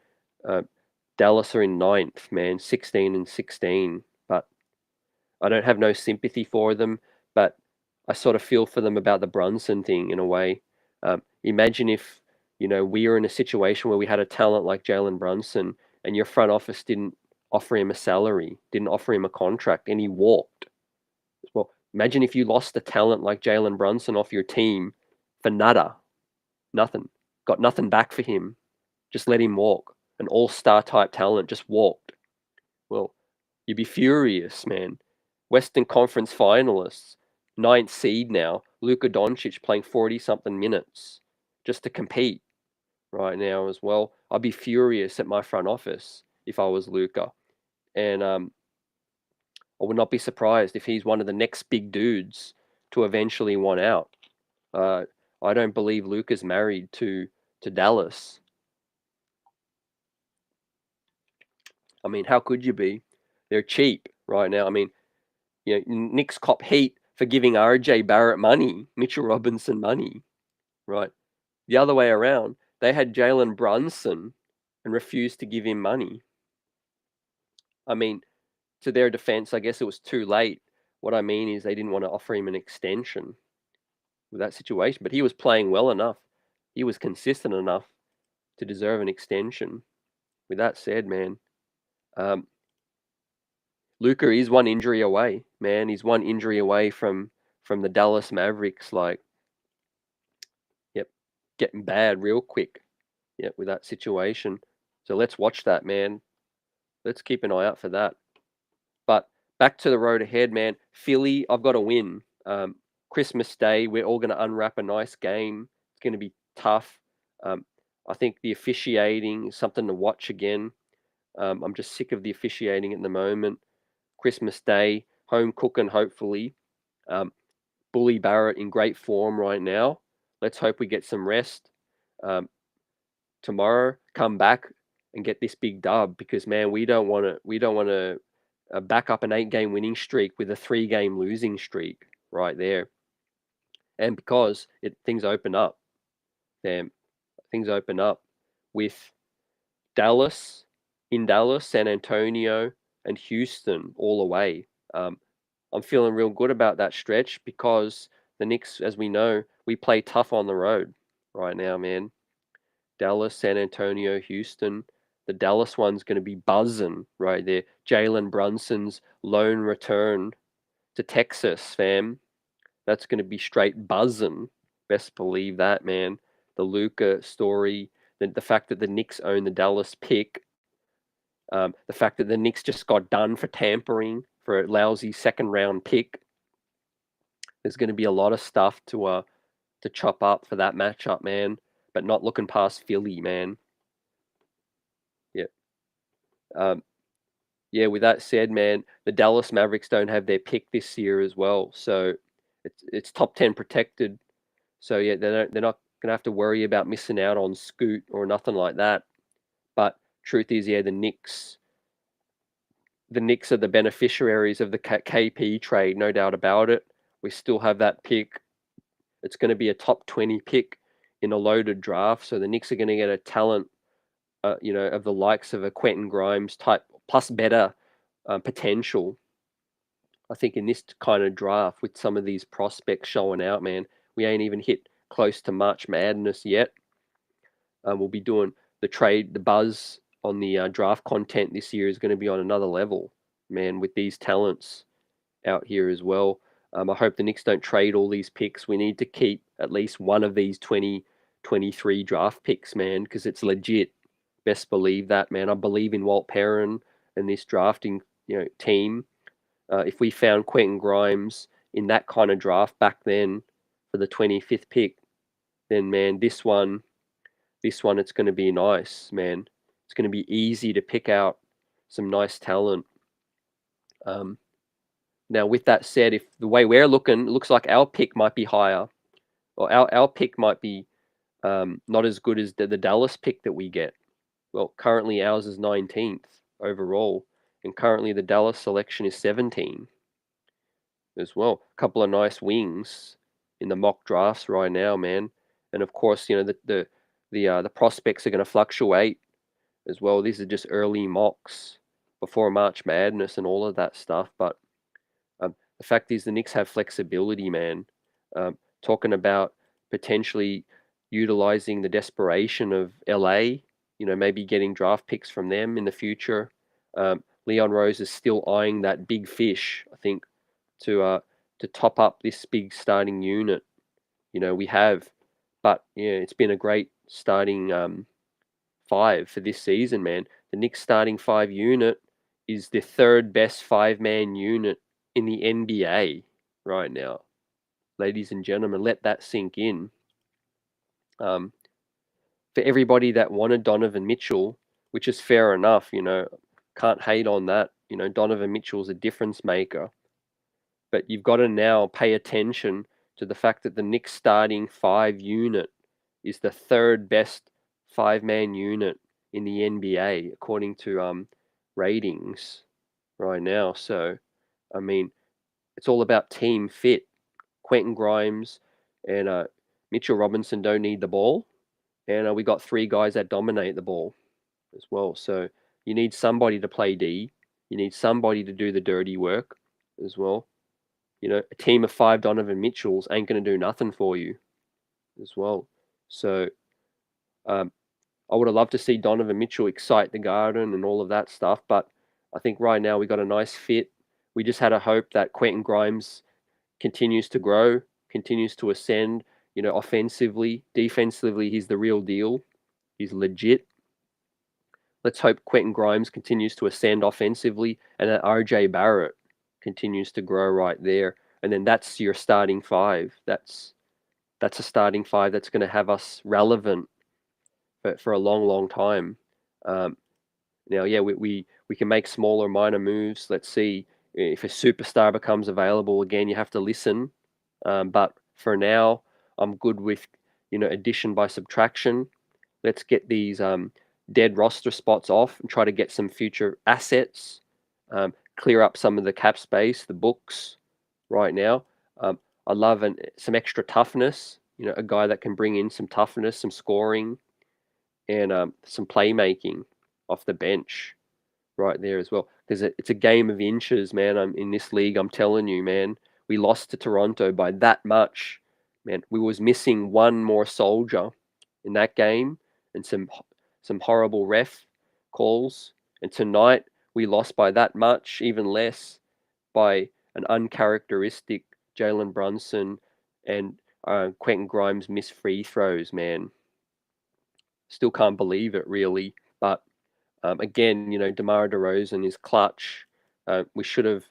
Dallas are in ninth, man, 16-16. But I don't have no sympathy for them, but I sort of feel for them about the Brunson thing in a way. Imagine if, we were in a situation where we had a talent like Jalen Brunson and your front office didn't offer him a salary, didn't offer him a contract, and he walked. Well, imagine if you lost a talent like Jalen Brunson off your team for nada, nothing, got nothing back for him, just let him walk. An all-star type talent just walked. Well, you'd be furious, man. Western Conference finalists, ninth seed now. Luka Doncic playing 40-something minutes just to compete right now as well. I'd be furious at my front office if I was Luka. And I would not be surprised if he's one of the next big dudes to eventually want out. I don't believe Luka's married to Dallas. I mean, how could you be? They're cheap right now. I mean, Knicks cop heat for giving RJ Barrett money, Mitchell Robinson money, right? The other way around, they had Jalen Brunson and refused to give him money. I mean, to their defense, I guess it was too late. What I mean is they didn't want to offer him an extension with that situation, but he was playing well enough. He was consistent enough to deserve an extension. With that said, man, Luka is one injury away, man. He's one injury away from the Dallas Mavericks, like, yep, getting bad real quick. Yep, with that situation. So let's watch that, man. Let's keep an eye out for that. But back to the road ahead, man. Philly, I've got to win. Christmas Day, we're all going to unwrap a nice game. It's going to be tough. I think the officiating is something to watch again. I'm just sick of the officiating at the moment. Christmas Day, home cooking, hopefully. Bully Barrett in great form right now. Let's hope we get some rest tomorrow. Come back and get this big dub, because man, we don't want to back up an 8-game winning streak with a 3-game losing streak right there. And because things open up, damn, things open up with Dallas, San Antonio, and Houston all away. I'm feeling real good about that stretch because the Knicks, as we know, we play tough on the road right now, man. Dallas, San Antonio, Houston. The Dallas one's going to be buzzing right there. Jalen Brunson's lone return to Texas, fam. That's going to be straight buzzing. Best believe that, man. The Luka story, the fact that the Knicks own the Dallas pick, the fact that the Knicks just got done for tampering for a lousy second round pick. There's going to be a lot of stuff to chop up for that matchup, man. But not looking past Philly, man. Yeah. Um, yeah. With that said, man, the Dallas Mavericks don't have their pick this year as well, so it's top 10 protected. So yeah, they're not gonna have to worry about missing out on Scoot or nothing like that. But truth is, yeah, the Knicks are the beneficiaries of the KP trade, no doubt about it. We still have that pick. It's going to be a top 20 pick in a loaded draft, so the Knicks are going to get a talent, of the likes of a Quentin Grimes type, plus better potential. I think in this kind of draft, with some of these prospects showing out, man, we ain't even hit close to March Madness yet. We'll be doing the buzz on the draft content this year is going to be on another level, man, with these talents out here as well. I hope the Knicks don't trade all these picks. We need to keep at least one of these 2023 draft picks, man, because it's legit. Best believe that, man. I believe in Walt Perrin and this drafting, team. If we found Quentin Grimes in that kind of draft back then for the 25th pick, then man, this one, it's going to be nice, man. It's going to be easy to pick out some nice talent. Now, with that said, if the way we're looking, it looks like our pick might be higher, or our pick might be not as good as the Dallas pick that we get. Well, currently ours is 19th overall, and currently the Dallas selection is 17 as well. A couple of nice wings in the mock drafts right now, man. And of course, the prospects are going to fluctuate as well. These are just early mocks before March Madness and all of that stuff. But the fact is, the Knicks have flexibility, man. Talking about potentially utilizing the desperation of LA, maybe getting draft picks from them in the future. Leon Rose is still eyeing that big fish, I think, to top up this big starting unit. We have, but yeah, it's been a great starting five for this season, man. The Knicks starting five unit is the third best five-man unit in the NBA right now. Ladies and gentlemen, let that sink in. For everybody that wanted Donovan Mitchell, which is fair enough, can't hate on that. Donovan Mitchell's a difference maker. But you've got to now pay attention to the fact that the Knicks starting five unit is the third best five-man unit in the NBA according to ratings right now. So, I mean, it's all about team fit. Quentin Grimes and Mitchell Robinson don't need the ball, and we got three guys that dominate the ball as well. So you need somebody to play D. You need somebody to do the dirty work as well. A team of five Donovan Mitchells ain't going to do nothing for you as well. So I would have loved to see Donovan Mitchell excite the Garden and all of that stuff, but I think right now we got a nice fit. We just had a hope that Quentin Grimes continues to grow, continues to ascend, offensively. Defensively, he's the real deal. He's legit. Let's hope Quentin Grimes continues to ascend offensively and that RJ Barrett continues to grow right there. And then that's your starting five. That's a starting five that's going to have us relevant for a long, long time. Now, yeah, we can make smaller, minor moves. Let's see if a superstar becomes available again. You have to listen, but for now, I'm good with addition by subtraction. Let's get these dead roster spots off and try to get some future assets. Clear up some of the cap space, the books right now. I love some extra toughness. A guy that can bring in some toughness, some scoring, and some playmaking off the bench right there as well. Because it's a game of inches, man. I'm in this league. I'm telling you, man. We lost to Toronto by that much, man. We was missing one more soldier in that game, and some horrible ref calls. And tonight we lost by that much, even less, by an uncharacteristic Jalen Brunson and Quentin Grimes missed free throws, man. Still can't believe it, really. But again, DeMar DeRozan is clutch. We should have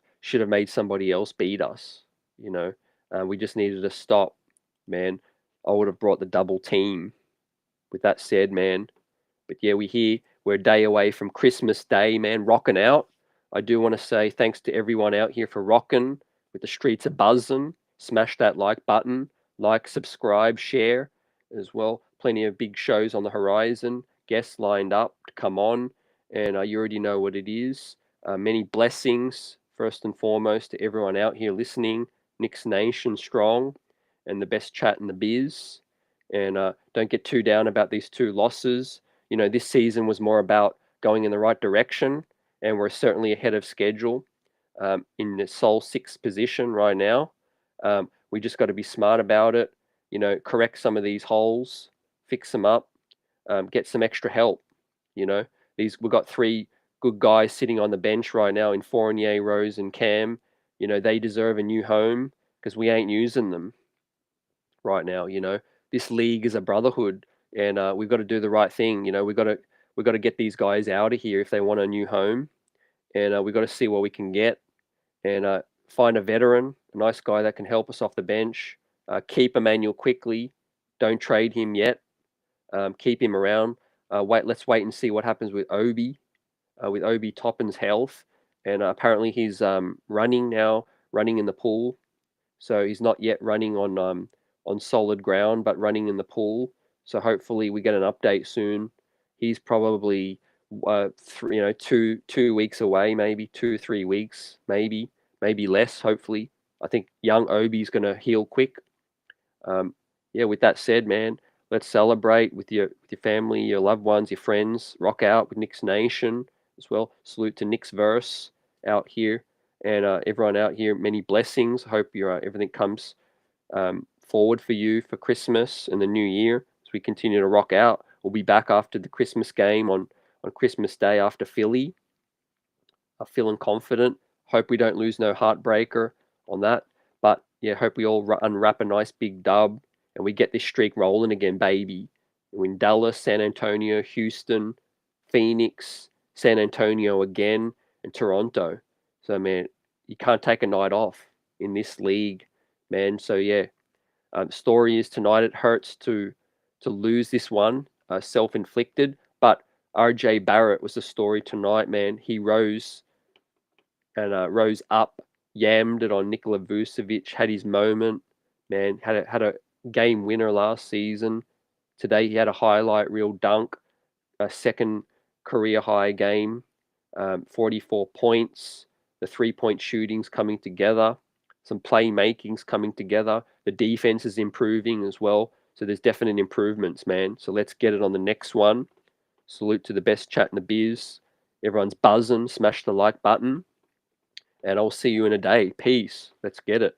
made somebody else beat us. We just needed to stop, man. I would have brought the double team. With that said, man. But yeah, we're a day away from Christmas Day, man, rocking out. I do want to say thanks to everyone out here for rocking with the streets of buzzing. Smash that like button, like, subscribe, share as well. Plenty of big shows on the horizon, guests lined up to come on, and you already know what it is. Many blessings, first and foremost, to everyone out here listening. Knicks Nation strong, and the best chat in the biz. And don't get too down about these two losses. This season was more about going in the right direction, and we're certainly ahead of schedule in the sole sixth position right now. We just got to be smart about it, correct some of these holes, fix them up, get some extra help. We've got three good guys sitting on the bench right now in Fournier, Rose, and Cam. They deserve a new home because we ain't using them right now. This league is a brotherhood, and we've got to do the right thing. We've got to get these guys out of here if they want a new home, and we've got to see what we can get, and find a veteran, a nice guy that can help us off the bench. Keep Emmanuel quickly. Don't trade him yet. Keep him around. Let's wait and see what happens with Obi, with Obi Toppin's health, and apparently he's running now, running in the pool. So he's not yet running on solid ground, but running in the pool. So hopefully we get an update soon. He's probably 2 weeks away, maybe 2 3 weeks, maybe less. Hopefully, I think young Obi's gonna heal quick. Yeah. With that said, man, let's celebrate with your family, your loved ones, your friends. Rock out with Knicks Nation as well. Salute to Knicks Verse out here, and everyone out here. Many blessings. Hope your everything comes forward for you for Christmas and the new year as we continue to rock out. We'll be back after the Christmas game on Christmas Day after Philly. I'm feeling confident. Hope we don't lose no heartbreaker on that. But yeah, hope we all unwrap a nice big dub and we get this streak rolling again, baby. In Dallas, San Antonio, Houston, Phoenix, San Antonio again, and Toronto. So man, you can't take a night off in this league, man. So yeah, story is tonight. It hurts to lose this one, self-inflicted. But RJ Barrett was the story tonight, man. He rose rose up, yammed it on Nikola Vucevic, had his moment, man. Had a game winner last season. Today he had a highlight reel dunk, a second career high game, 44 points. The 3-point shooting's coming together, some playmaking's coming together. The defense is improving as well. So there's definite improvements, man. So let's get it on the next one. Salute to the best chat in the biz. Everyone's buzzing. Smash the like button. And I'll see you in a day. Peace. Let's get it.